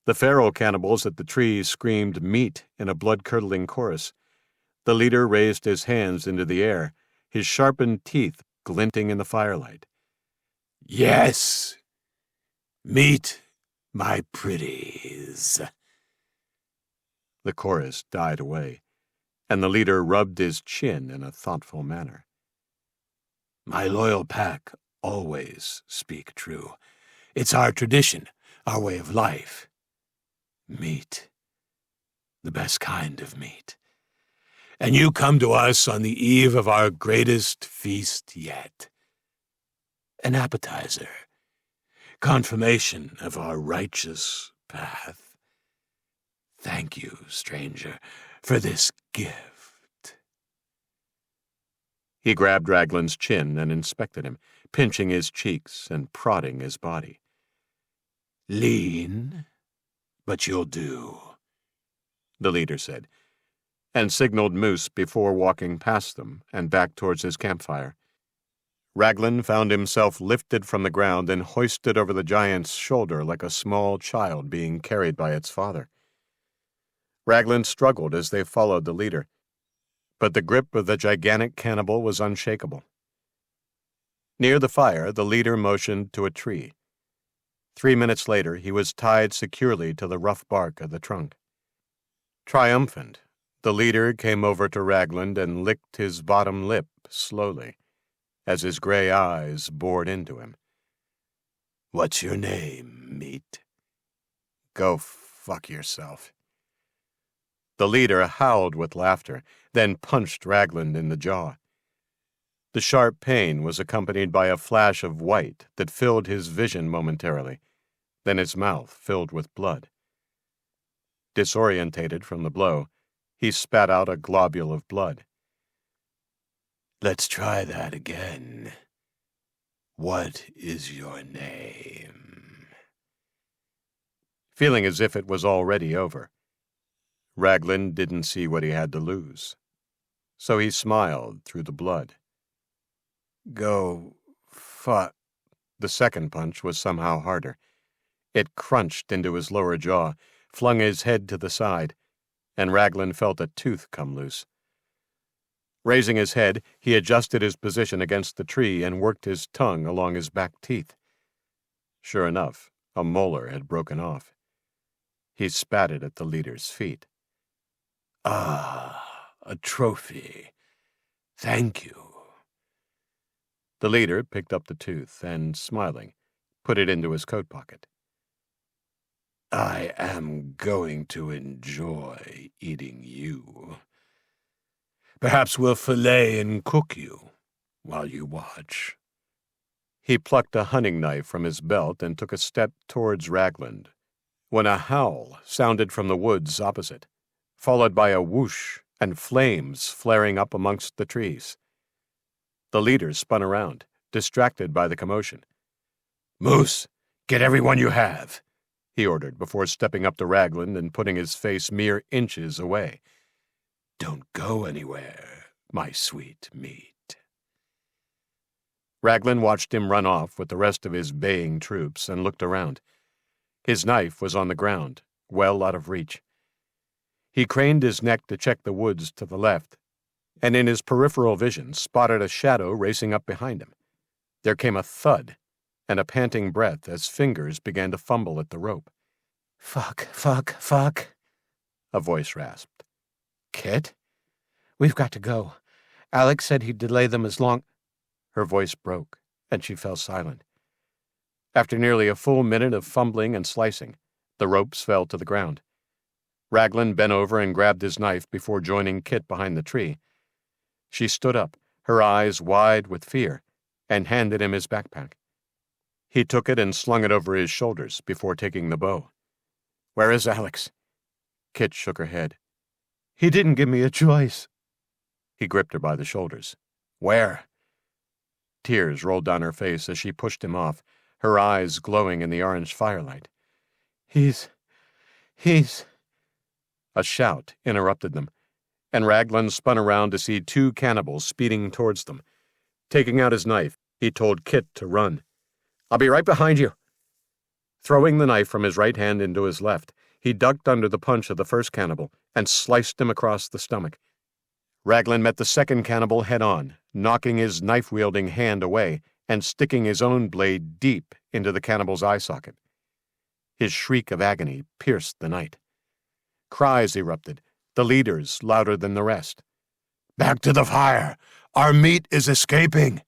The feral cannibals at the trees screamed meat in a blood-curdling chorus. The leader raised his hands into the air, his sharpened teeth glinting in the firelight. "Yes! Meet my pretties." The chorus died away, and the leader rubbed his chin in a thoughtful manner. "My loyal pack always speak true. It's our tradition, our way of life. Meat. The best kind of meat. And you come to us on the eve of our greatest feast yet. An appetizer. Confirmation of our righteous path. Thank you, stranger, for this gift. He grabbed Ragland's chin and inspected him, pinching his cheeks and prodding his body. Lean, but you'll do, the leader said, and signaled Moose before walking past them and back towards his campfire. Ragland found himself lifted from the ground and hoisted over the giant's shoulder like a small child being carried by its father. Ragland struggled as they followed the leader, but the grip of the gigantic cannibal was unshakable. Near the fire, the leader motioned to a tree. 3 minutes later, he was tied securely to the rough bark of the trunk. Triumphant, the leader came over to Ragland and licked his bottom lip slowly, as his gray eyes bored into him. What's your name, meat? Go fuck yourself. The leader howled with laughter, then punched Ragland in the jaw. The sharp pain was accompanied by a flash of white that filled his vision momentarily, then his mouth filled with blood. Disorientated from the blow, he spat out a globule of blood. Let's try that again. What is your name? Feeling as if it was already over, Ragland didn't see what he had to lose, so he smiled through the blood. Go fuck. The second punch was somehow harder. It crunched into his lower jaw, flung his head to the side, and Ragland felt a tooth come loose. Raising his head, he adjusted his position against the tree and worked his tongue along his back teeth. Sure enough, a molar had broken off. He spat it at the leader's feet. Ah, a trophy. Thank you. The leader picked up the tooth and, smiling, put it into his coat pocket. I am going to enjoy eating you. Perhaps we'll fillet and cook you while you watch. He plucked a hunting knife from his belt and took a step towards Ragland, when a howl sounded from the woods opposite, followed by a whoosh and flames flaring up amongst the trees. The leader spun around, distracted by the commotion. Moose, get everyone you have, he ordered before stepping up to Ragland and putting his face mere inches away. Don't go anywhere, my sweet meat. Ragland watched him run off with the rest of his baying troops and looked around. His knife was on the ground, well out of reach. He craned his neck to check the woods to the left, and in his peripheral vision spotted a shadow racing up behind him. There came a thud and a panting breath as fingers began to fumble at the rope. Fuck, a voice rasped. Kit? We've got to go. Alex said he'd delay them as long... Her voice broke, and she fell silent. After nearly a full minute of fumbling and slicing, the ropes fell to the ground. Ragland bent over and grabbed his knife before joining Kit behind the tree. She stood up, her eyes wide with fear, and handed him his backpack. He took it and slung it over his shoulders before taking the bow. Where is Alex? Kit shook her head. He didn't give me a choice. He gripped her by the shoulders. Where? Tears rolled down her face as she pushed him off, her eyes glowing in the orange firelight. He's... A shout interrupted them, and Ragland spun around to see 2 cannibals speeding towards them. Taking out his knife, he told Kit to run. I'll be right behind you. Throwing the knife from his right hand into his left, he ducked under the punch of the first cannibal and sliced him across the stomach. Ragland met the second cannibal head-on, knocking his knife-wielding hand away and sticking his own blade deep into the cannibal's eye socket. His shriek of agony pierced the night. Cries erupted, the leader's louder than the rest. Back to the fire! Our meat is escaping!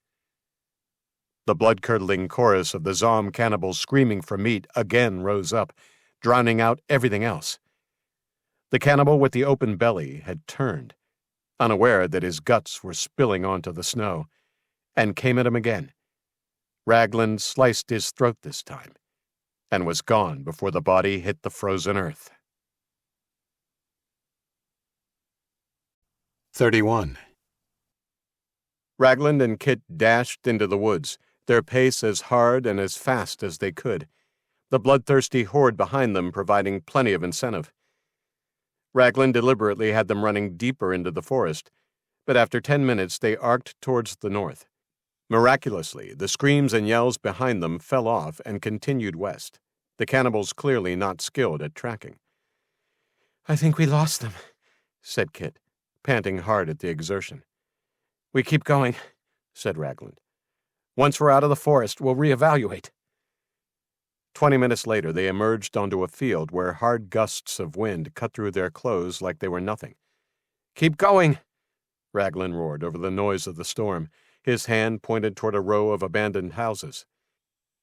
The blood-curdling chorus of the Zom cannibals screaming for meat again rose up, drowning out everything else. The cannibal with the open belly had turned, unaware that his guts were spilling onto the snow, and came at him again. Ragland sliced his throat this time, and was gone before the body hit the frozen earth. 31. Ragland and Kit dashed into the woods, their pace as hard and as fast as they could, the bloodthirsty horde behind them providing plenty of incentive. Ragland deliberately had them running deeper into the forest, but after 10 minutes they arced towards the north. Miraculously, the screams and yells behind them fell off and continued west, the cannibals clearly not skilled at tracking. "I think we lost them," said Kit, panting hard at the exertion. "We keep going," said Ragland. "Once we're out of the forest, we'll reevaluate." 20 minutes later, they emerged onto a field where hard gusts of wind cut through their clothes like they were nothing. "Keep going," Ragland roared over the noise of the storm, his hand pointed toward a row of abandoned houses.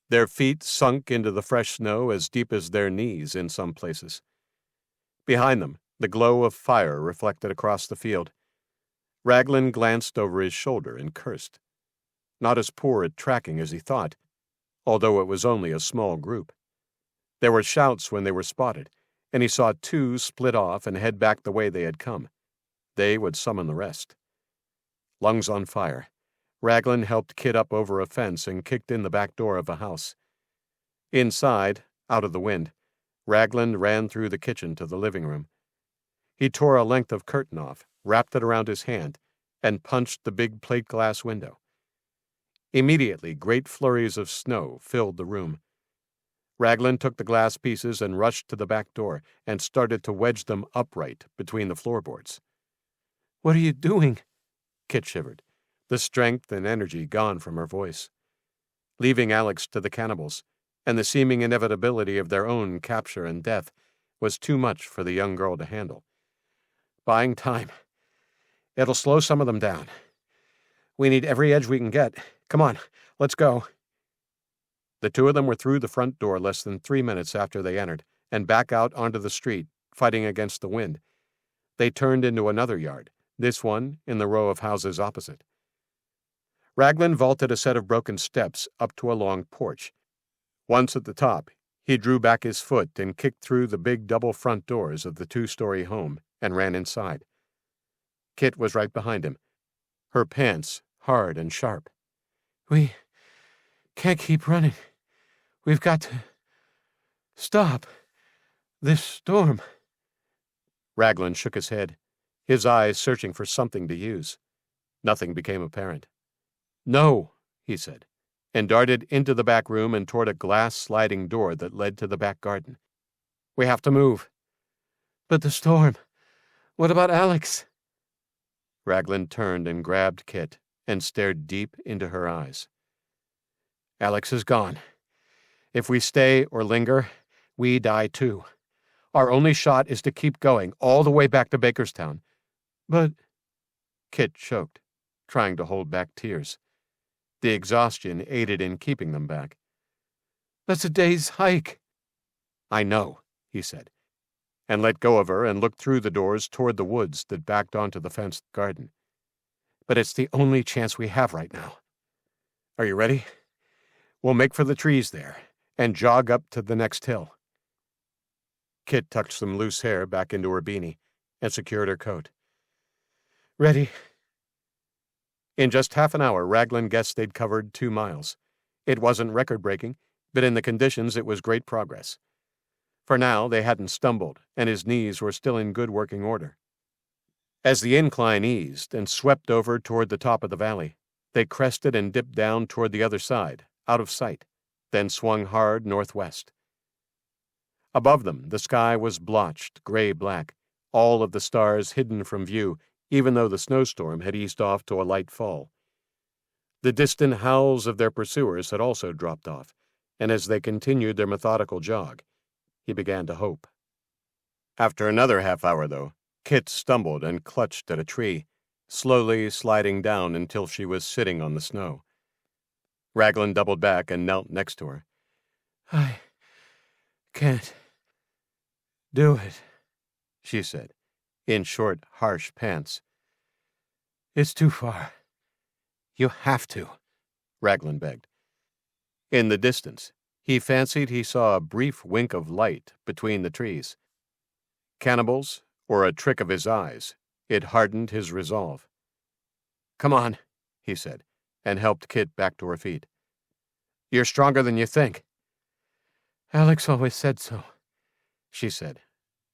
Their feet sunk into the fresh snow as deep as their knees in some places. Behind them, the glow of fire reflected across the field. Ragland glanced over his shoulder and cursed. Not as poor at tracking as he thought, although it was only a small group. There were shouts when they were spotted, and he saw two split off and head back the way they had come. They would summon the rest. Lungs on fire, Ragland helped Kit up over a fence and kicked in the back door of a house. Inside, out of the wind, Ragland ran through the kitchen to the living room. He tore a length of curtain off, wrapped it around his hand, and punched the big plate glass window. Immediately, great flurries of snow filled the room. Ragland took the glass pieces and rushed to the back door and started to wedge them upright between the floorboards. "What are you doing?" Kit shivered, the strength and energy gone from her voice. Leaving Alex to the cannibals, and the seeming inevitability of their own capture and death, was too much for the young girl to handle. "Buying time. It'll slow some of them down. We need every edge we can get. Come on, let's go." The two of them were through the front door less than 3 minutes after they entered, and back out onto the street, fighting against the wind. They turned into another yard, this one in the row of houses opposite. Ragland vaulted a set of broken steps up to a long porch. Once at the top, he drew back his foot and kicked through the big double front doors of the 2-story home and ran inside. Kit was right behind him, her pants hard and sharp. "We can't keep running. We've got to stop this storm." Ragland shook his head, his eyes searching for something to use. Nothing became apparent. "No," he said, and darted into the back room and toward a glass sliding door that led to the back garden. "We have to move." "But the storm. What about Alex?" Ragland turned and grabbed Kit and stared deep into her eyes. "Alex is gone. If we stay or linger, we die too. Our only shot is to keep going all the way back to Bakerstown." "But—" Kit choked, trying to hold back tears. The exhaustion aided in keeping them back. "That's a day's hike." "I know," he said, and let go of her and looked through the doors toward the woods that backed onto the fenced garden. "But it's the only chance we have right now. Are you ready? We'll make for the trees there and jog up to the next hill." Kit tucked some loose hair back into her beanie and secured her coat. "Ready." In just half an hour, Ragland guessed they'd covered 2 miles. It wasn't record-breaking, but in the conditions it was great progress. For now, they hadn't stumbled, and his knees were still in good working order. As the incline eased and swept over toward the top of the valley, they crested and dipped down toward the other side, out of sight, then swung hard northwest. Above them, the sky was blotched gray-black, all of the stars hidden from view, even though the snowstorm had eased off to a light fall. The distant howls of their pursuers had also dropped off, and as they continued their methodical jog, he began to hope. After another half-hour, though, Kit stumbled and clutched at a tree, slowly sliding down until she was sitting on the snow. Ragland doubled back and knelt next to her. I can't do it, she said, in short, harsh pants. It's too far. You have to, Ragland begged. In the distance, he fancied he saw a brief wink of light between the trees. Cannibals, or a trick of his eyes, it hardened his resolve. Come on, he said, and helped Kit back to her feet. You're stronger than you think. Alex always said so, she said,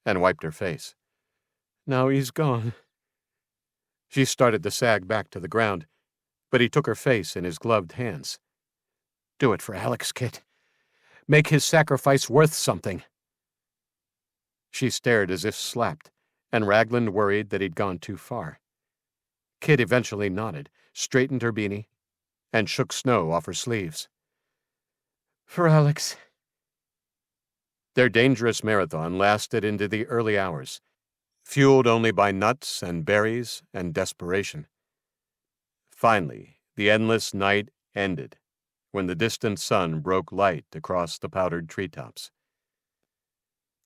and wiped her face. Now he's gone. She started to sag back to the ground, but he took her face in his gloved hands. Do it for Alex, Kit. Make his sacrifice worth something. She stared as if slapped, and Ragland worried that he'd gone too far. Kit eventually nodded, straightened her beanie, and shook snow off her sleeves. For Alex. Their dangerous marathon lasted into the early hours, fueled only by nuts and berries and desperation. Finally, the endless night ended when the distant sun broke light across the powdered treetops.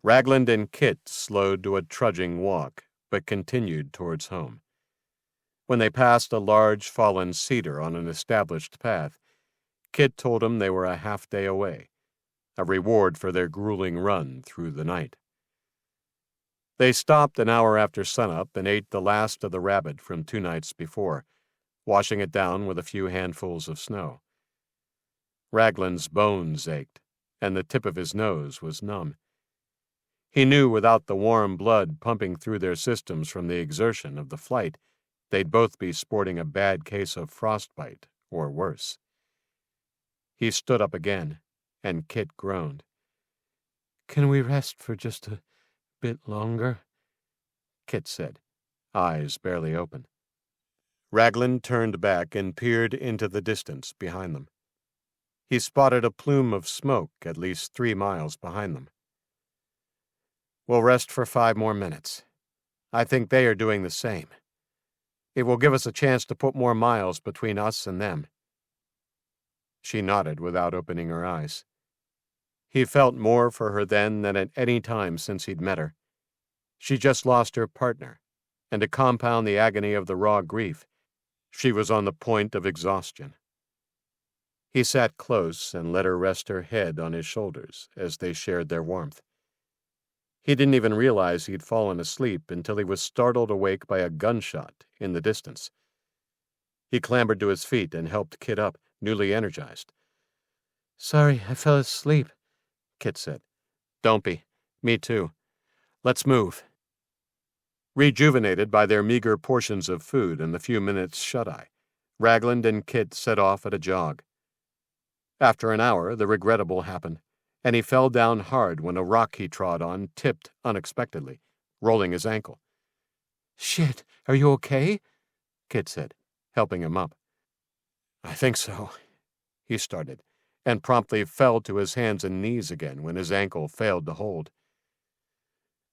Ragland and Kit slowed to a trudging walk, but continued towards home. When they passed a large fallen cedar on an established path, Kit told him they were a half-day away, a reward for their grueling run through the night. They stopped an hour after sunup and ate the last of the rabbit from 2 nights before, washing it down with a few handfuls of snow. Ragland's bones ached, and the tip of his nose was numb. He knew without the warm blood pumping through their systems from the exertion of the flight, they'd both be sporting a bad case of frostbite, or worse. He stood up again, and Kit groaned. Can we rest for just a bit longer? Kit said, eyes barely open. Ragland turned back and peered into the distance behind them. He spotted a plume of smoke at least 3 miles behind them. We'll rest for 5 more minutes. I think they are doing the same. It will give us a chance to put more miles between us and them. She nodded without opening her eyes. He felt more for her then than at any time since he'd met her. She just lost her partner, and to compound the agony of the raw grief, she was on the point of exhaustion. He sat close and let her rest her head on his shoulders as they shared their warmth. He didn't even realize he'd fallen asleep until he was startled awake by a gunshot in the distance. He clambered to his feet and helped Kit up, newly energized. Sorry, I fell asleep, Kit said. Don't be. Me too. Let's move. Rejuvenated by their meager portions of food and the few minutes shut-eye, Ragland and Kit set off at a jog. After an hour, the regrettable happened, and he fell down hard when a rock he trod on tipped unexpectedly, rolling his ankle. Shit, are you okay? Kit said, helping him up. I think so, he started, and promptly fell to his hands and knees again when his ankle failed to hold.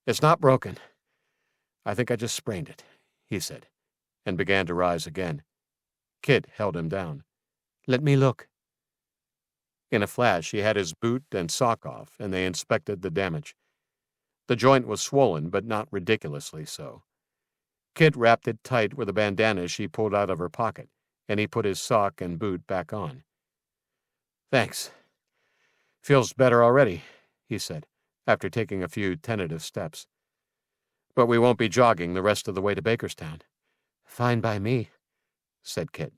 It's not broken. I think I just sprained it, he said, and began to rise again. Kit held him down. Let me look. In a flash, he had his boot and sock off, and they inspected the damage. The joint was swollen, but not ridiculously so. Kit wrapped it tight with a bandana she pulled out of her pocket, and he put his sock and boot back on. Thanks. Feels better already, he said, after taking a few tentative steps. But we won't be jogging the rest of the way to Bakerstown. Fine by me, said Kit.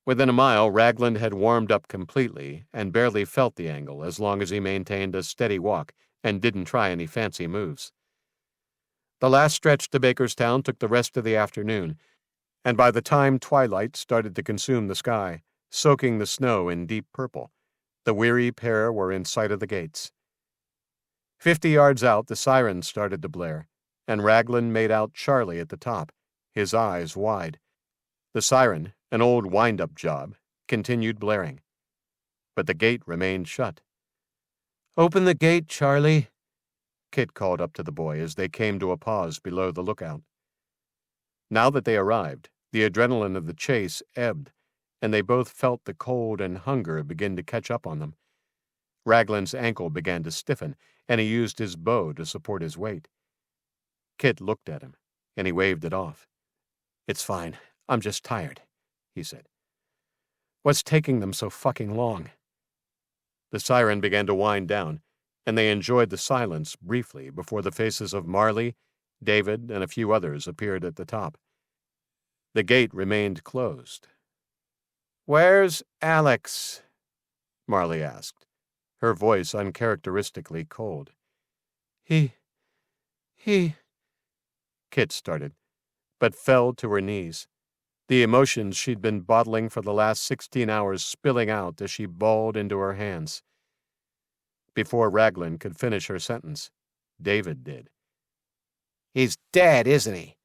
Within a mile, Ragland had warmed up completely and barely felt the angle as long as he maintained a steady walk and didn't try any fancy moves. The last stretch to Bakerstown took the rest of the afternoon, and by the time twilight started to consume the sky, soaking the snow in deep purple, the weary pair were in sight of the gates. 50 yards out, the sirens started to blare, and Ragland made out Charlie at the top, his eyes wide. The siren, an old wind-up job, continued blaring, but the gate remained shut. Open the gate, Charlie, Kit called up to the boy as they came to a pause below the lookout. Now that they arrived, the adrenaline of the chase ebbed, and they both felt the cold and hunger begin to catch up on them. Ragland's ankle began to stiffen, and he used his bow to support his weight. Kit looked at him, and he waved it off. "It's fine. I'm just tired," he said. "What's taking them so fucking long?" The siren began to wind down, and they enjoyed the silence briefly before the faces of Marley, David, and a few others appeared at the top. The gate remained closed. "Where's Alex?" Marley asked, her voice uncharacteristically cold. He... Kit started, but fell to her knees, the emotions she'd been bottling for the last 16 hours spilling out as she bawled into her hands. Before Ragland could finish her sentence, David did. "He's dead, isn't he?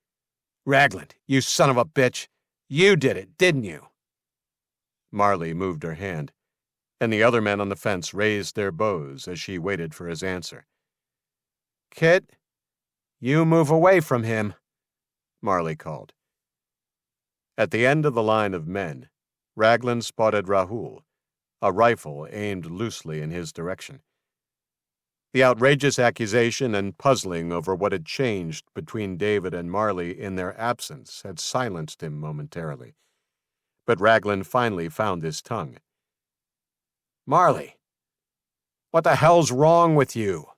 Ragland, you son of a bitch! You did it, didn't you?" Marley moved her hand, and the other men on the fence raised their bows as she waited for his answer. "Kit, you move away from him," Marley called. At the end of the line of men, Ragland spotted Rahul, a rifle aimed loosely in his direction. The outrageous accusation and puzzling over what had changed between David and Marley in their absence had silenced him momentarily. But Ragland finally found his tongue. "Marley, what the hell's wrong with you?"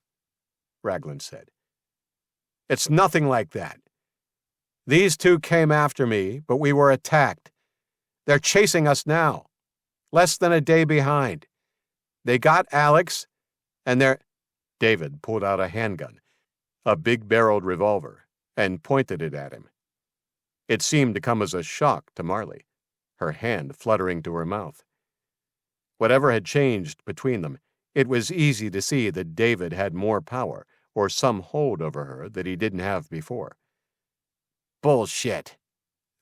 Ragland said. "It's nothing like that. These two came after me, but we were attacked. They're chasing us now, less than a day behind. They got Alex, and they're..." David pulled out a handgun, a big-barreled revolver, and pointed it at him. It seemed to come as a shock to Marley, her hand fluttering to her mouth. Whatever had changed between them, it was easy to see that David had more power, or some hold over her that he didn't have before. "Bullshit,"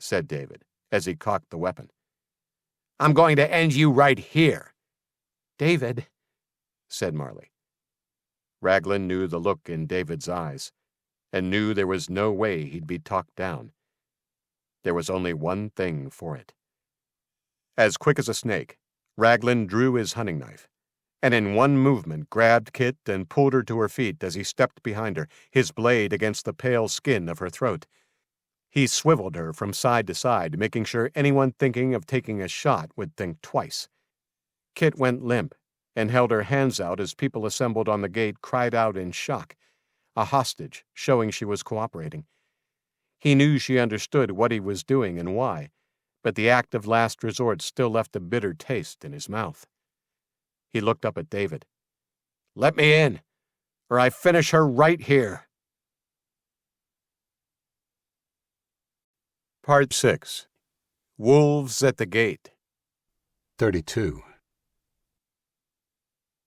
said David, as he cocked the weapon. "I'm going to end you right here." "David," said Marley. Ragland knew the look in David's eyes, and knew there was no way he'd be talked down. There was only one thing for it. As quick as a snake, Ragland drew his hunting knife, and in one movement grabbed Kit and pulled her to her feet as he stepped behind her, his blade against the pale skin of her throat. He swiveled her from side to side, making sure anyone thinking of taking a shot would think twice. Kit went limp and held her hands out as people assembled on the gate cried out in shock, a hostage showing she was cooperating. He knew she understood what he was doing and why, but the act of last resort still left a bitter taste in his mouth. He looked up at David. "Let me in, or I finish her right here." Part 6. Wolves at the Gate. 32.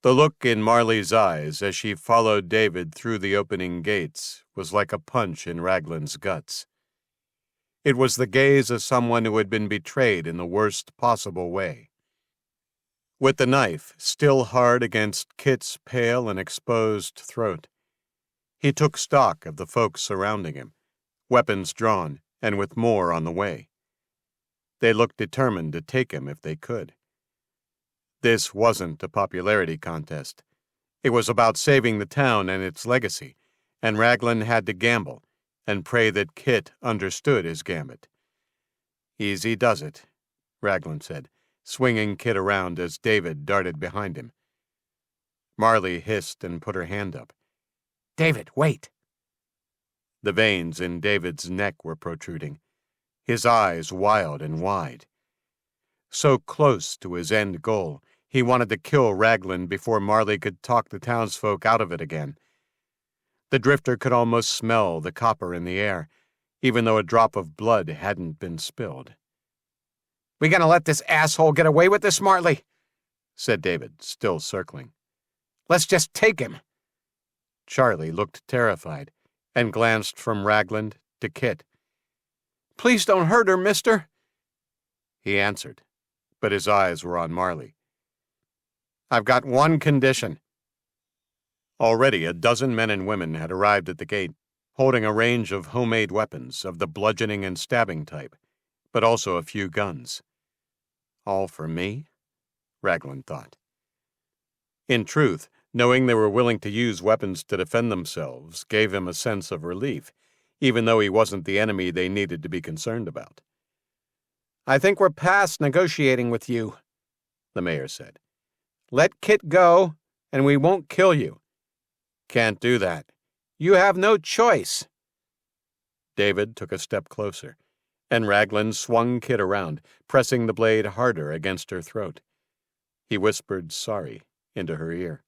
The look in Marley's eyes as she followed David through the opening gates was like a punch in Ragland's guts. It was the gaze of someone who had been betrayed in the worst possible way. With the knife still hard against Kit's pale and exposed throat, he took stock of the folks surrounding him, weapons drawn and with more on the way. They looked determined to take him if they could. This wasn't a popularity contest. It was about saving the town and its legacy, and Ragland had to gamble and pray that Kit understood his gambit. "Easy does it," Ragland said, swinging Kit around as David darted behind him. Marley hissed and put her hand up. "David, wait!" The veins in David's neck were protruding, his eyes wild and wide. So close to his end goal, he wanted to kill Ragland before Marley could talk the townsfolk out of it again. The drifter could almost smell the copper in the air, even though a drop of blood hadn't been spilled. "We gonna let this asshole get away with this, Marley?" said David, still circling. "Let's just take him." Charlie looked terrified and glanced from Ragland to Kit. "Please don't hurt her, mister." He answered, but his eyes were on Marley. "I've got one condition." Already a dozen men and women had arrived at the gate, holding a range of homemade weapons of the bludgeoning and stabbing type, but also a few guns. All for me? Ragland thought. In truth, knowing they were willing to use weapons to defend themselves gave him a sense of relief, even though he wasn't the enemy they needed to be concerned about. I think we're past negotiating with you, the mayor said. Let Kit go, and we won't kill you. Can't do that. You have no choice. David took a step closer, and Ragland swung Kit around, pressing the blade harder against her throat. He whispered sorry into her ear.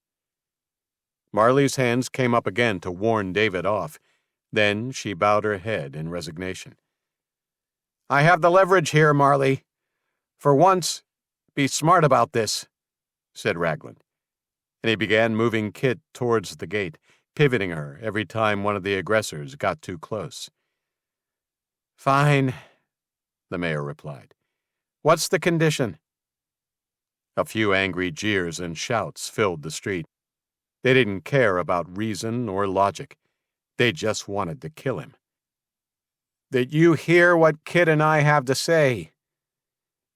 Marley's hands came up again to warn David off. Then she bowed her head in resignation. I have the leverage here, Marley. For once, be smart about this, said Ragland, and he began moving Kit towards the gate, pivoting her every time one of the aggressors got too close. Fine, the mayor replied. What's the condition? A few angry jeers and shouts filled the street. They didn't care about reason or logic. They just wanted to kill him. That you hear what Kit and I have to say.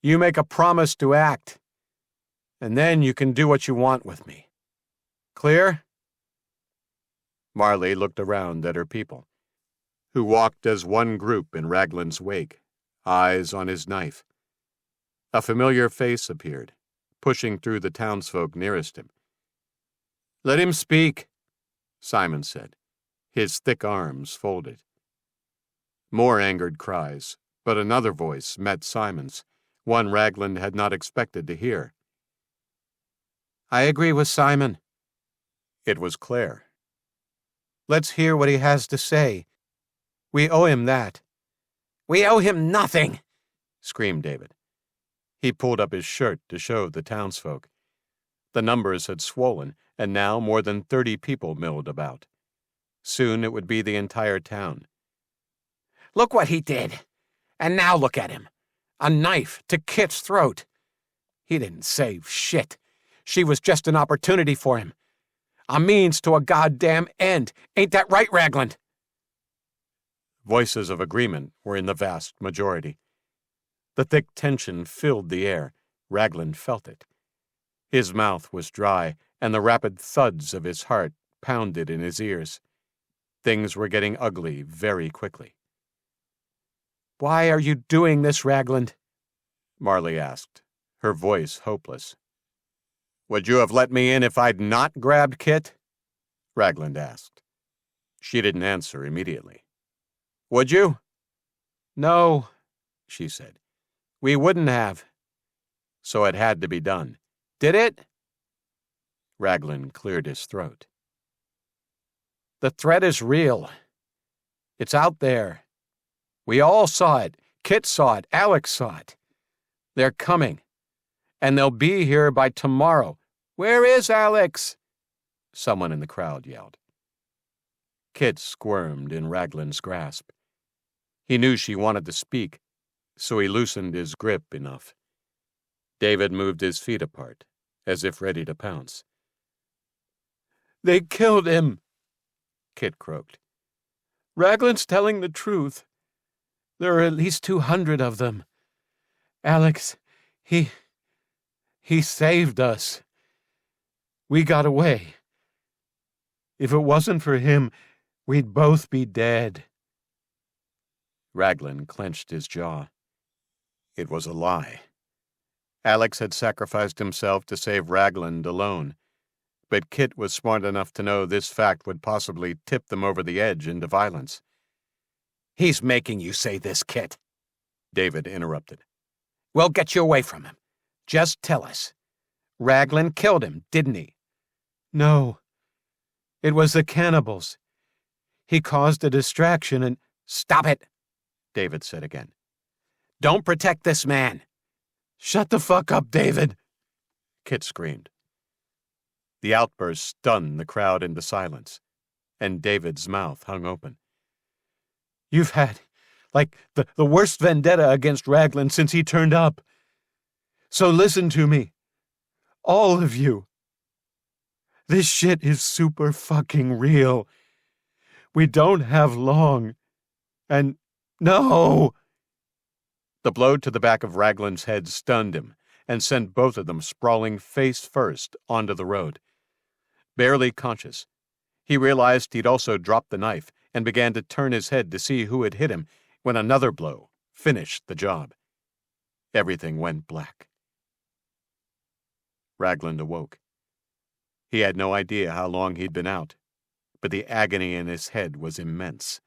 You make a promise to act, and then you can do what you want with me. Clear? Marley looked around at her people, who walked as one group in Ragland's wake, eyes on his knife. A familiar face appeared, pushing through the townsfolk nearest him. Let him speak, Simon said, his thick arms folded. More angered cries, but another voice met Simon's, one Ragland had not expected to hear. I agree with Simon. It was Claire. Let's hear what he has to say. We owe him that. We owe him nothing, screamed David. He pulled up his shirt to show the townsfolk. The numbers had swollen, and now more than 30 people milled about. Soon it would be the entire town. Look what he did. And now look at him. A knife to Kit's throat. He didn't save shit. She was just an opportunity for him. A means to a goddamn end. Ain't that right, Ragland? Voices of agreement were in the vast majority. The thick tension filled the air. Ragland felt it. His mouth was dry, and the rapid thuds of his heart pounded in his ears. Things were getting ugly very quickly. Why are you doing this, Ragland? Marley asked, her voice hopeless. Would you have let me in if I'd not grabbed Kit? Ragland asked. She didn't answer immediately. Would you? No, she said. We wouldn't have. So it had to be done. Did it? Ragland cleared his throat. The threat is real. It's out there. We all saw it. Kit saw it. Alex saw it. They're coming. And they'll be here by tomorrow. Where is Alex? Someone in the crowd yelled. Kit squirmed in Ragland's grasp. He knew she wanted to speak, so he loosened his grip enough. David moved his feet apart, as if ready to pounce. They killed him, Kit croaked. Ragland's telling the truth. There are at least 200 of them. Alex, he saved us. We got away. If it wasn't for him, we'd both be dead. Ragland clenched his jaw. It was a lie. Alex had sacrificed himself to save Ragland alone, but Kit was smart enough to know this fact would possibly tip them over the edge into violence. He's making you say this, Kit, David interrupted. We'll get you away from him. Just tell us. Ragland killed him, didn't he? No. It was the cannibals. He caused a distraction and— Stop it, David said again. Don't protect this man. Shut the fuck up, David, Kit screamed. The outburst stunned the crowd into silence, and David's mouth hung open. You've had, the worst vendetta against Ragland since he turned up. So listen to me. All of you. This shit is super fucking real. We don't have long. And no! The blow to the back of Ragland's head stunned him, and sent both of them sprawling face first onto the road. Barely conscious, he realized he'd also dropped the knife and began to turn his head to see who had hit him when another blow finished the job. Everything went black. Ragland awoke. He had no idea how long he'd been out, but the agony in his head was immense.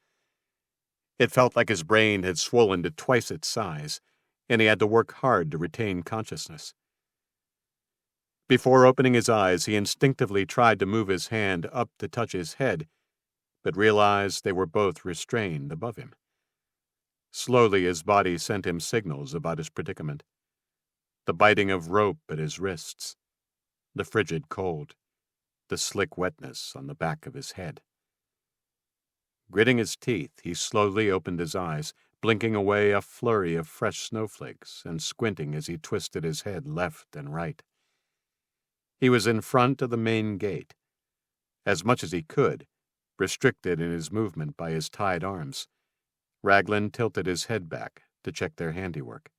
It felt like his brain had swollen to twice its size, and he had to work hard to retain consciousness. Before opening his eyes, he instinctively tried to move his hand up to touch his head, but realized they were both restrained above him. Slowly, his body sent him signals about his predicament. The biting of rope at his wrists, the frigid cold, the slick wetness on the back of his head. Gritting his teeth, he slowly opened his eyes, blinking away a flurry of fresh snowflakes and squinting as he twisted his head left and right. He was in front of the main gate, as much as he could, restricted in his movement by his tied arms. Ragland tilted his head back to check their handiwork.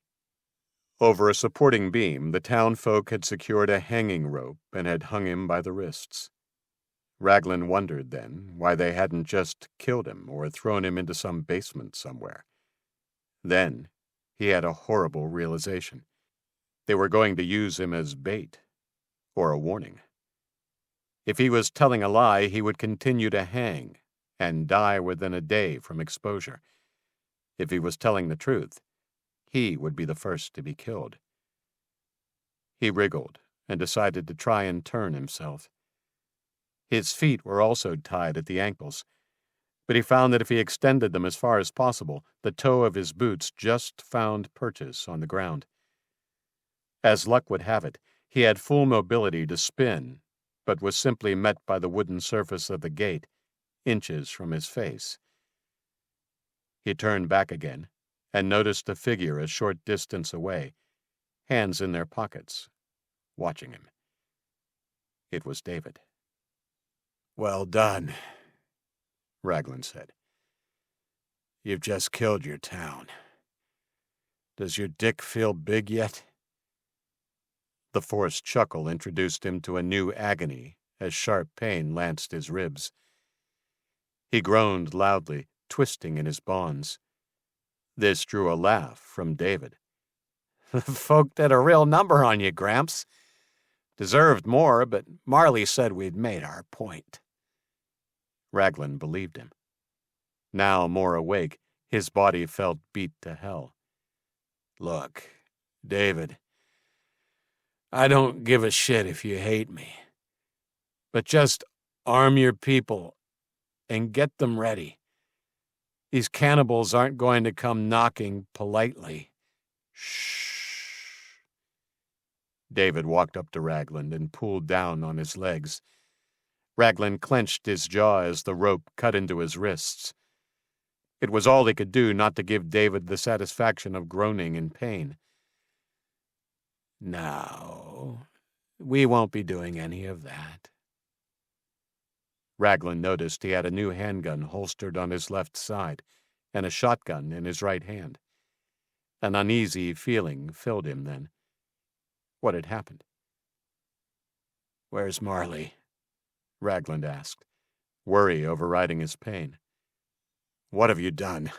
Over a supporting beam, the townfolk had secured a hanging rope and had hung him by the wrists. Ragland wondered then why they hadn't just killed him or thrown him into some basement somewhere. Then he had a horrible realization. They were going to use him as bait, or a warning. If he was telling a lie, he would continue to hang and die within a day from exposure. If he was telling the truth, he would be the first to be killed. He wriggled and decided to try and turn himself. His feet were also tied at the ankles, but he found that if he extended them as far as possible, the toe of his boots just found purchase on the ground. As luck would have it, he had full mobility to spin, but was simply met by the wooden surface of the gate, inches from his face. He turned back again and noticed a figure a short distance away, hands in their pockets, watching him. It was David. "Well done," Ragland said. "You've just killed your town. Does your dick feel big yet?" The forced chuckle introduced him to a new agony as sharp pain lanced his ribs. He groaned loudly, twisting in his bonds. This drew a laugh from David. "Folk did a real number on you, Gramps. Deserved more, but Marley said we'd made our point." Ragland believed him. Now more awake, his body felt beat to hell. "Look, David, I don't give a shit if you hate me, but just arm your people and get them ready. These cannibals aren't going to come knocking politely." Shh. David walked up to Ragland and pulled down on his legs. Ragland clenched his jaw as the rope cut into his wrists. It was all he could do not to give David the satisfaction of groaning in pain. "No, we won't be doing any of that." Ragland noticed he had a new handgun holstered on his left side and a shotgun in his right hand. An uneasy feeling filled him then. What had happened? "Where's Marley?" Ragland asked, worry overriding his pain. "What have you done?"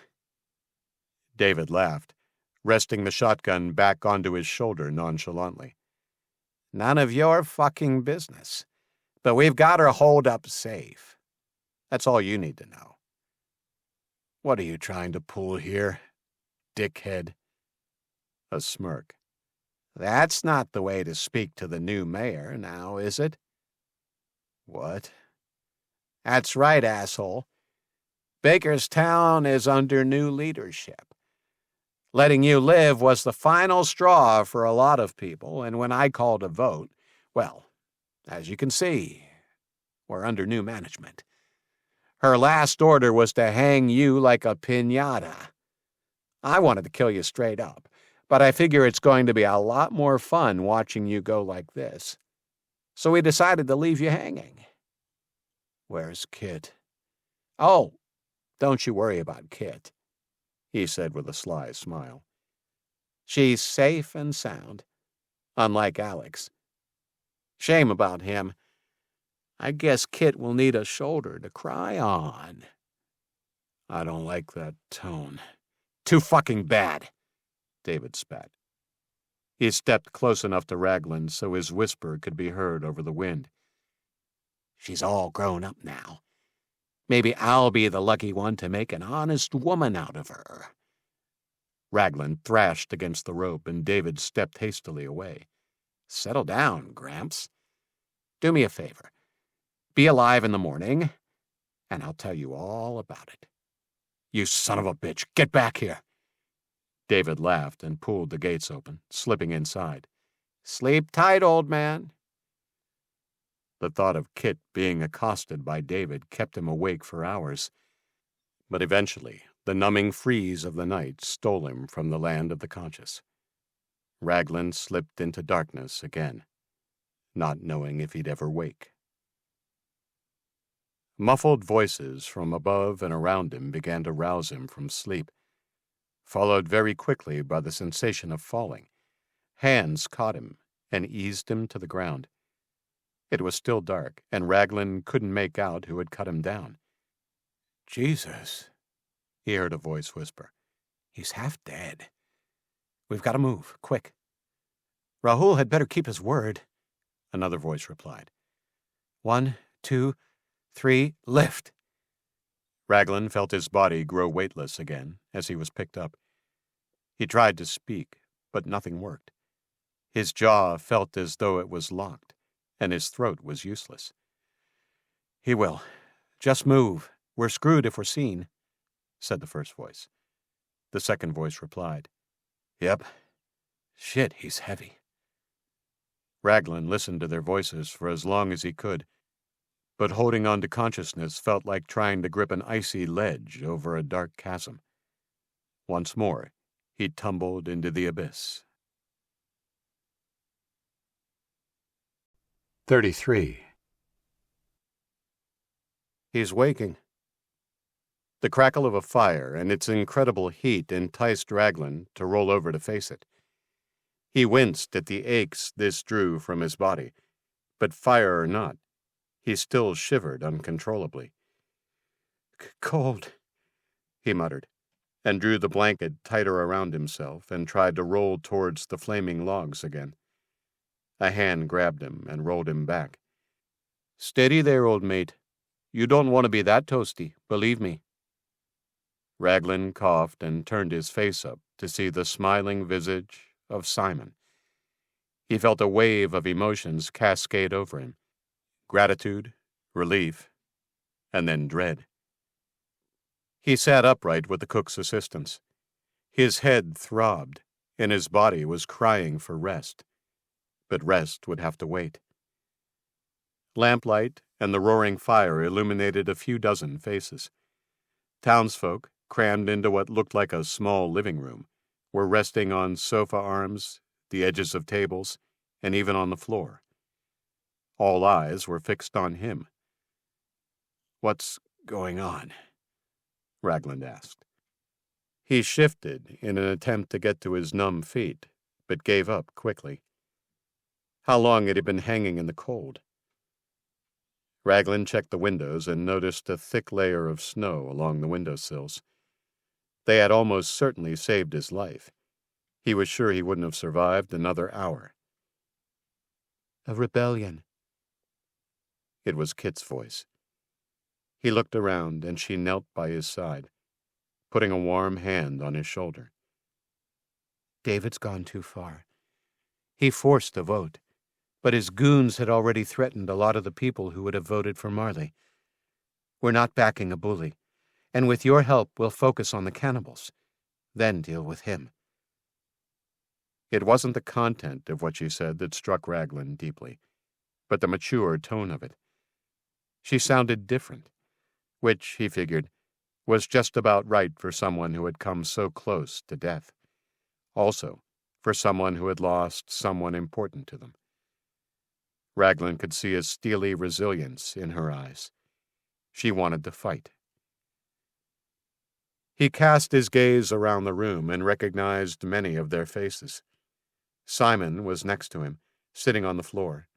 David laughed, resting the shotgun back onto his shoulder nonchalantly. "None of your fucking business. But we've got her holed up safe. That's all you need to know." "What are you trying to pull here, dickhead?" A smirk. "That's not the way to speak to the new mayor, now, is it?" "What?" "That's right, asshole. Bakerstown is under new leadership. Letting you live was the final straw for a lot of people, and when I called a vote, well, as you can see, we're under new management. Her last order was to hang you like a piñata. I wanted to kill you straight up, but I figure it's going to be a lot more fun watching you go like this. So we decided to leave you hanging." "Where's Kit?" "Oh, don't you worry about Kit," he said with a sly smile. "She's safe and sound. unlike Alex. Shame about him. I guess Kit will need a shoulder to cry on. I don't like that tone. Too fucking bad, David spat. He stepped close enough to Ragland so his whisper could be heard over the wind. She's all grown up now. Maybe I'll be the lucky one to make an honest woman out of her. Ragland thrashed against the rope, and David stepped hastily away. Settle down, Gramps. Do me a favor. Be alive in the morning, and I'll tell you all about it. You son of a bitch, get back here. David laughed and pulled the gates open, slipping inside. Sleep tight, old man. The thought of Kit being accosted by David kept him awake for hours, but eventually the numbing freeze of the night stole him from the land of the conscious. Ragland slipped into darkness again, not knowing if he'd ever wake. Muffled voices from above and around him began to rouse him from sleep, followed very quickly by the sensation of falling. Hands caught him and eased him to the ground. It was still dark, and Ragland couldn't make out who had cut him down. Jesus, he heard a voice whisper. He's half dead. We've got to move, quick. Rahul had better keep his word, another voice replied. 1, 2, 3, lift. Ragland felt his body grow weightless again as he was picked up. He tried to speak, but nothing worked. His jaw felt as though it was locked, and his throat was useless. He will. Just move. We're screwed if we're seen, said the first voice. The second voice replied. Yep. Shit, he's heavy. Ragland listened to their voices for as long as he could, but holding on to consciousness felt like trying to grip an icy ledge over a dark chasm. Once more, he tumbled into the abyss. 33. He's waking. The crackle of a fire and its incredible heat enticed Ragland to roll over to face it. He winced at the aches this drew from his body, but fire or not, he still shivered uncontrollably. Cold, he muttered, and drew the blanket tighter around himself and tried to roll towards the flaming logs again. A hand grabbed him and rolled him back. Steady there, old mate. You don't want to be that toasty, believe me. Ragland coughed and turned his face up to see the smiling visage of Simon. He felt a wave of emotions cascade over him. Gratitude, relief, and then dread. He sat upright with the cook's assistance. His head throbbed, and his body was crying for rest. But rest would have to wait. Lamplight and the roaring fire illuminated a few dozen faces. Townsfolk, crammed into what looked like a small living room, were resting on sofa arms, the edges of tables, and even on the floor. All eyes were fixed on him. What's going on? Ragland asked. He shifted in an attempt to get to his numb feet, but gave up quickly. How long had he been hanging in the cold? Ragland checked the windows and noticed a thick layer of snow along the windowsills. They had almost certainly saved his life. He was sure he wouldn't have survived another hour. A rebellion. It was Kit's voice. He looked around, and she knelt by his side, putting a warm hand on his shoulder. David's gone too far. He forced a vote, but his goons had already threatened a lot of the people who would have voted for Marley. We're not backing a bully, and with your help we'll focus on the cannibals, then deal with him. It wasn't the content of what she said that struck Ragland deeply, but the mature tone of it. She sounded different, which, he figured, was just about right for someone who had come so close to death. Also, for someone who had lost someone important to them. Ragland could see a steely resilience in her eyes. She wanted to fight. He cast his gaze around the room and recognized many of their faces. Simon was next to him, sitting on the floor.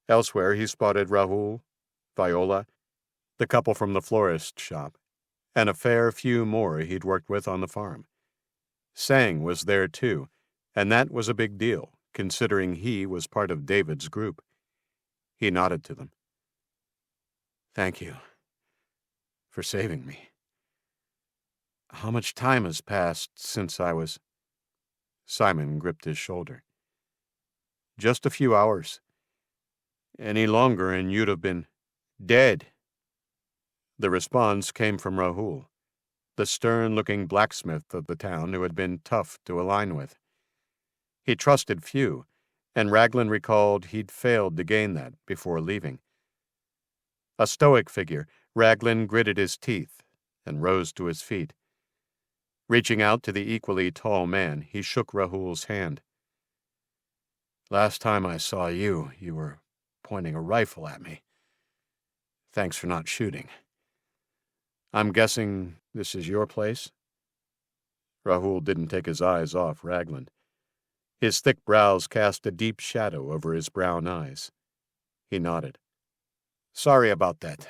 Elsewhere he spotted Rahul, Viola, the couple from the florist shop, and a fair few more he'd worked with on the farm. Sang was there too, and that was a big deal, considering he was part of David's group. He nodded to them. "Thank you for saving me. How much time has passed since I was—" Simon gripped his shoulder. "Just a few hours. Any longer and you'd have been dead." The response came from Rahul, the stern-looking blacksmith of the town who had been tough to align with. He trusted few, and Ragland recalled he'd failed to gain that before leaving. A stoic figure, Ragland gritted his teeth and rose to his feet. Reaching out to the equally tall man, he shook Rahul's hand. "Last time I saw you, you were pointing a rifle at me. Thanks for not shooting. I'm guessing this is your place?" Rahul didn't take his eyes off Ragland. His thick brows cast a deep shadow over his brown eyes. He nodded. "Sorry about that.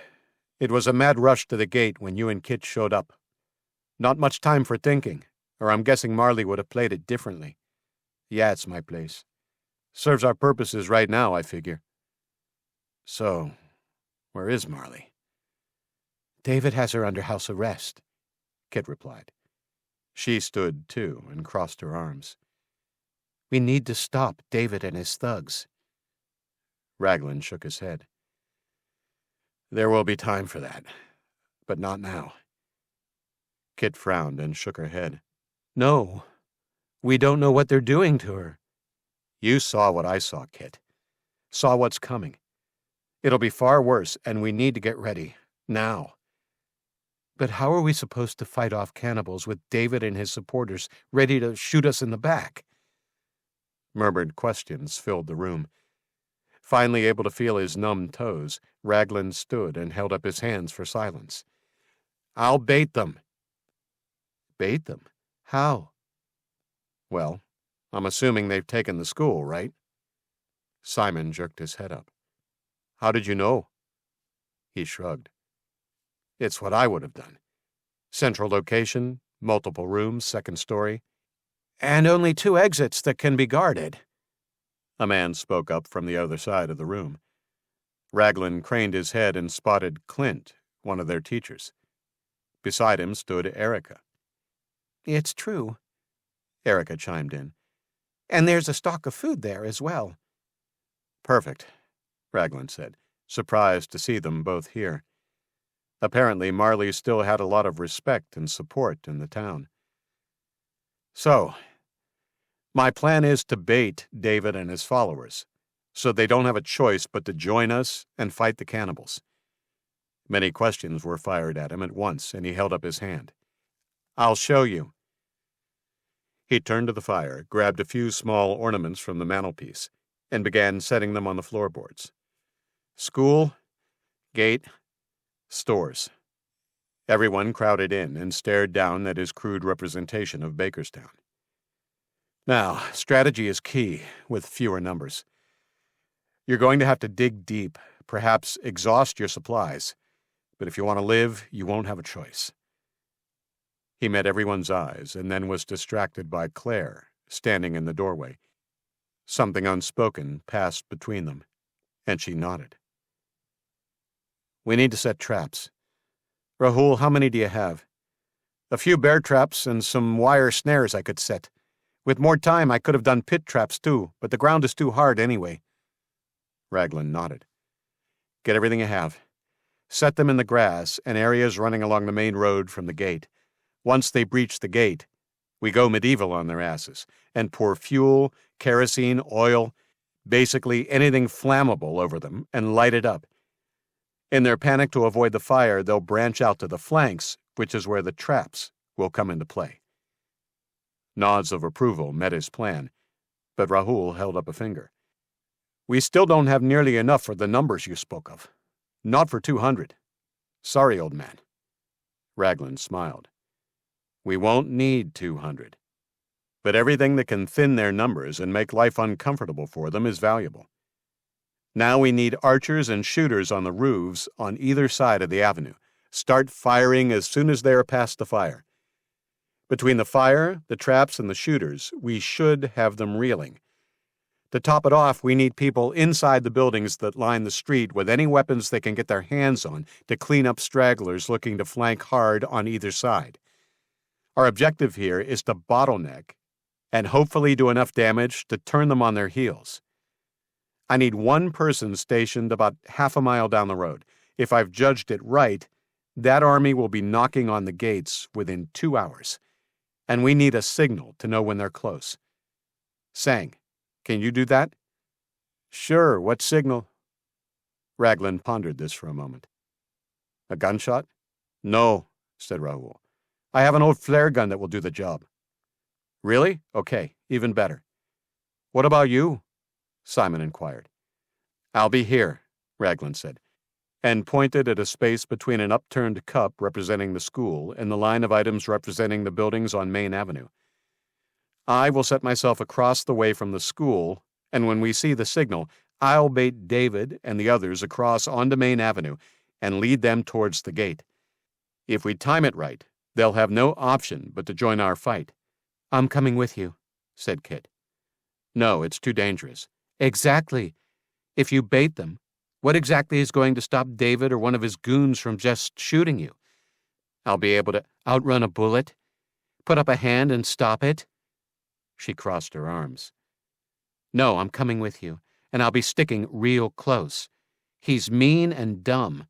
It was a mad rush to the gate when you and Kit showed up. Not much time for thinking, or I'm guessing Marley would have played it differently. Yeah, it's my place. Serves our purposes right now, I figure." "So, where is Marley?" "David has her under house arrest," Kit replied. She stood, too, and crossed her arms. "We need to stop David and his thugs." Ragland shook his head. "There will be time for that, but not now." Kit frowned and shook her head. "No, we don't know what they're doing to her." "You saw what I saw, Kit. Saw what's coming. It'll be far worse, and we need to get ready. Now." "But how are we supposed to fight off cannibals with David and his supporters ready to shoot us in the back?" Murmured questions filled the room. Finally able to feel his numb toes, Ragland stood and held up his hands for silence. "I'll bait them." "Bait them? How?" "Well, I'm assuming they've taken the school, right?" Simon jerked his head up. "How did you know?" He shrugged. "It's what I would have done. Central location, multiple rooms, second story. And only 2 exits that can be guarded." A man spoke up from the other side of the room. Ragland craned his head and spotted Clint, one of their teachers. Beside him stood Erica. "It's true," Erica chimed in. "And there's a stock of food there as well." "Perfect," Ragland said, surprised to see them both here. Apparently, Marley still had a lot of respect and support in the town. "So, my plan is to bait David and his followers, so they don't have a choice but to join us and fight the cannibals." Many questions were fired at him at once, and he held up his hand. "I'll show you." He turned to the fire, grabbed a few small ornaments from the mantelpiece, and began setting them on the floorboards. School, gate, stores. Everyone crowded in and stared down at his crude representation of Bakerstown. Now, strategy is key with fewer numbers. You're going to have to dig deep, perhaps exhaust your supplies, but if you want to live, you won't have a choice. He met everyone's eyes and then was distracted by Claire, standing in the doorway. Something unspoken passed between them, and she nodded. "We need to set traps. Rahul, how many do you have?" "A few bear traps and some wire snares I could set. With more time, I could have done pit traps too, but the ground is too hard anyway." Ragland nodded. "Get everything you have. Set them in the grass and areas running along the main road from the gate. Once they breach the gate, we go medieval on their asses and pour fuel, kerosene, oil, basically anything flammable over them and light it up. In their panic to avoid the fire, they'll branch out to the flanks, which is where the traps will come into play." Nods of approval met his plan, but Rahul held up a finger. "We still don't have nearly enough for the numbers you spoke of. Not for 200. Sorry, old man." Ragland smiled. "We won't need 200. but everything that can thin their numbers and make life uncomfortable for them is valuable. Now we need archers and shooters on the roofs on either side of the avenue. Start firing as soon as they are past the fire. Between the fire, the traps, and the shooters, we should have them reeling. To top it off, we need people inside the buildings that line the street with any weapons they can get their hands on to clean up stragglers looking to flank hard on either side. Our objective here is to bottleneck and hopefully do enough damage to turn them on their heels. I need one person stationed about half a mile down the road. If I've judged it right, that army will be knocking on the gates within 2 hours, and we need a signal to know when they're close. Sang, can you do that? Sure, what signal? Ragland pondered this for a moment. A gunshot? No, said Rahul. I have an old flare gun that will do the job. Really? Okay, even better. What about you? Simon inquired. I'll be here, Ragland said, and pointed at a space between an upturned cup representing the school and the line of items representing the buildings on Main Avenue. I will set myself across the way from the school, and when we see the signal, I'll bait David and the others across onto Main Avenue and lead them towards the gate. If we time it right, they'll have no option but to join our fight. I'm coming with you, said Kit. No, it's too dangerous. Exactly. If you bait them, what exactly is going to stop David or one of his goons from just shooting you? I'll be able to outrun a bullet? Put up a hand and stop it? She crossed her arms. No, I'm coming with you, and I'll be sticking real close. He's mean and dumb,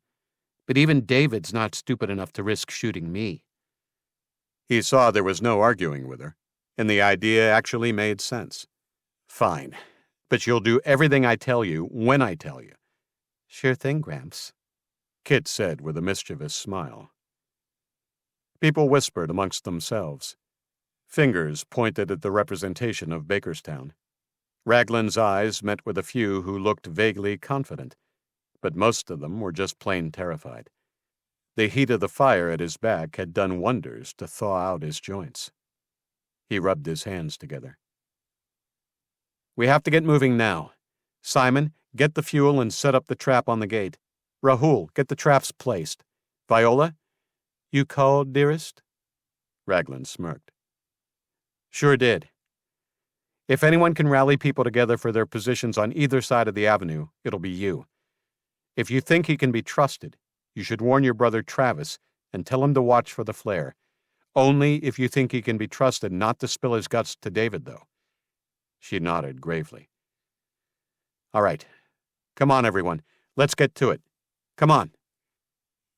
but even David's not stupid enough to risk shooting me. He saw there was no arguing with her, and the idea actually made sense. Fine, but you'll do everything I tell you when I tell you. Sure thing, Gramps, Kit said with a mischievous smile. People whispered amongst themselves. Fingers pointed at the representation of Bakerstown. Ragland's eyes met with a few who looked vaguely confident, but most of them were just plain terrified. The heat of the fire at his back had done wonders to thaw out his joints. He rubbed his hands together. We have to get moving now. Simon, get the fuel and set up the trap on the gate. Rahul, get the traps placed. Viola? You called, dearest? Ragland smirked. Sure did. If anyone can rally people together for their positions on either side of the avenue, it'll be you. If you think he can be trusted, you should warn your brother Travis and tell him to watch for the flare. Only if you think he can be trusted not to spill his guts to David, though. She nodded gravely. All right. Come on, everyone. Let's get to it. Come on.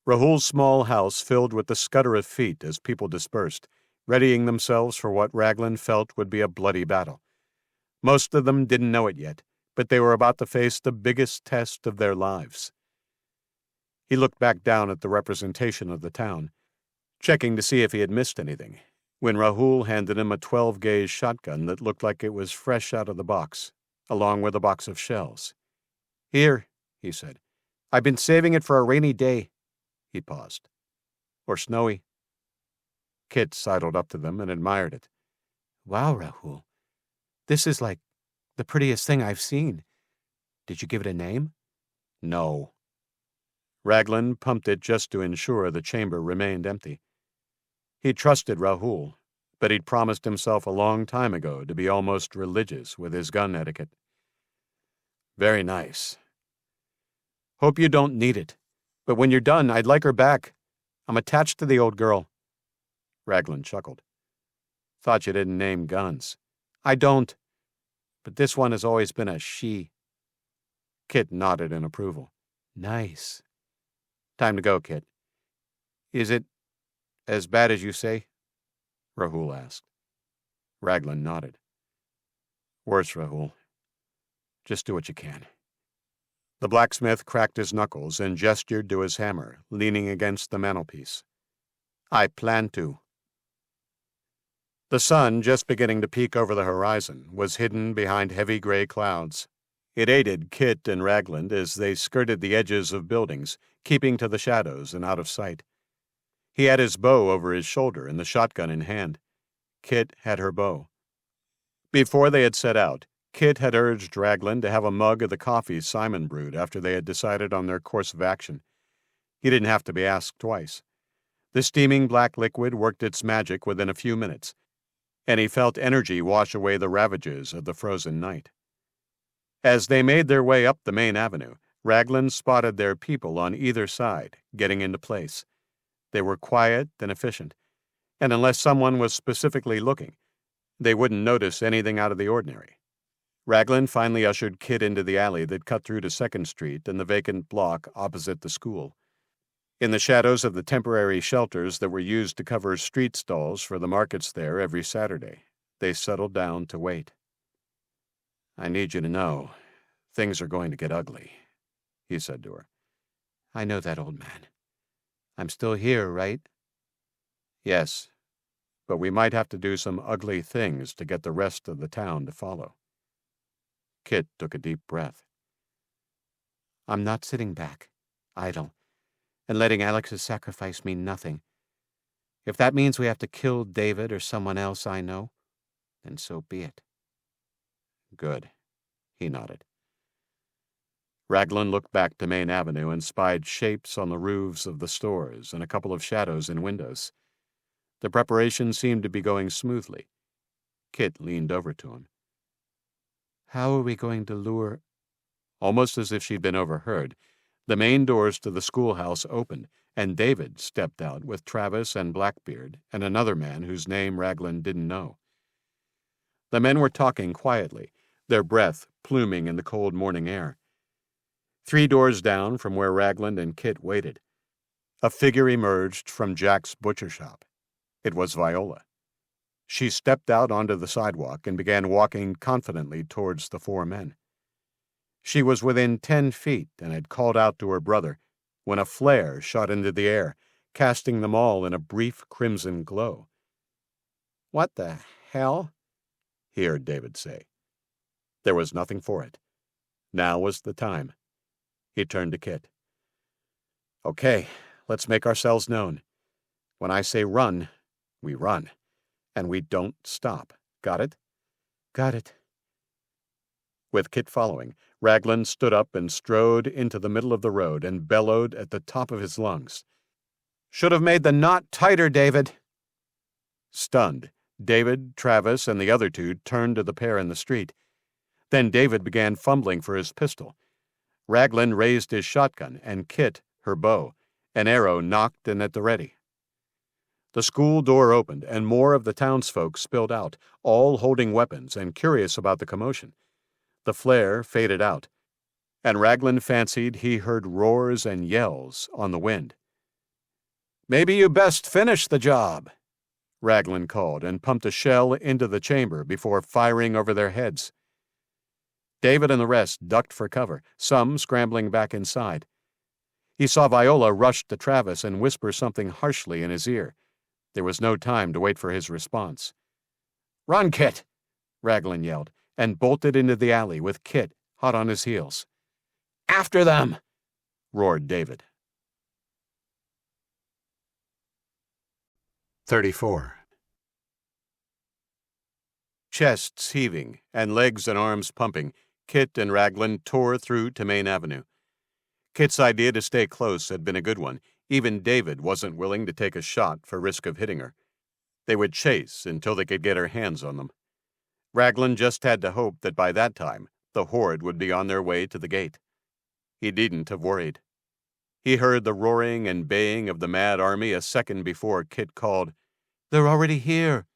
Rahul's small house filled with the scutter of feet as people dispersed, readying themselves for what Ragland felt would be a bloody battle. Most of them didn't know it yet, but they were about to face the biggest test of their lives. He looked back down at the representation of the town, checking to see if he had missed anything, when Rahul handed him a 12-gauge shotgun that looked like it was fresh out of the box, along with a box of shells. Here, he said. I've been saving it for a rainy day. He paused. Or snowy. Kit sidled up to them and admired it. Wow, Rahul. This is like the prettiest thing I've seen. Did you give it a name? No. Ragland pumped it just to ensure the chamber remained empty. He trusted Rahul, but he'd promised himself a long time ago to be almost religious with his gun etiquette. Very nice. Hope you don't need it, but when you're done, I'd like her back. I'm attached to the old girl. Ragland chuckled. Thought you didn't name guns. I don't, but this one has always been a she. Kit nodded in approval. Nice. Time to go, Kit. Is it as bad as you say? Rahul asked. Ragland nodded. Worse, Rahul. Just do what you can. The blacksmith cracked his knuckles and gestured to his hammer, leaning against the mantelpiece. I plan to. The sun, just beginning to peek over the horizon, was hidden behind heavy gray clouds. It aided Kit and Ragland as they skirted the edges of buildings, keeping to the shadows and out of sight. He had his bow over his shoulder and the shotgun in hand. Kit had her bow. Before they had set out, Kit had urged Ragland to have a mug of the coffee Simon brewed after they had decided on their course of action. He didn't have to be asked twice. The steaming black liquid worked its magic within a few minutes, and he felt energy wash away the ravages of the frozen night. As they made their way up the main avenue, Ragland spotted their people on either side, getting into place. They were quiet and efficient, and unless someone was specifically looking, they wouldn't notice anything out of the ordinary. Ragland finally ushered Kit into the alley that cut through to 2nd Street and the vacant block opposite the school. In the shadows of the temporary shelters that were used to cover street stalls for the markets there every Saturday, they settled down to wait. "I need you to know, things are going to get ugly," he said to her. "I know that, old man. I'm still here, right?" "Yes, but we might have to do some ugly things to get the rest of the town to follow." Kit took a deep breath. "I'm not sitting back, idle, and letting Alex's sacrifice mean nothing. If that means we have to kill David or someone else I know, then so be it." "Good," he nodded. Ragland looked back to Main Avenue and spied shapes on the roofs of the stores and a couple of shadows in windows. The preparation seemed to be going smoothly. Kit leaned over to him. "How are we going to lure—" Almost as if she'd been overheard, the main doors to the schoolhouse opened, and David stepped out with Travis and Blackbeard and another man whose name Ragland didn't know. The men were talking quietly, their breath pluming in the cold morning air. 3 doors down from where Ragland and Kit waited, a figure emerged from Jack's butcher shop. It was Viola. She stepped out onto the sidewalk and began walking confidently towards the 4 men. She was within 10 feet and had called out to her brother when a flare shot into the air, casting them all in a brief crimson glow. "What the hell?" he heard David say. There was nothing for it. Now was the time. He turned to Kit. "Okay, let's make ourselves known. When I say run, we run, and we don't stop. Got it?" "Got it." With Kit following, Ragland stood up and strode into the middle of the road and bellowed at the top of his lungs. "Should have made the knot tighter, David." Stunned, David, Travis, and the other 2 turned to the pair in the street. Then David began fumbling for his pistol. Ragland raised his shotgun, and Kit her bow, an arrow nocked and at the ready. The school door opened, and more of the townsfolk spilled out, all holding weapons and curious about the commotion. The flare faded out, and Ragland fancied he heard roars and yells on the wind. "Maybe you best finish the job," Ragland called, and pumped a shell into the chamber before firing over their heads. David and the rest ducked for cover, some scrambling back inside. He saw Viola rush to Travis and whisper something harshly in his ear. There was no time to wait for his response. "Run, Kit!" Ragland yelled, and bolted into the alley with Kit hot on his heels. "After them!" roared David. 34. Chests heaving and legs and arms pumping, Kit and Ragland tore through to Main Avenue. Kit's idea to stay close had been a good one. Even David wasn't willing to take a shot for risk of hitting her. They would chase until they could get her hands on them. Ragland just had to hope that by that time the horde would be on their way to the gate. He needn't have worried. He heard the roaring and baying of the mad army a second before Kit called, "They're already here."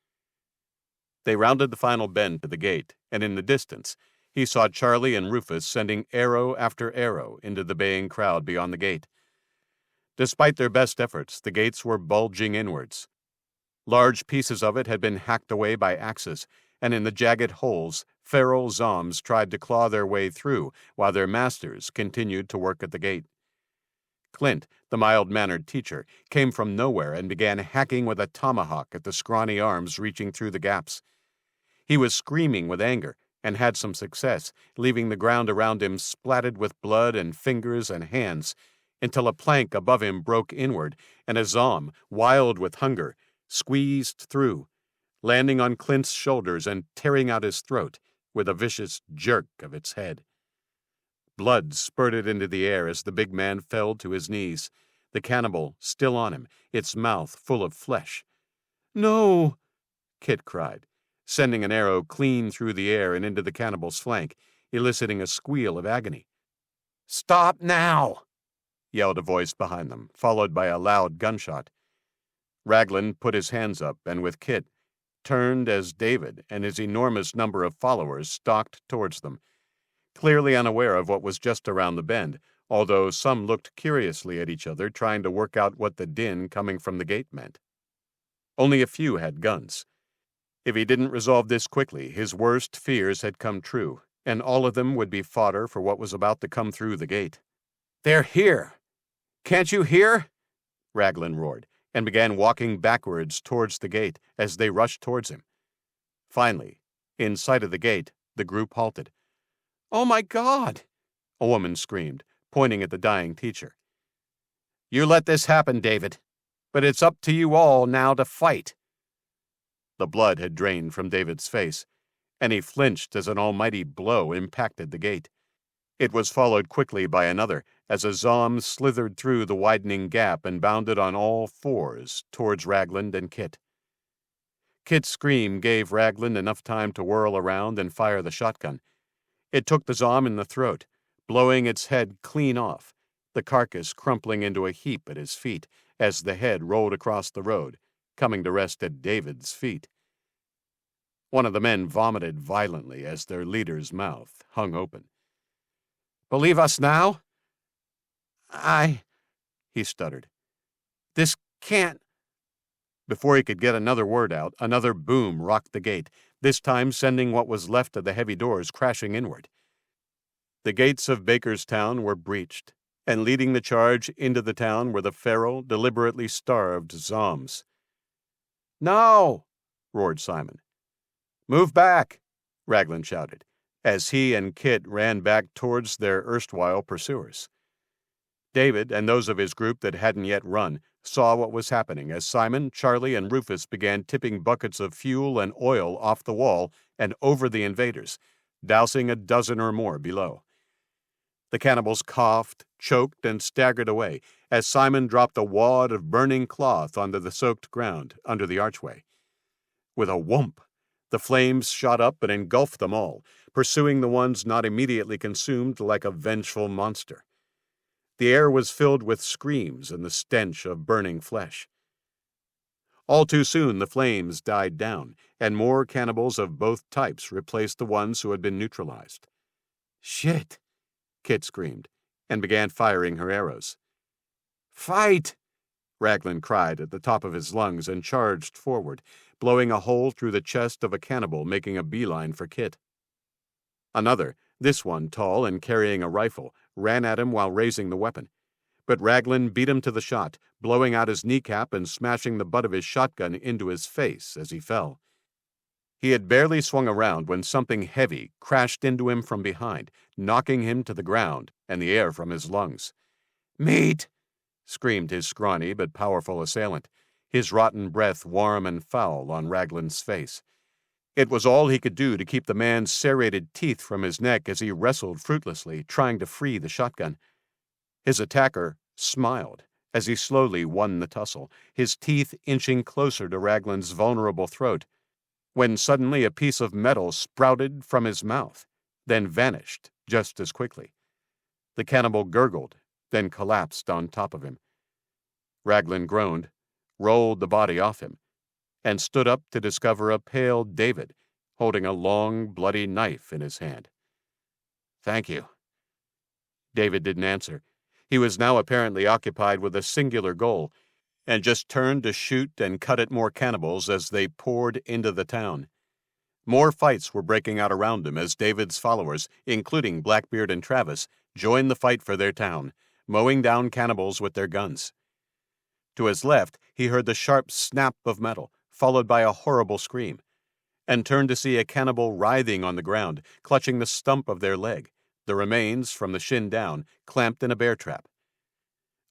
They rounded the final bend to the gate, and in the distance, he saw Charlie and Rufus sending arrow after arrow into the baying crowd beyond the gate. Despite their best efforts, the gates were bulging inwards. Large pieces of it had been hacked away by axes, and in the jagged holes, feral zombs tried to claw their way through while their masters continued to work at the gate. Clint, the mild-mannered teacher, came from nowhere and began hacking with a tomahawk at the scrawny arms reaching through the gaps. He was screaming with anger and had some success, leaving the ground around him splattered with blood and fingers and hands, until a plank above him broke inward, and a zom, wild with hunger, squeezed through. landing on Clint's shoulders and tearing out his throat with a vicious jerk of its head. Blood spurted into the air as the big man fell to his knees, the cannibal still on him, its mouth full of flesh. "No!" Kit cried, sending an arrow clean through the air and into the cannibal's flank, eliciting a squeal of agony. "Stop now!" yelled a voice behind them, followed by a loud gunshot. Ragland put his hands up and, with Kit, turned as David and his enormous number of followers stalked towards them, clearly unaware of what was just around the bend, although some looked curiously at each other, trying to work out what the din coming from the gate meant. Only a few had guns. If he didn't resolve this quickly, his worst fears had come true, and all of them would be fodder for what was about to come through the gate. "They're here! Can't you hear?" Ragland roared, and began walking backwards towards the gate as they rushed towards him. Finally, in sight of the gate, the group halted. "Oh my God!" a woman screamed, pointing at the dying teacher. "You let this happen, David, but it's up to you all now to fight." The blood had drained from David's face, and he flinched as an almighty blow impacted the gate. It was followed quickly by another, as a Zom slithered through the widening gap and bounded on all fours towards Ragland and Kit. Kit's scream gave Ragland enough time to whirl around and fire the shotgun. It took the Zom in the throat, blowing its head clean off, the carcass crumpling into a heap at his feet as the head rolled across the road, coming to rest at David's feet. One of the men vomited violently as their leader's mouth hung open. "Believe us now?" He stuttered. "This can't—" Before he could get another word out, another boom rocked the gate, this time sending what was left of the heavy doors crashing inward. The gates of Bakerstown were breached, and leading the charge into the town were the feral, deliberately starved Zoms. "No!" roared Simon. "Move back!" Ragland shouted, as he and Kit ran back towards their erstwhile pursuers. David and those of his group that hadn't yet run saw what was happening as Simon, Charlie, and Rufus began tipping buckets of fuel and oil off the wall and over the invaders, dousing a dozen or more below. The cannibals coughed, choked, and staggered away as Simon dropped a wad of burning cloth onto the soaked ground under the archway. With a whoomp, the flames shot up and engulfed them all, pursuing the ones not immediately consumed like a vengeful monster. The air was filled with screams and the stench of burning flesh. All too soon the flames died down, and more cannibals of both types replaced the ones who had been neutralized. "Shit!" Kit screamed, and began firing her arrows. "Fight!" Ragland cried at the top of his lungs and charged forward, blowing a hole through the chest of a cannibal, making a beeline for Kit. Another, this one tall and carrying a rifle, ran at him while raising the weapon, but Ragland beat him to the shot, blowing out his kneecap and smashing the butt of his shotgun into his face as he fell. He had barely swung around when something heavy crashed into him from behind, knocking him to the ground and the air from his lungs. "Meat!" screamed his scrawny but powerful assailant, his rotten breath warm and foul on Ragland's face. It was all he could do to keep the man's serrated teeth from his neck as he wrestled fruitlessly, trying to free the shotgun. His attacker smiled as he slowly won the tussle, his teeth inching closer to Ragland's vulnerable throat, when suddenly a piece of metal sprouted from his mouth, then vanished just as quickly. The cannibal gurgled, then collapsed on top of him. Ragland groaned, rolled the body off him, and stood up to discover a pale David holding a long, bloody knife in his hand. "Thank you." David didn't answer. He was now apparently occupied with a singular goal, and just turned to shoot and cut at more cannibals as they poured into the town. More fights were breaking out around him as David's followers, including Blackbeard and Travis, joined the fight for their town, mowing down cannibals with their guns. To his left, he heard the sharp snap of metal, followed by a horrible scream, and turned to see a cannibal writhing on the ground, clutching the stump of their leg, the remains, from the shin down, clamped in a bear trap.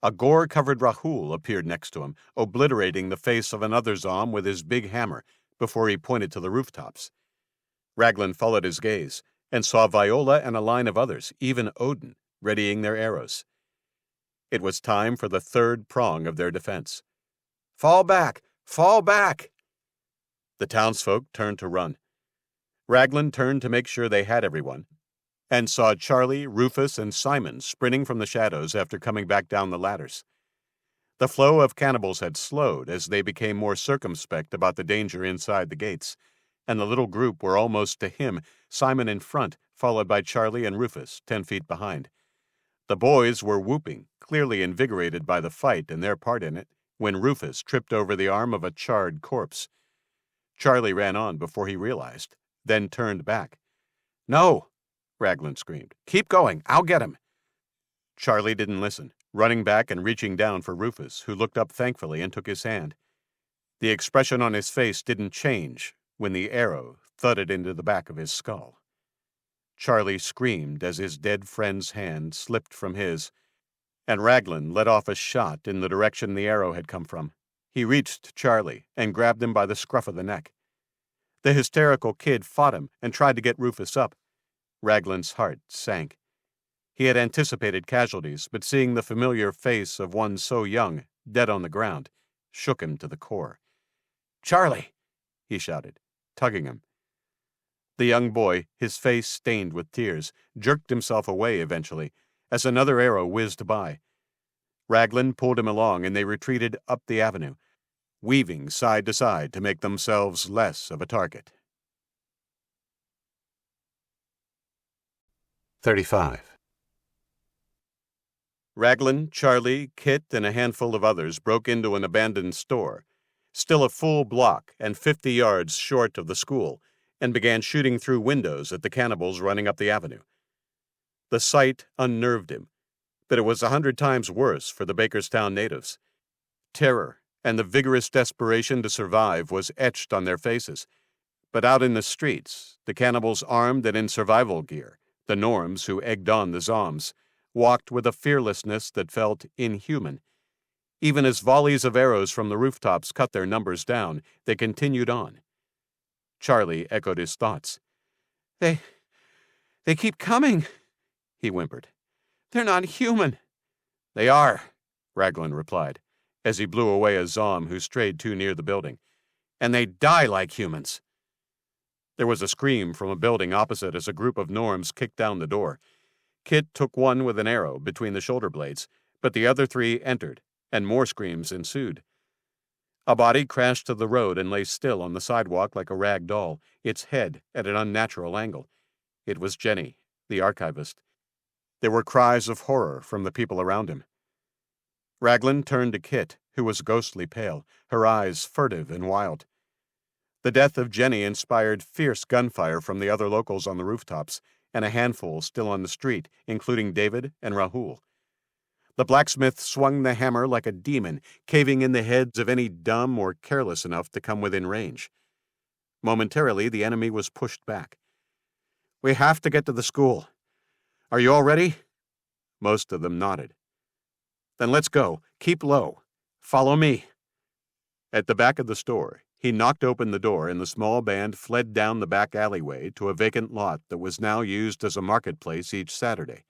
A gore-covered Rahul appeared next to him, obliterating the face of another Zom with his big hammer, before he pointed to the rooftops. Ragland followed his gaze and saw Viola and a line of others, even Odin, readying their arrows. It was time for the third prong of their defense. "Fall back! Fall back!" The townsfolk turned to run. Ragland turned to make sure they had everyone, and saw Charlie, Rufus, and Simon sprinting from the shadows after coming back down the ladders. The flow of cannibals had slowed as they became more circumspect about the danger inside the gates, and the little group were almost to him, Simon in front, followed by Charlie and Rufus, 10 feet behind. The boys were whooping, clearly invigorated by the fight and their part in it, when Rufus tripped over the arm of a charred corpse. Charlie ran on before he realized, then turned back. "No!" Ragland screamed. "Keep going! I'll get him!" Charlie didn't listen, running back and reaching down for Rufus, who looked up thankfully and took his hand. The expression on his face didn't change when the arrow thudded into the back of his skull. Charlie screamed as his dead friend's hand slipped from his, and Ragland let off a shot in the direction the arrow had come from. He reached Charlie and grabbed him by the scruff of the neck. The hysterical kid fought him and tried to get Rufus up. Ragland's heart sank. He had anticipated casualties, but seeing the familiar face of one so young, dead on the ground, shook him to the core. "Charlie!" he shouted, tugging him. The young boy, his face stained with tears, jerked himself away eventually, as another arrow whizzed by. Ragland pulled him along, and they retreated up the avenue, weaving side to side to make themselves less of a target. 35. Ragland, Charlie, Kit, and a handful of others broke into an abandoned store, still a full block and 50 yards short of the school, and began shooting through windows at the cannibals running up the avenue. The sight unnerved him, but it was 100 times worse for the Bakerstown natives. Terror and the vigorous desperation to survive was etched on their faces, but out in the streets, the cannibals armed and in survival gear, the Norms who egged on the Zoms, walked with a fearlessness that felt inhuman. Even as volleys of arrows from the rooftops cut their numbers down, they continued on. Charlie echoed his thoughts. They keep coming," he whimpered. "They're not human." "They are," Ragland replied, as he blew away a Zom who strayed too near the building. "And they die like humans." There was a scream from a building opposite as a group of Norms kicked down the door. Kit took one with an arrow between the shoulder blades, but the other 3 entered, and more screams ensued. A body crashed to the road and lay still on the sidewalk like a rag doll, its head at an unnatural angle. It was Jenny, the archivist. There were cries of horror from the people around him. Ragland turned to Kit, who was ghostly pale, her eyes furtive and wild. The death of Jenny inspired fierce gunfire from the other locals on the rooftops, and a handful still on the street, including David and Rahul. The blacksmith swung the hammer like a demon, caving in the heads of any dumb or careless enough to come within range. Momentarily, the enemy was pushed back. "We have to get to the school. Are you all ready?" Most of them nodded. "Then let's go. Keep low. Follow me." At the back of the store, he knocked open the door, and the small band fled down the back alleyway to a vacant lot that was now used as a marketplace each Saturday.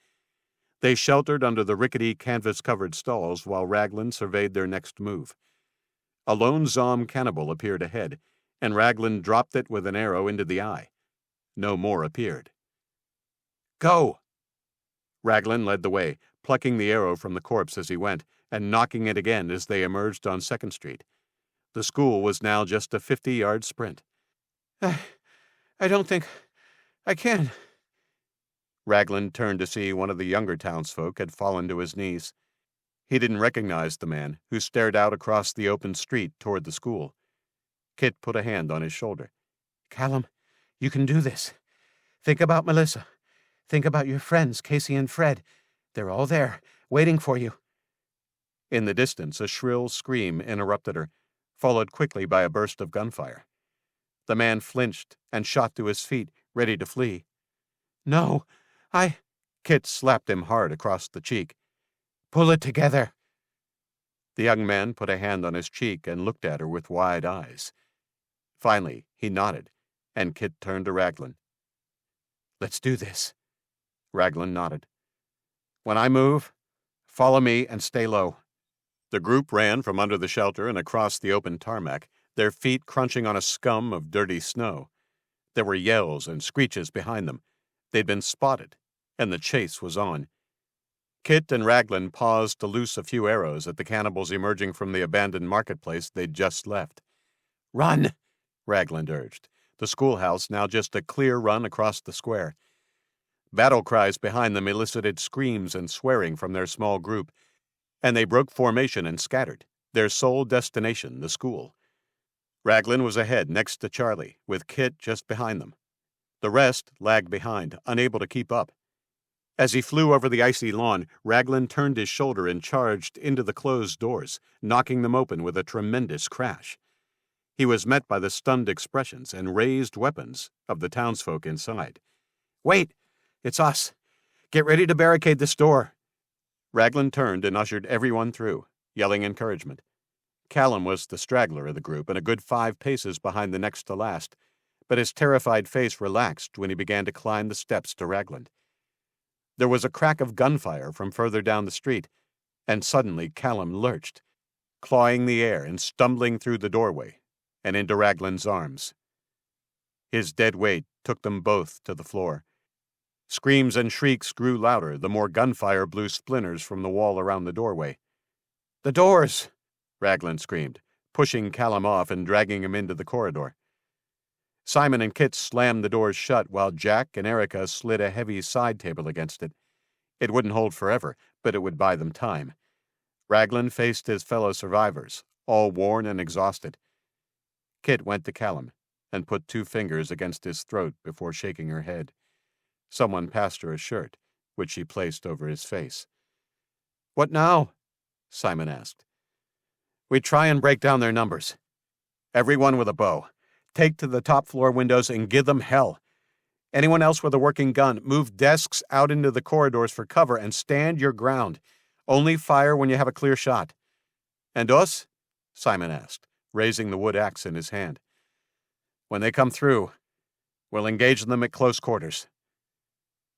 They sheltered under the rickety canvas-covered stalls while Ragland surveyed their next move. A lone Zom cannibal appeared ahead, and Ragland dropped it with an arrow into the eye. No more appeared. "Go!" Ragland led the way, plucking the arrow from the corpse as he went, and knocking it again as they emerged on 2nd Street. The school was now just a 50-yard sprint. I don't think I can." Ragland turned to see one of the younger townsfolk had fallen to his knees. He didn't recognize the man, who stared out across the open street toward the school. Kit put a hand on his shoulder. "Callum, you can do this. Think about Melissa. Think about your friends, Casey and Fred. They're all there, waiting for you." In the distance, a shrill scream interrupted her, followed quickly by a burst of gunfire. The man flinched and shot to his feet, ready to flee. "No, Kit slapped him hard across the cheek. "Pull it together." The young man put a hand on his cheek and looked at her with wide eyes. Finally, he nodded, and Kit turned to Ragland. Let's do this. Ragland nodded. When I move, follow me and stay low. The group ran from under the shelter and across the open tarmac, their feet crunching on a scum of dirty snow. There were yells and screeches behind them. They'd been spotted, and the chase was on. Kit and Ragland paused to loose a few arrows at the cannibals emerging from the abandoned marketplace they'd just left. Run, Ragland urged, the schoolhouse now just a clear run across the square. Battle cries behind them elicited screams and swearing from their small group, and they broke formation and scattered, their sole destination the school. Ragland was ahead next to Charlie, with Kit just behind them. The rest lagged behind, unable to keep up. As he flew over the icy lawn, Ragland turned his shoulder and charged into the closed doors, knocking them open with a tremendous crash. He was met by the stunned expressions and raised weapons of the townsfolk inside. Wait! It's us! Get ready to barricade this door! Ragland turned and ushered everyone through, yelling encouragement. Callum was the straggler of the group and a good 5 paces behind the next to last, but his terrified face relaxed when he began to climb the steps to Ragland. There was a crack of gunfire from further down the street, and suddenly Callum lurched, clawing the air and stumbling through the doorway and into Ragland's arms. His dead weight took them both to the floor. Screams and shrieks grew louder the more gunfire blew splinters from the wall around the doorway. The doors! Ragland screamed, pushing Callum off and dragging him into the corridor. Simon and Kit slammed the doors shut while Jack and Erica slid a heavy side table against it. It wouldn't hold forever, but it would buy them time. Ragland faced his fellow survivors, all worn and exhausted. Kit went to Callum and put 2 fingers against his throat before shaking her head. Someone passed her a shirt, which she placed over his face. What now? Simon asked. We try and break down their numbers. Everyone with a bow. Take to the top floor windows and give them hell. Anyone else with a working gun, move desks out into the corridors for cover and stand your ground. Only fire when you have a clear shot. And us? Simon asked, raising the wood axe in his hand. When they come through, we'll engage them at close quarters.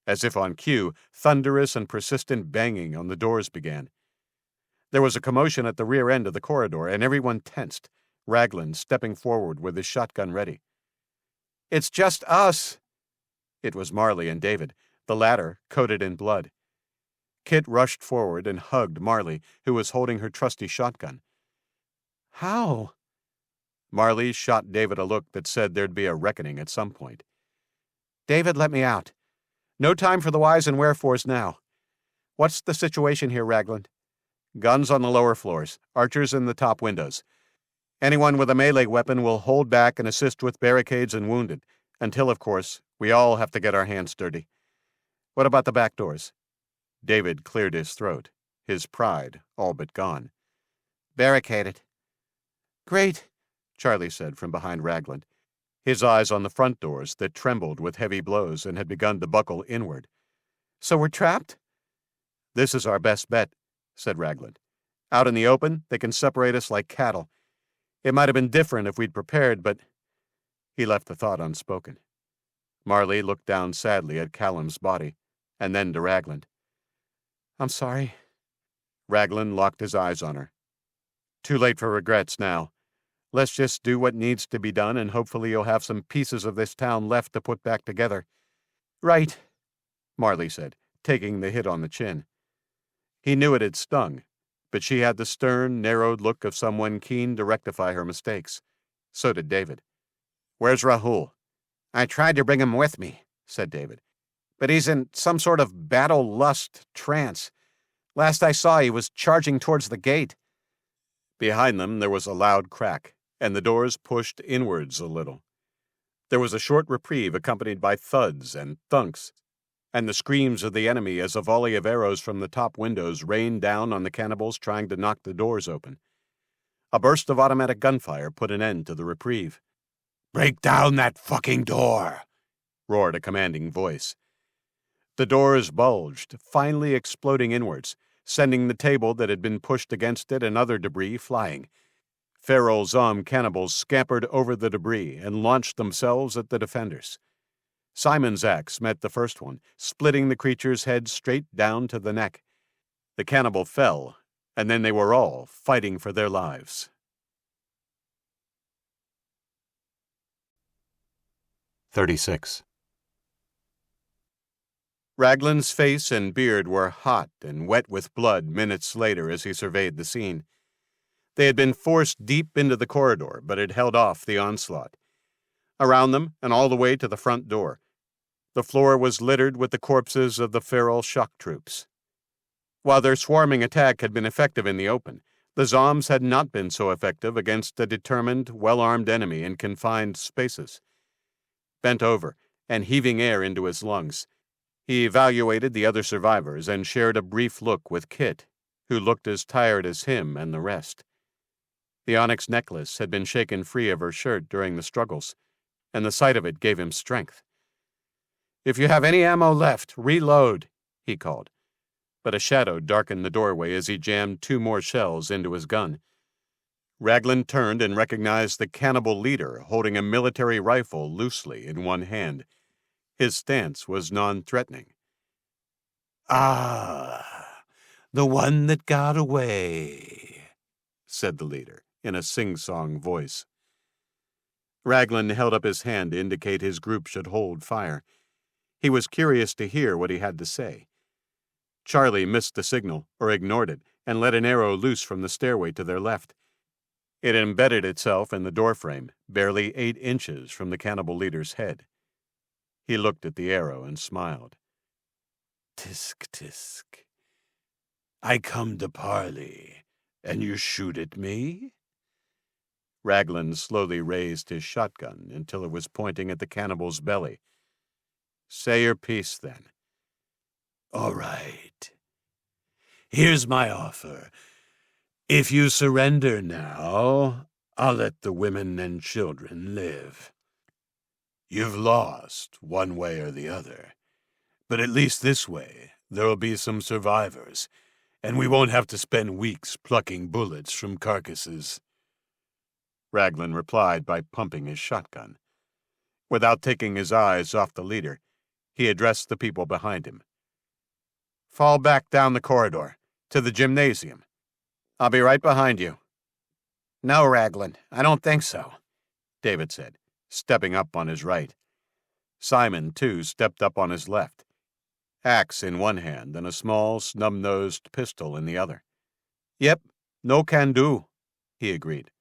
As if on cue, thunderous and persistent banging on the doors began. There was a commotion at the rear end of the corridor, and everyone tensed, Ragland stepping forward with his shotgun ready. It's just us! It was Marley and David, the latter coated in blood. Kit rushed forward and hugged Marley, who was holding her trusty shotgun. How? Marley shot David a look that said there'd be a reckoning at some point. David, let me out. No time for the whys and wherefores now. What's the situation here, Ragland? Guns on the lower floors, archers in the top windows. Anyone with a melee weapon will hold back and assist with barricades and wounded, until, of course, we all have to get our hands dirty. What about the back doors? David cleared his throat, his pride all but gone. Barricaded. Great, Charlie said from behind Ragland, his eyes on the front doors that trembled with heavy blows and had begun to buckle inward. So we're trapped? This is our best bet, said Ragland. Out in the open, they can separate us like cattle. It might have been different if we'd prepared, but... He left the thought unspoken. Marley looked down sadly at Callum's body, and then to Ragland. I'm sorry. Ragland locked his eyes on her. Too late for regrets now. Let's just do what needs to be done, and hopefully you'll have some pieces of this town left to put back together. Right, Marley said, taking the hit on the chin. He knew it had stung, but she had the stern, narrowed look of someone keen to rectify her mistakes. So did David. Where's Rahul? I tried to bring him with me, said David, but he's in some sort of battle-lust trance. Last I saw, he was charging towards the gate. Behind them there was a loud crack, and the doors pushed inwards a little. There was a short reprieve accompanied by thuds and thunks, and the screams of the enemy as a volley of arrows from the top windows rained down on the cannibals trying to knock the doors open. A burst of automatic gunfire put an end to the reprieve. "Break down that fucking door!" roared a commanding voice. The doors bulged, finally exploding inwards, sending the table that had been pushed against it and other debris flying. Feral Zom cannibals scampered over the debris and launched themselves at the defenders. Simon's axe met the first one, splitting the creature's head straight down to the neck. The cannibal fell, and then they were all fighting for their lives. 36. Ragland's face and beard were hot and wet with blood minutes later as he surveyed the scene. They had been forced deep into the corridor, but had held off the onslaught. Around them, and all the way to the front door, the floor was littered with the corpses of the feral shock troops. While their swarming attack had been effective in the open, the Zoms had not been so effective against a determined, well-armed enemy in confined spaces. Bent over and heaving air into his lungs, he evaluated the other survivors and shared a brief look with Kit, who looked as tired as him and the rest. The onyx necklace had been shaken free of her shirt during the struggles, and the sight of it gave him strength. "If you have any ammo left, reload," he called. But a shadow darkened the doorway as he jammed 2 more shells into his gun. Ragland turned and recognized the cannibal leader holding a military rifle loosely in one hand. His stance was non-threatening. "Ah, the one that got away," said the leader in a sing-song voice. Ragland held up his hand to indicate his group should hold fire. He was curious to hear what he had to say. Charlie missed the signal, or ignored it, and let an arrow loose from the stairway to their left. It embedded itself in the doorframe, barely 8 inches from the cannibal leader's head. He looked at the arrow and smiled. "Tisk, tisk. I come to parley, and you shoot at me?" Ragland slowly raised his shotgun until it was pointing at the cannibal's belly. "Say your piece, then." "All right. Here's my offer. If you surrender now, I'll let the women and children live. You've lost, one way or the other. But at least this way, there'll be some survivors, and we won't have to spend weeks plucking bullets from carcasses." Ragland replied by pumping his shotgun. Without taking his eyes off the leader, he addressed the people behind him. "Fall back down the corridor, to the gymnasium. I'll be right behind you." "No, Ragland, I don't think so," David said, stepping up on his right. Simon, too, stepped up on his left, axe in one hand and a small, snub-nosed pistol in the other. "Yep, no can do," he agreed.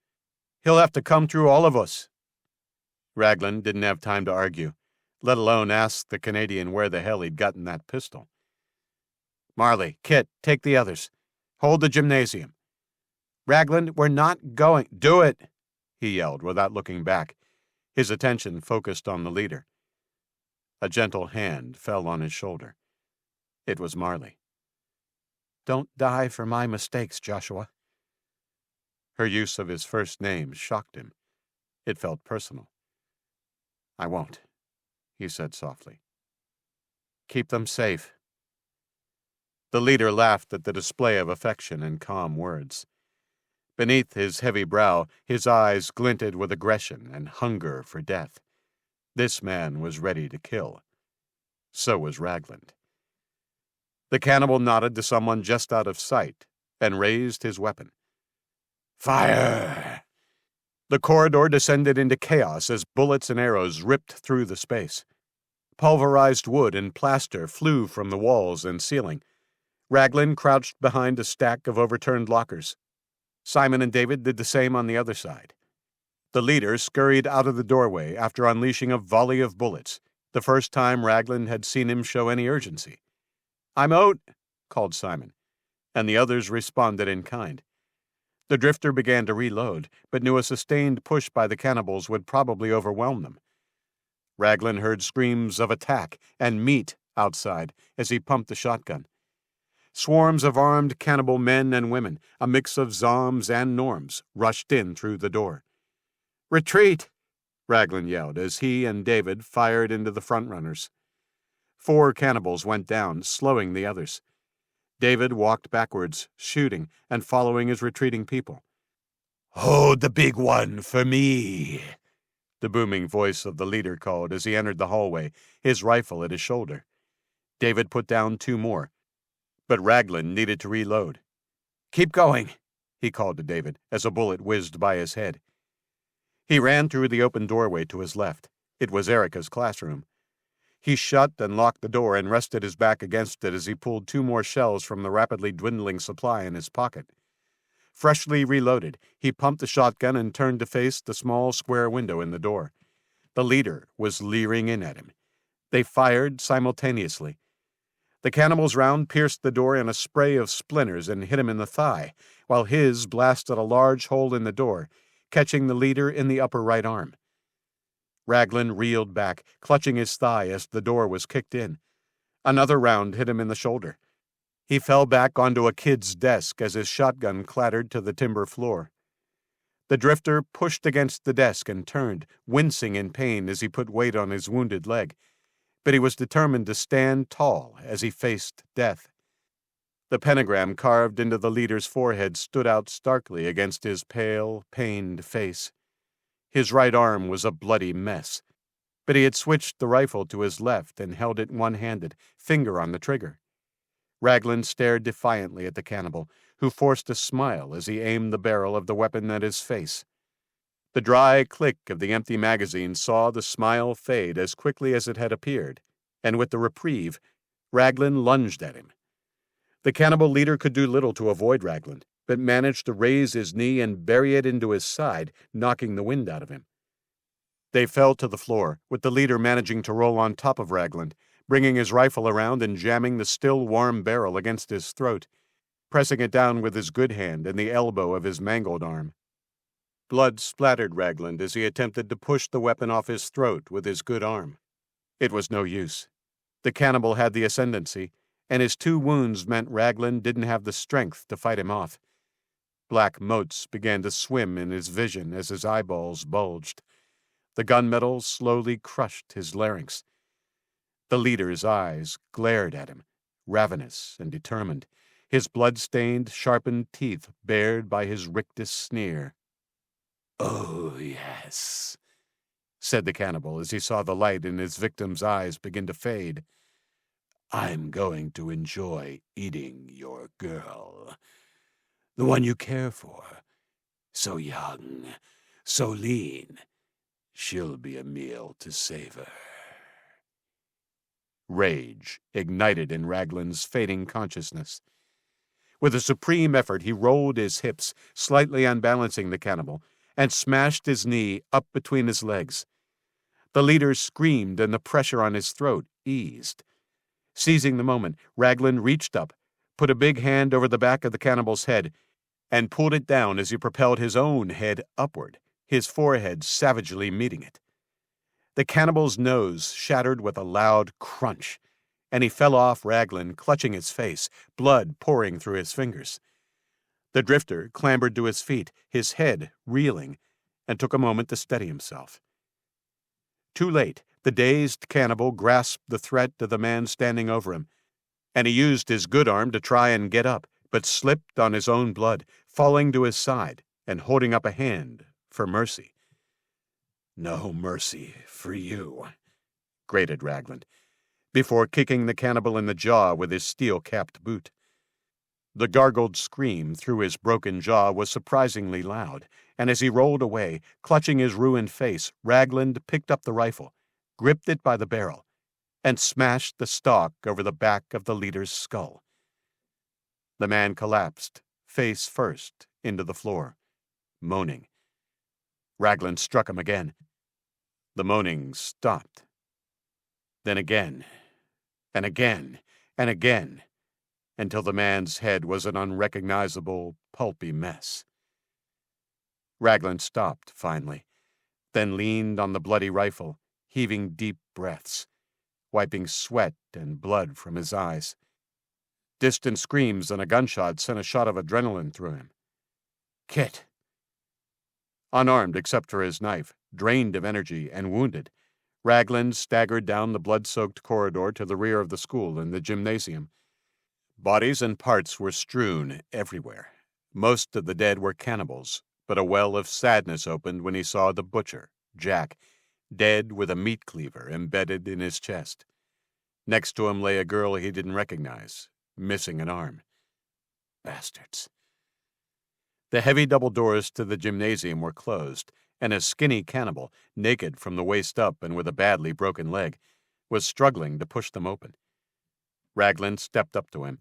"He'll have to come through all of us." Ragland didn't have time to argue, let alone ask the Canadian where the hell he'd gotten that pistol. "Marley, Kit, take the others. Hold the gymnasium." "Ragland, we're not going—" "Do it!" he yelled without looking back, his attention focused on the leader. A gentle hand fell on his shoulder. It was Marley. "Don't die for my mistakes, Joshua." Her use of his first name shocked him. It felt personal. "I won't," he said softly. "Keep them safe." The leader laughed at the display of affection and calm words. Beneath his heavy brow, his eyes glinted with aggression and hunger for death. This man was ready to kill. So was Ragland. The cannibal nodded to someone just out of sight and raised his weapon. "Fire!" The corridor descended into chaos as bullets and arrows ripped through the space. Pulverized wood and plaster flew from the walls and ceiling. Ragland crouched behind a stack of overturned lockers. Simon and David did the same on the other side. The leader scurried out of the doorway after unleashing a volley of bullets, the first time Ragland had seen him show any urgency. "I'm out," called Simon, and the others responded in kind. The drifter began to reload, but knew a sustained push by the cannibals would probably overwhelm them. Ragland heard screams of attack and meat outside as he pumped the shotgun. Swarms of armed cannibal men and women, a mix of Zoms and Norms, rushed in through the door. "Retreat!" Ragland yelled as he and David fired into the frontrunners. 4 cannibals went down, slowing the others. David walked backwards, shooting and following his retreating people. Hold the big one for me, the booming voice of the leader called as he entered the hallway, his rifle at his shoulder. David put down 2 more, but Ragland needed to reload. "Keep going," he called to David as a bullet whizzed by his head. He ran through the open doorway to his left. It was Erica's classroom. He shut and locked the door and rested his back against it as he pulled 2 more shells from the rapidly dwindling supply in his pocket. Freshly reloaded, he pumped the shotgun and turned to face the small square window in the door. The leader was leering in at him. They fired simultaneously. The cannibal's round pierced the door in a spray of splinters and hit him in the thigh, while his blasted a large hole in the door, catching the leader in the upper right arm. Ragland reeled back, clutching his thigh as the door was kicked in. Another round hit him in the shoulder. He fell back onto a kid's desk as his shotgun clattered to the timber floor. The drifter pushed against the desk and turned, wincing in pain as he put weight on his wounded leg, but he was determined to stand tall as he faced death. The pentagram carved into the leader's forehead stood out starkly against his pale, pained face. His right arm was a bloody mess, but he had switched the rifle to his left and held it one-handed, finger on the trigger. Ragland stared defiantly at the cannibal, who forced a smile as he aimed the barrel of the weapon at his face. The dry click of the empty magazine saw the smile fade as quickly as it had appeared, and with the reprieve, Ragland lunged at him. The cannibal leader could do little to avoid Ragland, but managed to raise his knee and bury it into his side, knocking the wind out of him. They fell to the floor, with the leader managing to roll on top of Ragland, bringing his rifle around and jamming the still warm barrel against his throat, pressing it down with his good hand and the elbow of his mangled arm. Blood splattered Ragland as he attempted to push the weapon off his throat with his good arm. It was no use. The cannibal had the ascendancy, and his 2 wounds meant Ragland didn't have the strength to fight him off. Black motes began to swim in his vision as his eyeballs bulged. The gunmetal slowly crushed his larynx. The leader's eyes glared at him, ravenous and determined, his blood-stained, sharpened teeth bared by his rictus sneer. "Oh, yes," said the cannibal as he saw the light in his victim's eyes begin to fade. "I'm going to enjoy eating your girl. The one you care for. So young, so lean. She'll be a meal to savor." Rage ignited in Ragland's fading consciousness. With a supreme effort, he rolled his hips, slightly unbalancing the cannibal, and smashed his knee up between his legs. The leader screamed and the pressure on his throat eased. Seizing the moment, Ragland reached up, put a big hand over the back of the cannibal's head, and pulled it down as he propelled his own head upward, his forehead savagely meeting it. The cannibal's nose shattered with a loud crunch, and he fell off Ragland, clutching his face, blood pouring through his fingers. The drifter clambered to his feet, his head reeling, and took a moment to steady himself. Too late, the dazed cannibal grasped the threat of the man standing over him, and he used his good arm to try and get up, but slipped on his own blood, falling to his side and holding up a hand for mercy. "No mercy for you," grated Ragland, before kicking the cannibal in the jaw with his steel-capped boot. The gargled scream through his broken jaw was surprisingly loud, and as he rolled away, clutching his ruined face, Ragland picked up the rifle, gripped it by the barrel, and smashed the stock over the back of the leader's skull. The man collapsed, face first, into the floor, moaning. Ragland struck him again. The moaning stopped. Then again, and again, and again, until the man's head was an unrecognizable, pulpy mess. Ragland stopped, finally, then leaned on the bloody rifle, heaving deep breaths, wiping sweat and blood from his eyes. Distant screams and a gunshot sent a shot of adrenaline through him. Kit! Unarmed except for his knife, drained of energy and wounded, Ragland staggered down the blood-soaked corridor to the rear of the school and the gymnasium. Bodies and parts were strewn everywhere. Most of the dead were cannibals, but a well of sadness opened when he saw the butcher, Jack, dead with a meat cleaver embedded in his chest. Next to him lay a girl he didn't recognize, missing an arm. Bastards. The heavy double doors to the gymnasium were closed, and a skinny cannibal, naked from the waist up and with a badly broken leg, was struggling to push them open. Ragland stepped up to him,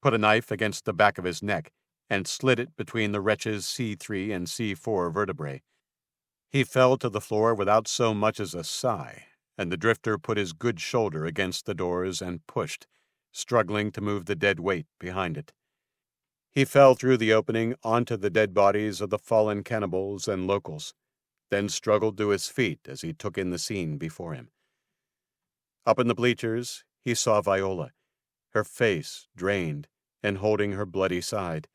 put a knife against the back of his neck, and slit it between the wretch's C3 and C4 vertebrae. He fell to the floor without so much as a sigh, and the drifter put his good shoulder against the doors and pushed, struggling to move the dead weight behind it. He fell through the opening onto the dead bodies of the fallen cannibals and locals, then struggled to his feet as he took in the scene before him. Up in the bleachers, he saw Viola, her face drained and holding her bloody side.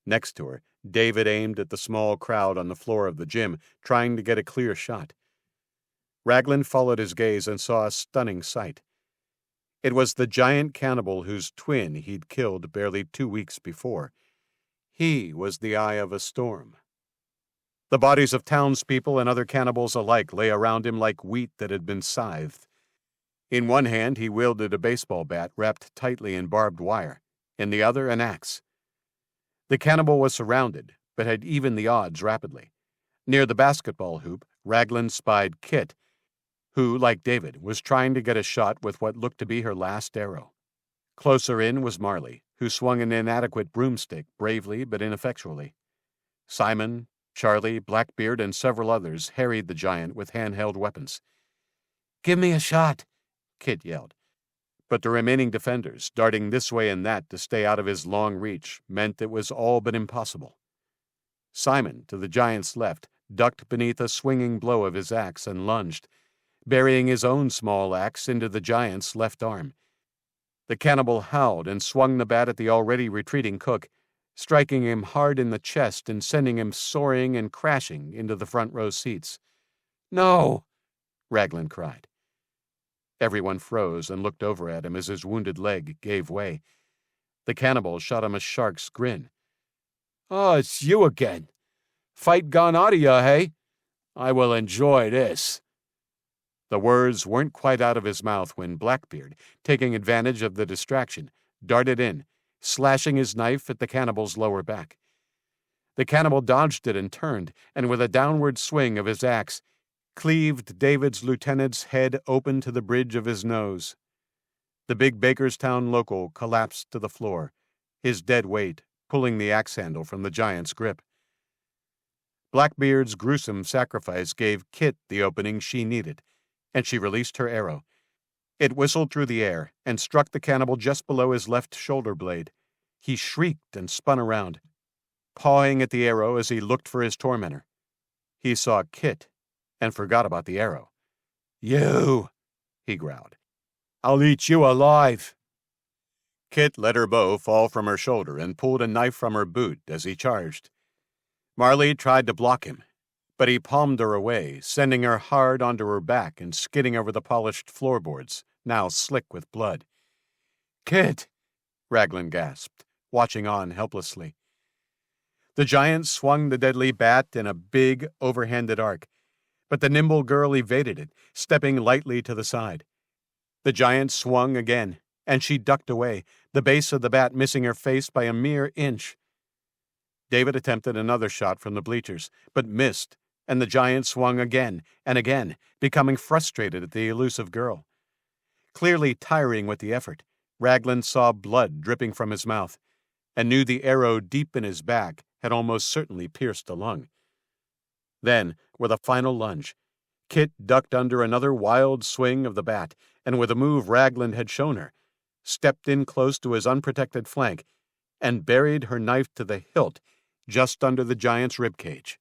Next to her, David aimed at the small crowd on the floor of the gym, trying to get a clear shot. Ragland followed his gaze and saw a stunning sight. It was the giant cannibal whose twin he'd killed barely 2 weeks before. He was the eye of a storm. The bodies of townspeople and other cannibals alike lay around him like wheat that had been scythed. In one hand he wielded a baseball bat wrapped tightly in barbed wire, in the other an axe. The cannibal was surrounded, but had evened the odds rapidly. Near the basketball hoop, Ragland spied Kit, who, like David, was trying to get a shot with what looked to be her last arrow. Closer in was Marley, who swung an inadequate broomstick bravely but ineffectually. Simon, Charlie, Blackbeard, and several others harried the giant with handheld weapons. "Give me a shot," Kit yelled. But the remaining defenders, darting this way and that to stay out of his long reach, meant it was all but impossible. Simon, to the giant's left, ducked beneath a swinging blow of his axe and lunged, burying his own small axe into the giant's left arm. The cannibal howled and swung the bat at the already retreating cook, striking him hard in the chest and sending him soaring and crashing into the front row seats. "No!" Ragland cried. Everyone froze and looked over at him as his wounded leg gave way. The cannibal shot him a shark's grin. "Oh, it's you again. Fight gone out of you, hey? I will enjoy this." The words weren't quite out of his mouth when Blackbeard, taking advantage of the distraction, darted in, slashing his knife at the cannibal's lower back. The cannibal dodged it and turned, and with a downward swing of his axe, cleaved David's lieutenant's head open to the bridge of his nose. The big Bakerstown local collapsed to the floor, his dead weight pulling the axe handle from the giant's grip. Blackbeard's gruesome sacrifice gave Kit the opening she needed, and she released her arrow. It whistled through the air and struck the cannibal just below his left shoulder blade. He shrieked and spun around, pawing at the arrow as he looked for his tormentor. He saw Kit and forgot about the arrow. "You!" he growled. "I'll eat you alive!" Kit let her bow fall from her shoulder and pulled a knife from her boot as he charged. Marley tried to block him, but he palmed her away, sending her hard onto her back and skidding over the polished floorboards, now slick with blood. "Kit!" Ragland gasped, watching on helplessly. The giant swung the deadly bat in a big, overhanded arc, but the nimble girl evaded it, stepping lightly to the side. The giant swung again, and she ducked away, the base of the bat missing her face by a mere inch. David attempted another shot from the bleachers, but missed, and the giant swung again and again, becoming frustrated at the elusive girl. Clearly tiring with the effort, Ragland saw blood dripping from his mouth, and knew the arrow deep in his back had almost certainly pierced a lung. Then, with a final lunge, Kit ducked under another wild swing of the bat, and with a move Ragland had shown her, stepped in close to his unprotected flank, and buried her knife to the hilt just under the giant's ribcage.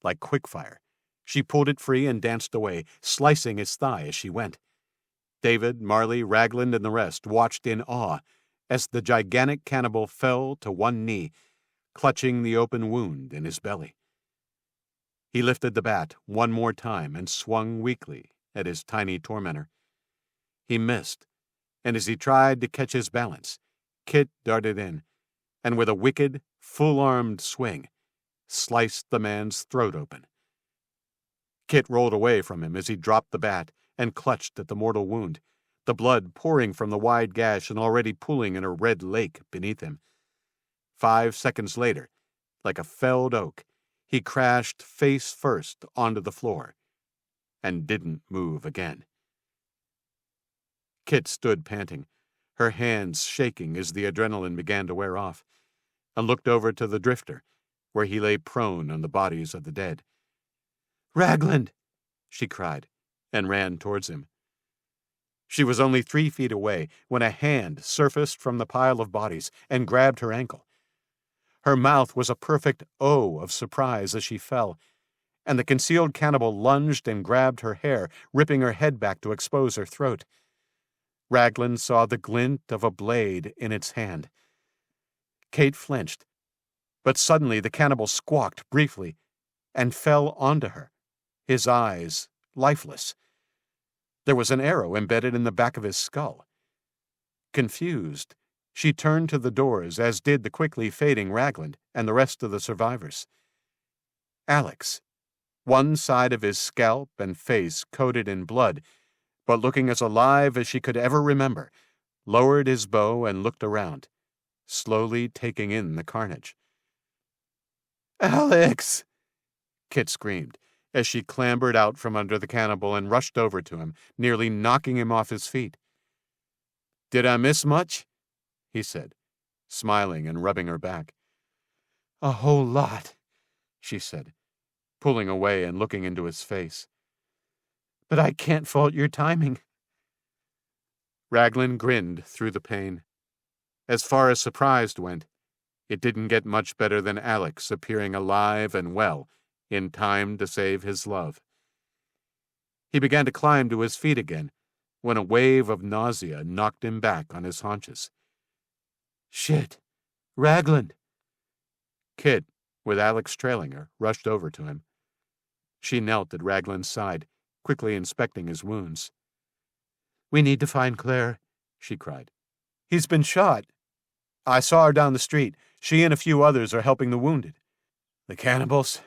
Like quickfire, she pulled it free and danced away, slicing his thigh as she went. David, Marley, Ragland, and the rest watched in awe as the gigantic cannibal fell to one knee, clutching the open wound in his belly. He lifted the bat one more time and swung weakly at his tiny tormentor. He missed, and as he tried to catch his balance, Kit darted in, and with a wicked, full-armed swing, sliced the man's throat open. Kit rolled away from him as he dropped the bat and clutched at the mortal wound, the blood pouring from the wide gash and already pooling in a red lake beneath him. 5 seconds later, like a felled oak, he crashed face first onto the floor and didn't move again. Kit stood panting, her hands shaking as the adrenaline began to wear off, and looked over to the drifter, where he lay prone on the bodies of the dead. "Ragland!" she cried, and ran towards him. She was only 3 feet away when a hand surfaced from the pile of bodies and grabbed her ankle. Her mouth was a perfect O of surprise as she fell, and the concealed cannibal lunged and grabbed her hair, ripping her head back to expose her throat. Ragland saw the glint of a blade in its hand. Kate flinched, but suddenly the cannibal squawked briefly and fell onto her, his eyes lifeless. There was an arrow embedded in the back of his skull. Confused, she turned to the doors, as did the quickly fading Ragland and the rest of the survivors. Alex, one side of his scalp and face coated in blood, but looking as alive as she could ever remember, lowered his bow and looked around, slowly taking in the carnage. "Alex!" Kit screamed, as she clambered out from under the cannibal and rushed over to him, nearly knocking him off his feet. "Did I miss much?" he said, smiling and rubbing her back. "A whole lot," she said, pulling away and looking into his face. "But I can't fault your timing." Ragland grinned through the pain. As far as surprised went, it didn't get much better than Alex appearing alive and well in time to save his love. He began to climb to his feet again when a wave of nausea knocked him back on his haunches. "Shit! Ragland!" Kit, with Alex trailing her, rushed over to him. She knelt at Ragland's side, quickly inspecting his wounds. "We need to find Claire," she cried. "He's been shot. I saw her down the street. She and a few others are helping the wounded." "The cannibals?"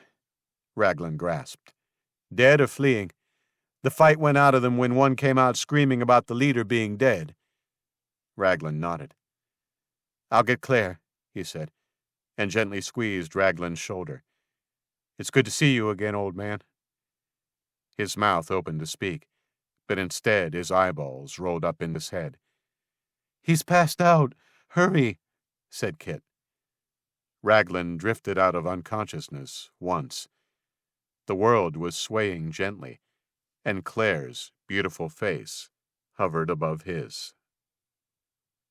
Ragland grasped. "Dead or fleeing. The fight went out of them when one came out screaming about the leader being dead." Ragland nodded. "I'll get Claire," he said, and gently squeezed Ragland's shoulder. "It's good to see you again, old man." His mouth opened to speak, but instead his eyeballs rolled up in his head. "He's passed out. Hurry," said Kit. Ragland drifted out of unconsciousness once. The world was swaying gently, and Claire's beautiful face hovered above his.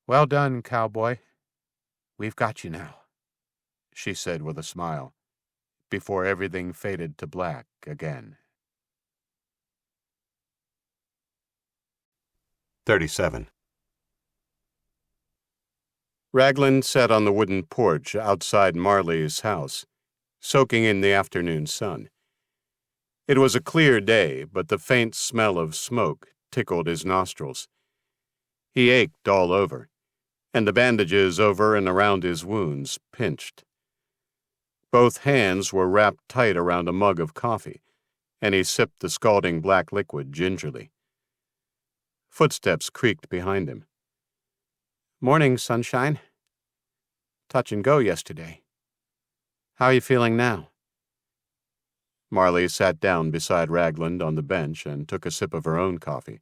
"Well done, cowboy. We've got you now," she said with a smile, before everything faded to black again. 37. Ragland sat on the wooden porch outside Marley's house, soaking in the afternoon sun. It was a clear day, but the faint smell of smoke tickled his nostrils. He ached all over, and the bandages over and around his wounds pinched. Both hands were wrapped tight around a mug of coffee, and he sipped the scalding black liquid gingerly. Footsteps creaked behind him. "Morning, sunshine. Touch and go yesterday. How are you feeling now?" Marley sat down beside Ragland on the bench and took a sip of her own coffee.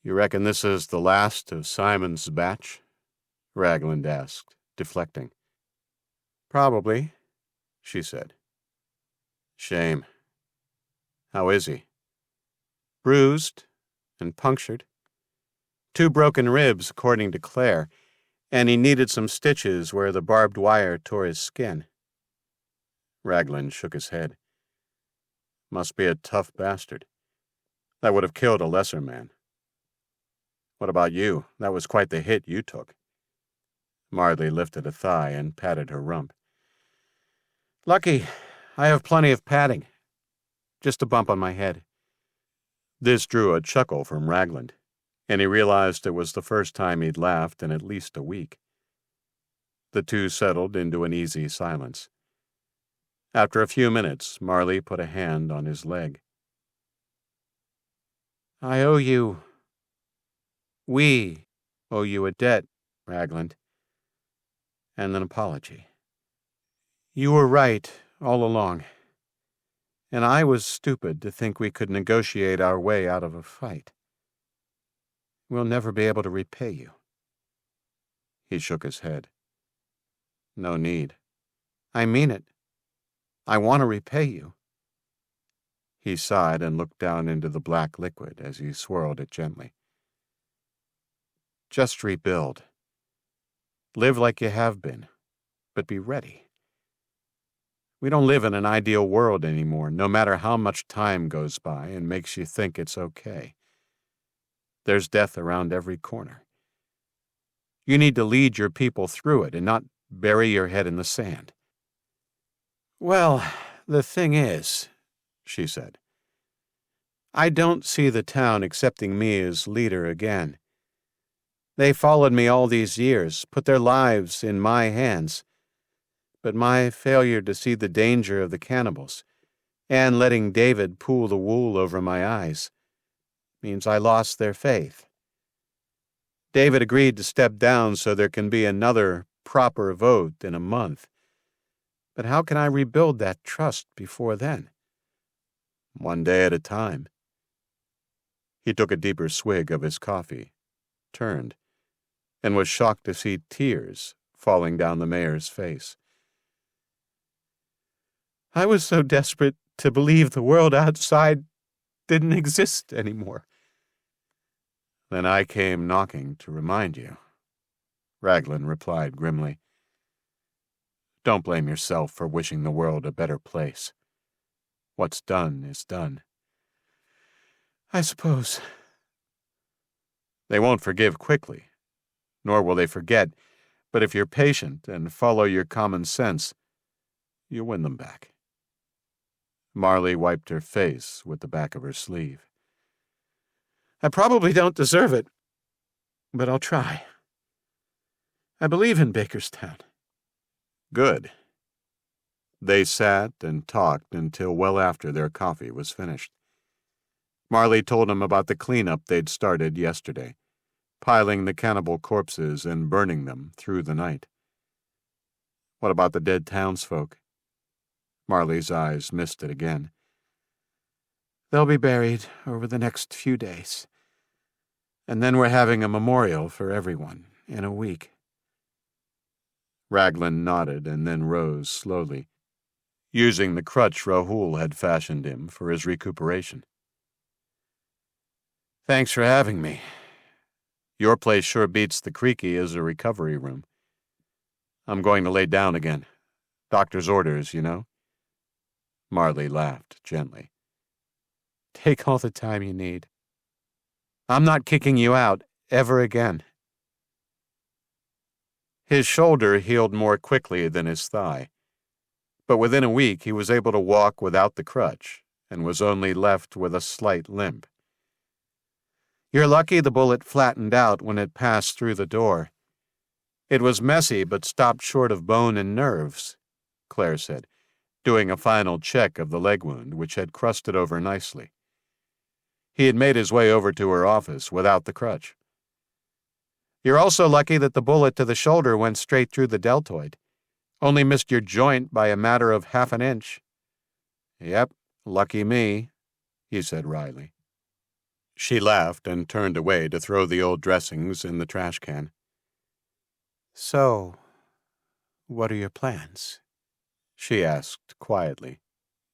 "You reckon this is the last of Simon's batch?" Ragland asked, deflecting. "Probably," she said. "Shame. How is he?" "Bruised and punctured. 2 broken ribs, according to Claire, and he needed some stitches where the barbed wire tore his skin." Ragland shook his head. "Must be a tough bastard. That would have killed a lesser man. What about you? That was quite the hit you took." Marley lifted a thigh and patted her rump. "Lucky. I have plenty of padding. Just a bump on my head." This drew a chuckle from Ragland, and he realized it was the first time he'd laughed in at least a week. The two settled into an easy silence. After a few minutes, Marley put a hand on his leg. I owe you... We owe you a debt, Ragland, and an apology. You were right all along, and I was stupid to think we could negotiate our way out of a fight. We'll never be able to repay you. He shook his head. No need. I mean it. I want to repay you. He sighed and looked down into the black liquid as he swirled it gently. Just rebuild. Live like you have been, but be ready. We don't live in an ideal world anymore, no matter how much time goes by and makes you think it's okay. There's death around every corner. You need to lead your people through it and not bury your head in the sand. Well, the thing is, she said, I don't see the town accepting me as leader again. They followed me all these years, put their lives in my hands. But my failure to see the danger of the cannibals, and letting David pull the wool over my eyes, means I lost their faith. David agreed to step down so there can be another proper vote in a month. But how can I rebuild that trust before then? One day at a time. He took a deeper swig of his coffee, turned, and was shocked to see tears falling down the mayor's face. I was so desperate to believe the world outside didn't exist anymore. Then I came knocking to remind you, Ragland replied grimly. Don't blame yourself for wishing the world a better place. What's done is done. I suppose. They won't forgive quickly, nor will they forget, but if you're patient and follow your common sense, you'll win them back. Marley wiped her face with the back of her sleeve. I probably don't deserve it, but I'll try. I believe in Bakerstown. Good. They sat and talked until well after their coffee was finished. Marley told him about the cleanup they'd started yesterday, piling the cannibal corpses and burning them through the night. What about the dead townsfolk? Marley's eyes misted again. They'll be buried over the next few days. And then we're having a memorial for everyone in a week. Ragland nodded and then rose slowly, using the crutch Rahul had fashioned him for his recuperation. Thanks for having me. Your place sure beats the Creaky as a recovery room. I'm going to lay down again. Doctor's orders, you know. Marley laughed gently. Take all the time you need. I'm not kicking you out ever again. His shoulder healed more quickly than his thigh, but within a week he was able to walk without the crutch and was only left with a slight limp. You're lucky the bullet flattened out when it passed through the door. It was messy but stopped short of bone and nerves, Claire said, doing a final check of the leg wound, which had crusted over nicely. He had made his way over to her office without the crutch. You're also lucky that the bullet to the shoulder went straight through the deltoid. Only missed your joint by a matter of half an inch. Yep, lucky me, he said wryly. She laughed and turned away to throw the old dressings in the trash can. So, what are your plans? She asked quietly,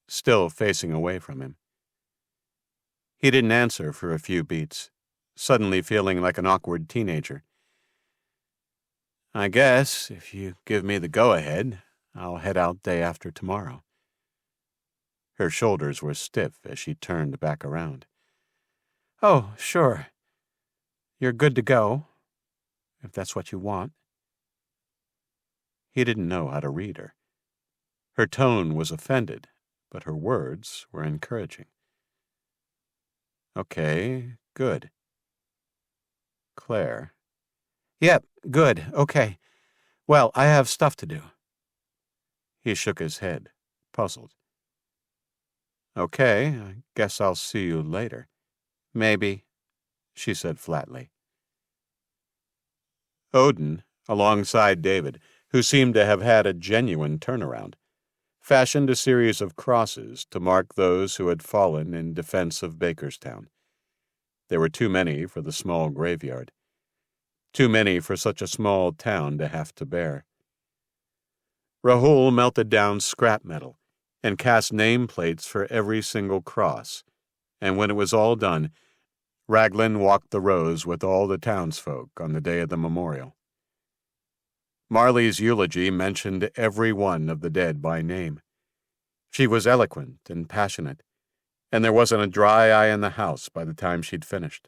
still facing away from him. He didn't answer for a few beats, suddenly feeling like an awkward teenager. I guess, if you give me the go-ahead, I'll head out day after tomorrow. Her shoulders were stiff as she turned back around. Oh, sure. You're good to go, if that's what you want. He didn't know how to read her. Her tone was offended, but her words were encouraging. Okay, good. Claire. Yep, good, okay. Well, I have stuff to do. He shook his head, puzzled. "Okay, I guess I'll see you later." "Maybe," she said flatly. Odin, alongside David, who seemed to have had a genuine turnaround, fashioned a series of crosses to mark those who had fallen in defense of Bakerstown. There were too many for the small graveyard. Too many for such a small town to have to bear. Rahul melted down scrap metal and cast nameplates for every single cross, and when it was all done, Ragland walked the rows with all the townsfolk on the day of the memorial. Marley's eulogy mentioned every one of the dead by name. She was eloquent and passionate, and there wasn't a dry eye in the house by the time she'd finished.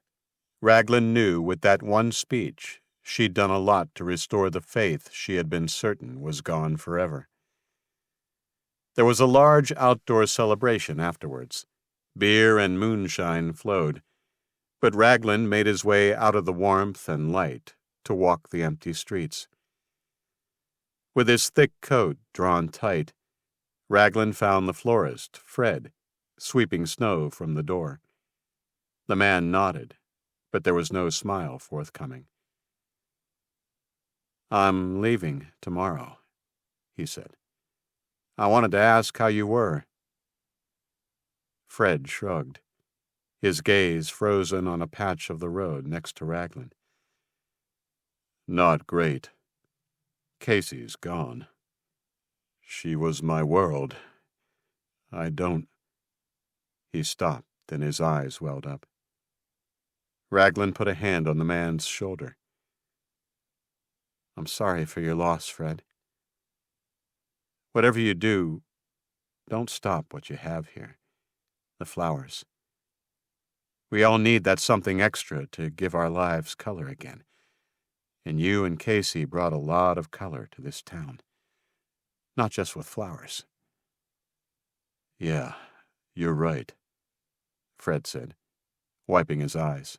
Ragland knew with that one speech she'd done a lot to restore the faith she had been certain was gone forever. There was a large outdoor celebration afterwards. Beer and moonshine flowed, but Ragland made his way out of the warmth and light to walk the empty streets. With his thick coat drawn tight, Ragland found the florist, Fred, sweeping snow from the door. The man nodded, but there was no smile forthcoming. "I'm leaving tomorrow," he said. "I wanted to ask how you were." Fred shrugged, his gaze frozen on a patch of the road next to Ragland. "Not great. Casey's gone. She was my world. I don't—" He stopped, and his eyes welled up. Ragland put a hand on the man's shoulder. "I'm sorry for your loss, Fred. Whatever you do, don't stop what you have here. The flowers. We all need that something extra to give our lives color again. And you and Casey brought a lot of color to this town. Not just with flowers." "Yeah, you're right," Fred said, wiping his eyes.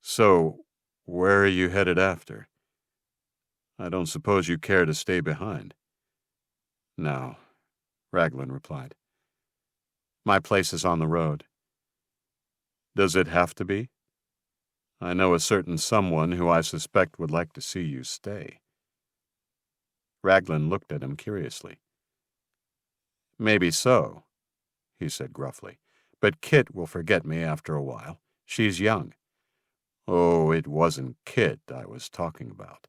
"So, where are you headed after? I don't suppose you care to stay behind." "No," Ragland replied. "My place is on the road." "Does it have to be? I know a certain someone who I suspect would like to see you stay." Ragland looked at him curiously. "Maybe so," he said gruffly, "but Kit will forget me after a while. She's young." "Oh, it wasn't Kit I was talking about."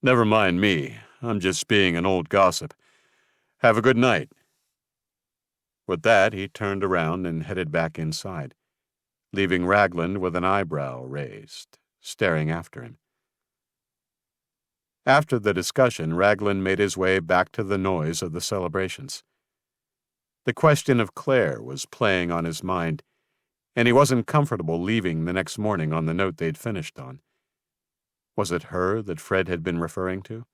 "Never mind me. I'm just being an old gossip. Have a good night." With that, he turned around and headed back inside, leaving Ragland with an eyebrow raised, staring after him. After the discussion, Ragland made his way back to the noise of the celebrations. The question of Claire was playing on his mind, and he wasn't comfortable leaving the next morning on the note they'd finished on. Was it her that Fred had been referring to?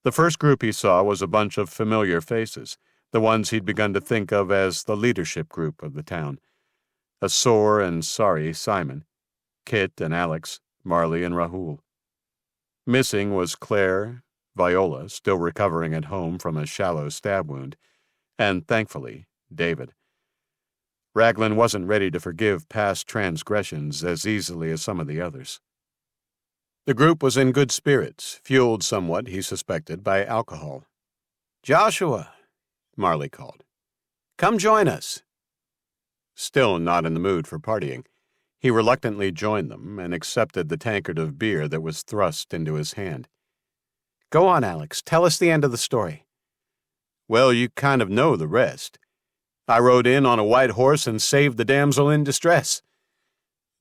The first group he saw was a bunch of familiar faces, the ones he'd begun to think of as the leadership group of the town. A sore and sorry Simon, Kit and Alex, Marley and Rahul. Missing was Claire, Viola, still recovering at home from a shallow stab wound, and, thankfully, David. Ragland wasn't ready to forgive past transgressions as easily as some of the others. The group was in good spirits, fueled somewhat, he suspected, by alcohol. "Joshua," Marley called. "Come join us." Still not in the mood for partying, he reluctantly joined them and accepted the tankard of beer that was thrust into his hand. "Go on, Alex. Tell us the end of the story." "Well, you kind of know the rest. I rode in on a white horse and saved the damsel in distress."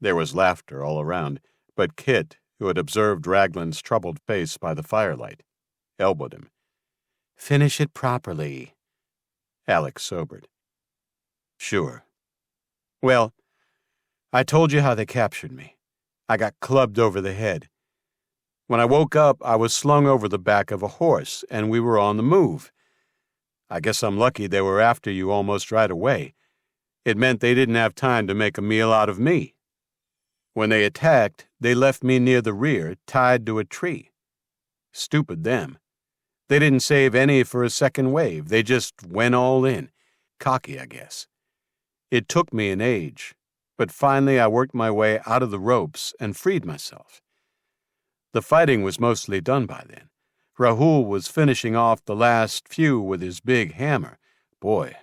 There was laughter all around, but Kit, who had observed Ragland's troubled face by the firelight, elbowed him. "Finish it properly." Alex sobered. "Sure. Well, I told you how they captured me. I got clubbed over the head. When I woke up, I was slung over the back of a horse, and we were on the move. I guess I'm lucky they were after you almost right away. It meant they didn't have time to make a meal out of me. When they attacked, they left me near the rear, tied to a tree. Stupid them. They didn't save any for a second wave. They just went all in. Cocky, I guess. It took me an age, but finally I worked my way out of the ropes and freed myself. The fighting was mostly done by then. Rahul was finishing off the last few with his big hammer. Boy,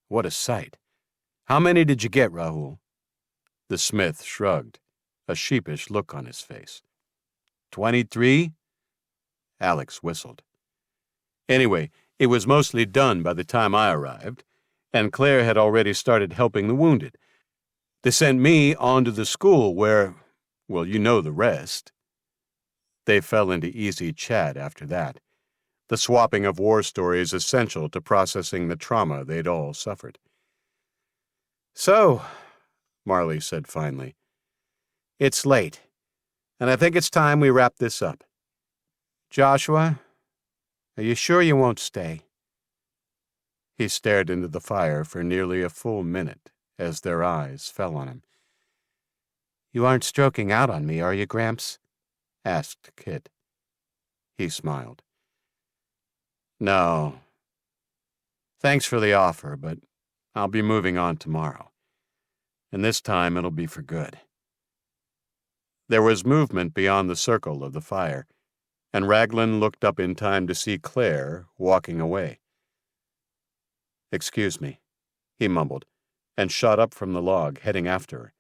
what a sight. How many did you get, Rahul? The smith shrugged, a sheepish look on his face. 23? Alex whistled. Anyway, it was mostly done by the time I arrived, and Claire had already started helping the wounded. They sent me on to the school where, well, you know the rest. They fell into easy chat after that, the swapping of war stories essential to processing the trauma they'd all suffered. So, Marley said finally, it's late, and I think it's time we wrap this up. Joshua, are you sure you won't stay? He stared into the fire for nearly a full minute as their eyes fell on him. You aren't stroking out on me, are you, Gramps? Asked Kit. He smiled. No. Thanks for the offer, but I'll be moving on tomorrow. And this time it'll be for good. There was movement beyond the circle of the fire, and Ragland looked up in time to see Claire walking away. Excuse me, he mumbled, and shot up from the log, heading after her.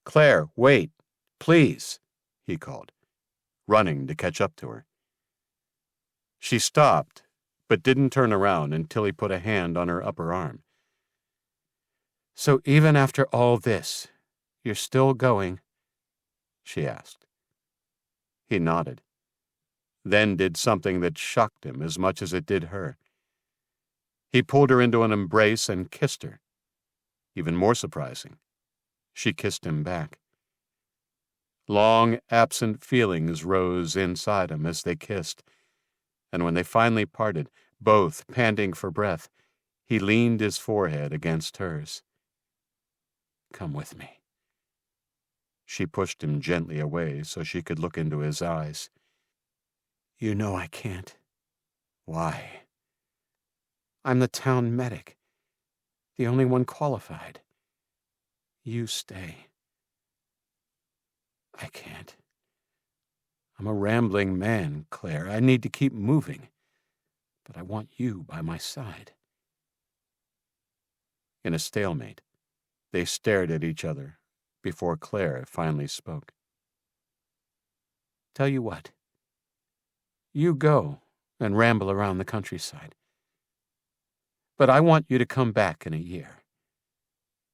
Claire, wait, please, he called, running to catch up to her. She stopped, but didn't turn around until he put a hand on her upper arm. So even after all this, you're still going? She asked. He nodded, then did something that shocked him as much as it did her. He pulled her into an embrace and kissed her. Even more surprising, she kissed him back. Long, absent feelings rose inside him as they kissed, and when they finally parted, both panting for breath, he leaned his forehead against hers. Come with me. She pushed him gently away so she could look into his eyes. You know I can't. Why? I'm the town medic, the only one qualified. You stay. I can't. I'm a rambling man, Claire. I need to keep moving, but I want you by my side. In a stalemate, they stared at each other before Claire finally spoke. Tell you what. You go and ramble around the countryside. But I want you to come back in a year.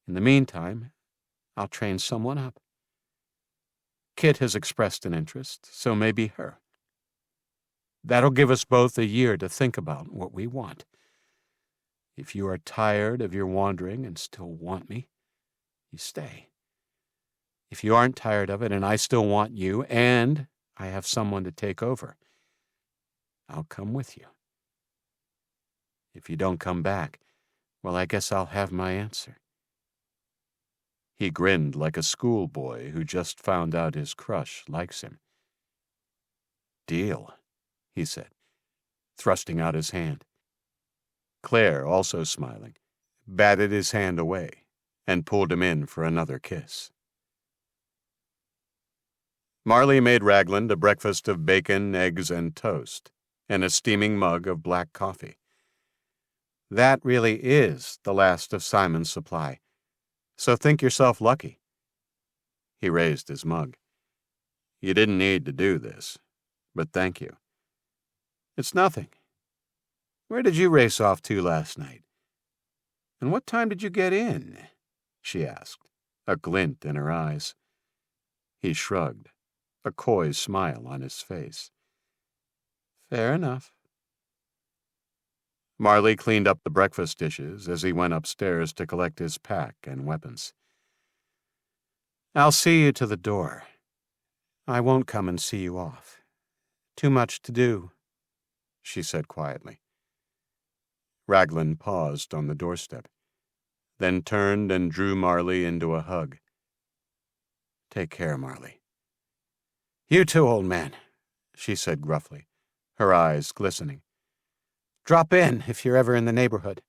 In the meantime, I'll train someone up. Kit has expressed an interest, so maybe her. That'll give us both a year to think about what we want. If you are tired of your wandering and still want me, you stay. If you aren't tired of it and I still want you and I have someone to take over, I'll come with you. If you don't come back, well, I guess I'll have my answer. He grinned like a schoolboy who just found out his crush likes him. Deal, he said, thrusting out his hand. Claire, also smiling, batted his hand away and pulled him in for another kiss. Marley made Ragland a breakfast of bacon, eggs, and toast, and a steaming mug of black coffee. That really is the last of Simon's supply, so think yourself lucky. He raised his mug. You didn't need to do this, but thank you. It's nothing. Where did you race off to last night? And what time did you get in? She asked, a glint in her eyes. He shrugged, a coy smile on his face. Fair enough. Marley cleaned up the breakfast dishes as he went upstairs to collect his pack and weapons. I'll see you to the door. I won't come and see you off. Too much to do, she said quietly. Ragland paused on the doorstep, then turned and drew Marley into a hug. Take care, Marley. You too, old man, she said gruffly, her eyes glistening. "Drop in if you're ever in the neighborhood."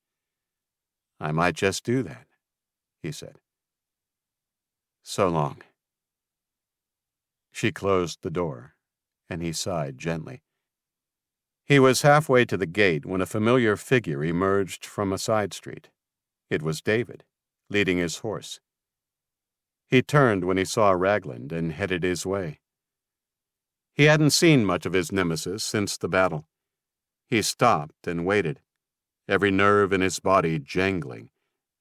"I might just do that," he said. "So long." She closed the door, and he sighed gently. He was halfway to the gate when a familiar figure emerged from a side street. It was David, leading his horse. He turned when he saw Ragland and headed his way. He hadn't seen much of his nemesis since the battle. He stopped and waited, every nerve in his body jangling,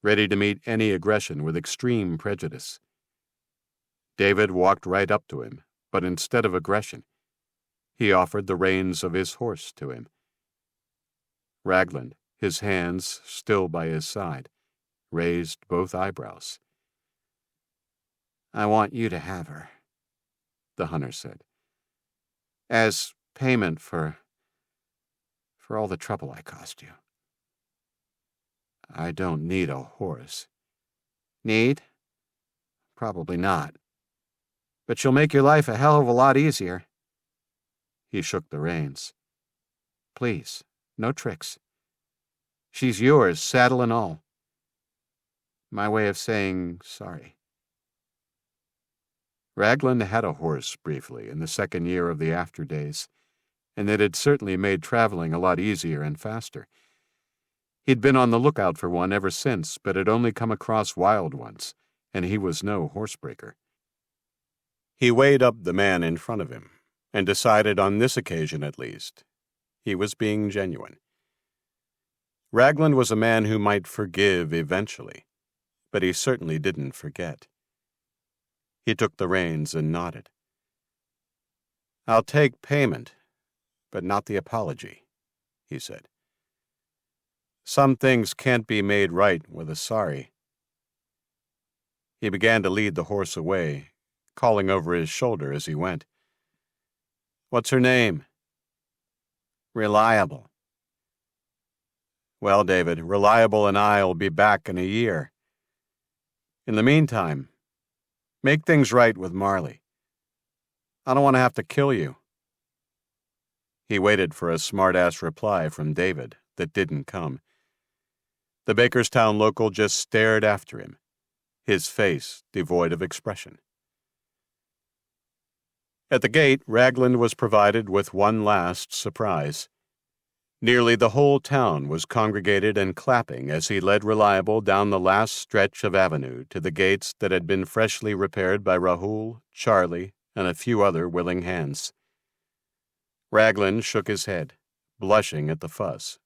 ready to meet any aggression with extreme prejudice. David walked right up to him, but instead of aggression, he offered the reins of his horse to him. Ragland, his hands still by his side, raised both eyebrows. "I want you to have her," the hunter said, "as payment for all the trouble I caused you." "I don't need a horse." "Need? Probably not. But she'll make your life a hell of a lot easier." He shook the reins. "Please, no tricks. She's yours, saddle and all. My way of saying sorry." Ragland had a horse briefly in the second year of the after days, and it had certainly made traveling a lot easier and faster. He'd been on the lookout for one ever since, but had only come across wild ones, and he was no horsebreaker. He weighed up the man in front of him, and decided on this occasion at least, he was being genuine. Ragland was a man who might forgive eventually, but he certainly didn't forget. He took the reins and nodded. "I'll take payment, but not the apology," he said. "Some things can't be made right with a sorry." He began to lead the horse away, calling over his shoulder as he went. "What's her name?" "Reliable." "Well, David, Reliable and I'll be back in a year. In the meantime, make things right with Marley. I don't want to have to kill you." He waited for a smart-ass reply from David that didn't come. The Bakerstown local just stared after him, his face devoid of expression. At the gate, Ragland was provided with one last surprise. Nearly the whole town was congregated and clapping as he led Reliable down the last stretch of avenue to the gates that had been freshly repaired by Rahul, Charlie, and a few other willing hands. Ragland shook his head, blushing at the fuss,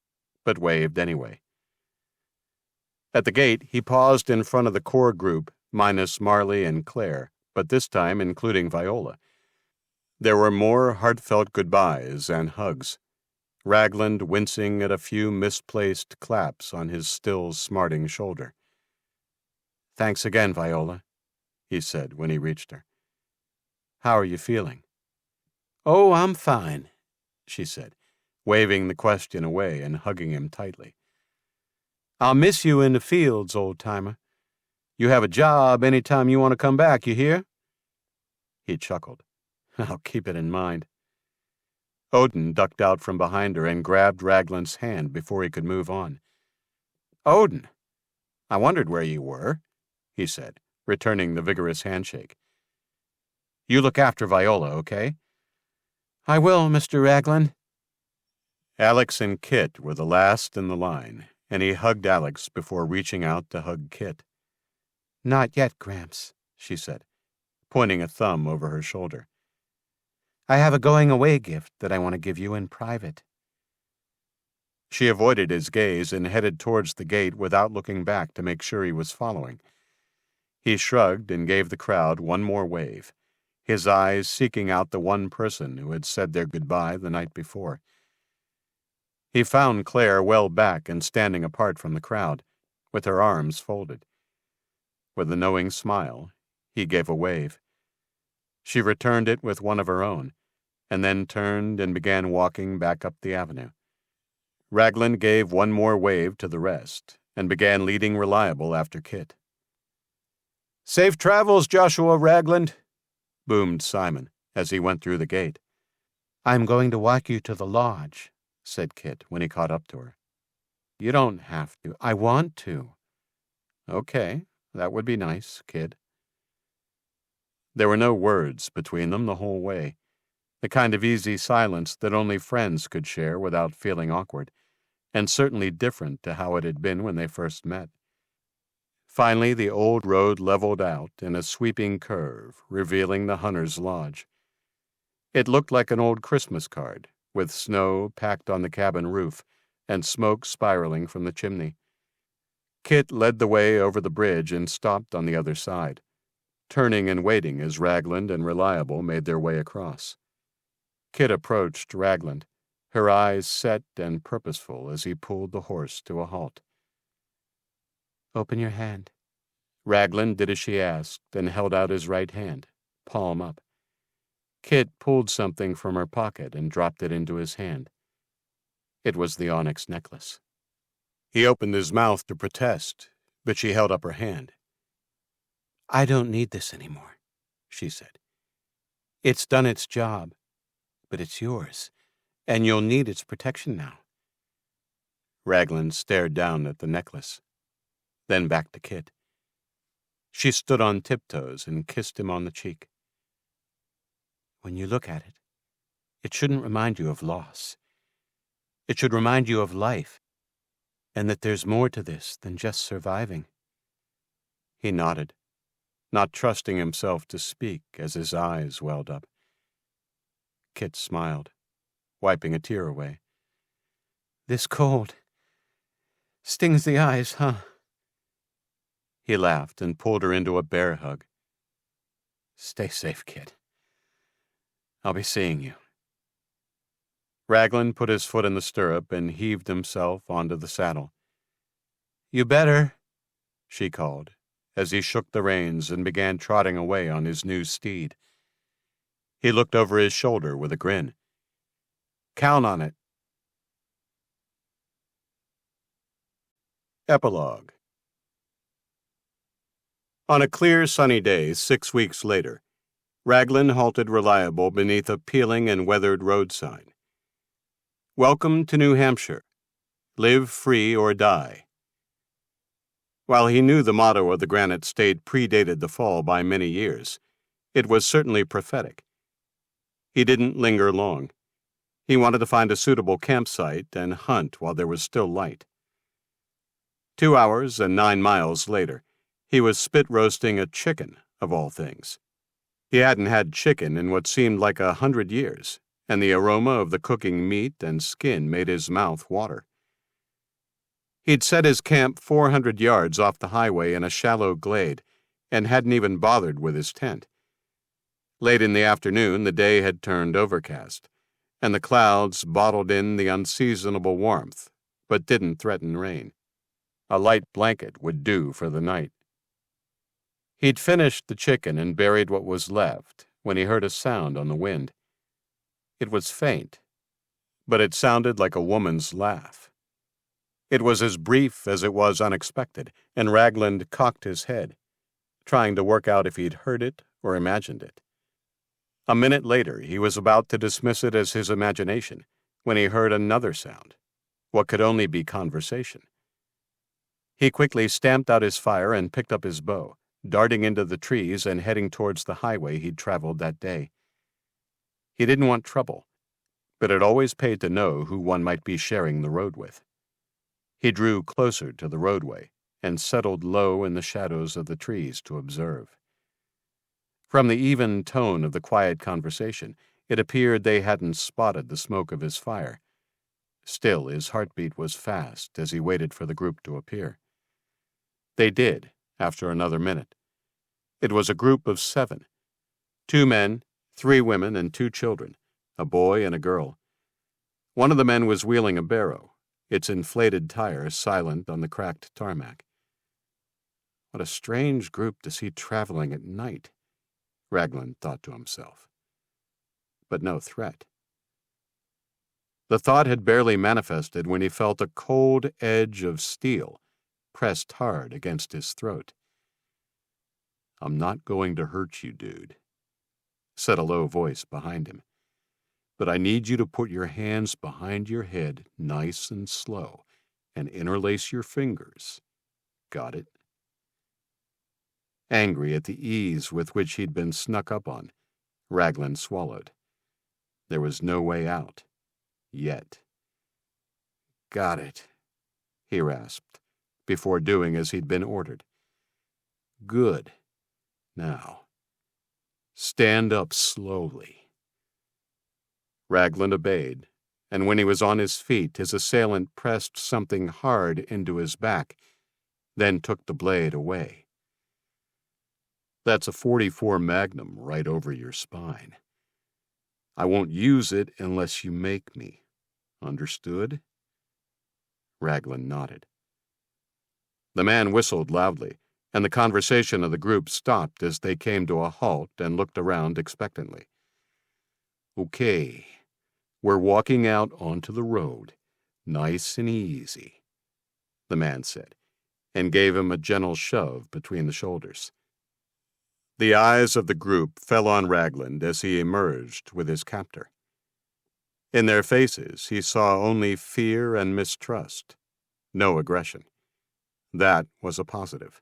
but waved anyway. At the gate, he paused in front of the core group, minus Marley and Claire, but this time including Viola. There were more heartfelt goodbyes and hugs, Ragland wincing at a few misplaced claps on his still smarting shoulder. "Thanks again, Viola," he said when he reached her. "How are you feeling?" "Oh, I'm fine," she said, waving the question away and hugging him tightly. "I'll miss you in the fields, old-timer. You have a job any time you want to come back, you hear?" He chuckled. "I'll keep it in mind." Odin ducked out from behind her and grabbed Ragland's hand before he could move on. "Odin, I wondered where you were," he said, returning the vigorous handshake. "You look after Viola, okay?" "I will, Mr. Ragland." Alex and Kit were the last in the line, and he hugged Alex before reaching out to hug Kit. "Not yet, Gramps," she said, pointing a thumb over her shoulder. "I have a going-away gift that I want to give you in private." She avoided his gaze and headed towards the gate without looking back to make sure he was following. He shrugged and gave the crowd one more wave, his eyes seeking out the one person who had said their goodbye the night before. He found Claire well back and standing apart from the crowd, with her arms folded. With a knowing smile, he gave a wave. She returned it with one of her own, and then turned and began walking back up the avenue. Ragland gave one more wave to the rest and began leading Reliable after Kit. "Safe travels, Joshua Ragland," boomed Simon as he went through the gate. I'm going to walk you to the lodge, said Kit when he caught up to her. You don't have to. I want to. Okay, that would be nice, kid. There were no words between them the whole way, the kind of easy silence that only friends could share without feeling awkward, and certainly different to how it had been when they first met. Finally, the old road leveled out in a sweeping curve, revealing the hunter's lodge. It looked like an old Christmas card, with snow packed on the cabin roof and smoke spiraling from the chimney. Kit led the way over the bridge and stopped on the other side, turning and waiting as Ragland and Reliable made their way across. Kit approached Ragland, her eyes set and purposeful as he pulled the horse to a halt. Open your hand. Ragland did as she asked and held out his right hand, palm up. Kit pulled something from her pocket and dropped it into his hand. It was the onyx necklace. He opened his mouth to protest, but she held up her hand. I don't need this anymore, she said. It's done its job, but it's yours, and you'll need its protection now. Ragland stared down at the necklace, then back to Kit. She stood on tiptoes and kissed him on the cheek. When you look at it, it shouldn't remind you of loss. It should remind you of life, and that there's more to this than just surviving. He nodded, not trusting himself to speak as his eyes welled up. Kit smiled, wiping a tear away. This cold stings the eyes, huh? He laughed and pulled her into a bear hug. Stay safe, Kit. I'll be seeing you. Ragland put his foot in the stirrup and heaved himself onto the saddle. You better, she called, as he shook the reins and began trotting away on his new steed. He looked over his shoulder with a grin. Count on it. Epilogue. On a clear, sunny day 6 weeks later, Ragland halted Reliable beneath a peeling and weathered road sign. Welcome to New Hampshire. Live free or die. While he knew the motto of the Granite State predated the fall by many years, it was certainly prophetic. He didn't linger long. He wanted to find a suitable campsite and hunt while there was still light. 2 hours and 9 miles later, he was spit-roasting a chicken, of all things. He hadn't had chicken in what seemed like 100 years, and the aroma of the cooking meat and skin made his mouth water. He'd set his camp 400 yards off the highway in a shallow glade, and hadn't even bothered with his tent. Late in the afternoon, the day had turned overcast, and the clouds bottled in the unseasonable warmth, but didn't threaten rain. A light blanket would do for the night. He'd finished the chicken and buried what was left when he heard a sound on the wind. It was faint, but it sounded like a woman's laugh. It was as brief as it was unexpected, and Ragland cocked his head, trying to work out if he'd heard it or imagined it. A minute later, he was about to dismiss it as his imagination when he heard another sound, what could only be conversation. He quickly stamped out his fire and picked up his bow, darting into the trees and heading towards the highway he'd traveled that day. He didn't want trouble, but it always paid to know who one might be sharing the road with. He drew closer to the roadway and settled low in the shadows of the trees to observe. From the even tone of the quiet conversation, it appeared they hadn't spotted the smoke of his fire. Still, his heartbeat was fast as he waited for the group to appear. They did, after another minute. It was a group of 7. 2 men, 3 women, and 2 children, a boy and a girl. One of the men was wheeling a barrow, its inflated tire silent on the cracked tarmac. What a strange group to see traveling at night, Ragland thought to himself. But no threat. The thought had barely manifested when he felt a cold edge of steel pressed hard against his throat. "I'm not going to hurt you, dude," said a low voice behind him. But I need you to put your hands behind your head nice and slow and interlace your fingers. Got it?" Angry at the ease with which he'd been snuck up on, Ragland swallowed. There was no way out. Yet. "Got it," he rasped, before doing as he'd been ordered. "Good. Now, stand up slowly." Ragland obeyed, and when he was on his feet, his assailant pressed something hard into his back, then took the blade away. "That's a .44 Magnum right over your spine. I won't use it unless you make me. Understood?" Ragland nodded. The man whistled loudly, and the conversation of the group stopped as they came to a halt and looked around expectantly. "Okay, we're walking out onto the road, nice and easy," the man said, and gave him a gentle shove between the shoulders. The eyes of the group fell on Ragland as he emerged with his captor. In their faces he saw only fear and mistrust, no aggression. That was a positive.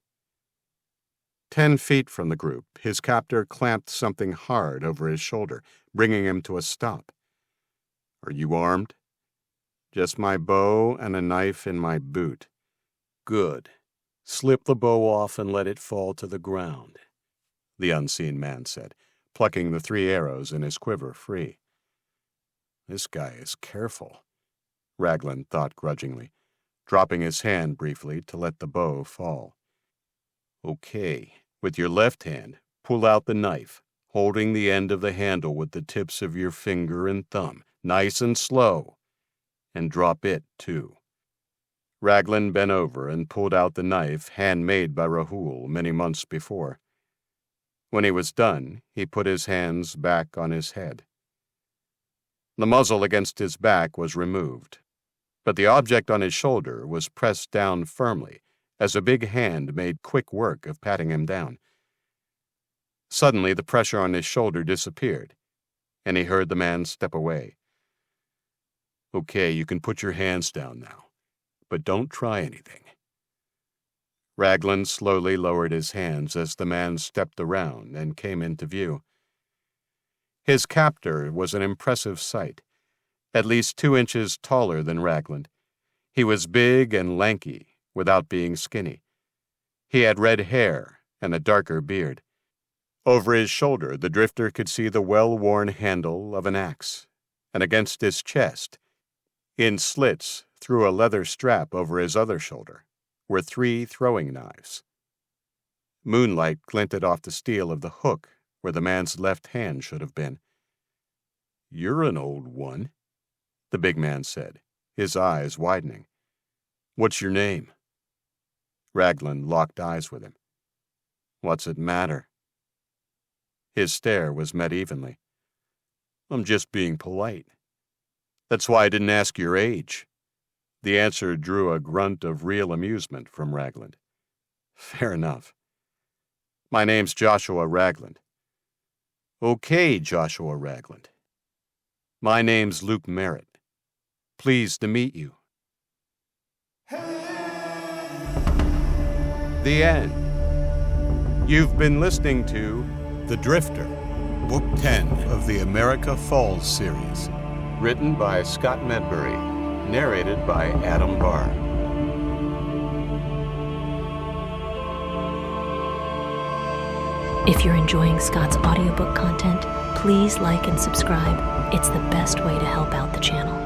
10 feet from the group, his captor clamped something hard over his shoulder, bringing him to a stop. "Are you armed?" "Just my bow and a knife in my boot." "Good. Slip the bow off and let it fall to the ground," the unseen man said, plucking the 3 arrows in his quiver free. This guy is careful, Ragland thought grudgingly, dropping his hand briefly to let the bow fall. "Okay, with your left hand, pull out the knife, holding the end of the handle with the tips of your finger and thumb, nice and slow, and drop it, too." Ragland bent over and pulled out the knife handmade by Rahul many months before. When he was done, he put his hands back on his head. The muzzle against his back was removed, but the object on his shoulder was pressed down firmly as a big hand made quick work of patting him down. Suddenly, the pressure on his shoulder disappeared, and he heard the man step away. "Okay, you can put your hands down now, but don't try anything." Ragland slowly lowered his hands as the man stepped around and came into view. His captor was an impressive sight, at least 2 inches taller than Ragland. He was big and lanky, without being skinny. He had red hair and a darker beard. Over his shoulder, the drifter could see the well-worn handle of an axe, and against his chest, in slits through a leather strap over his other shoulder, were 3 throwing knives. Moonlight glinted off the steel of the hook where the man's left hand should have been. "You're an old one," the big man said, his eyes widening. "What's your name?" Ragland locked eyes with him. "What's it matter?" His stare was met evenly. "I'm just being polite. That's why I didn't ask your age." The answer drew a grunt of real amusement from Ragland. "Fair enough. My name's Joshua Ragland." "Okay, Joshua Ragland. My name's Luke Merritt. Pleased to meet you." The end. You've been listening to The Drifter, Book 10 of the America Falls series, written by Scott Medbury, narrated by Adam Barr. If you're enjoying Scott's audiobook content, please like and subscribe. It's the best way to help out the channel.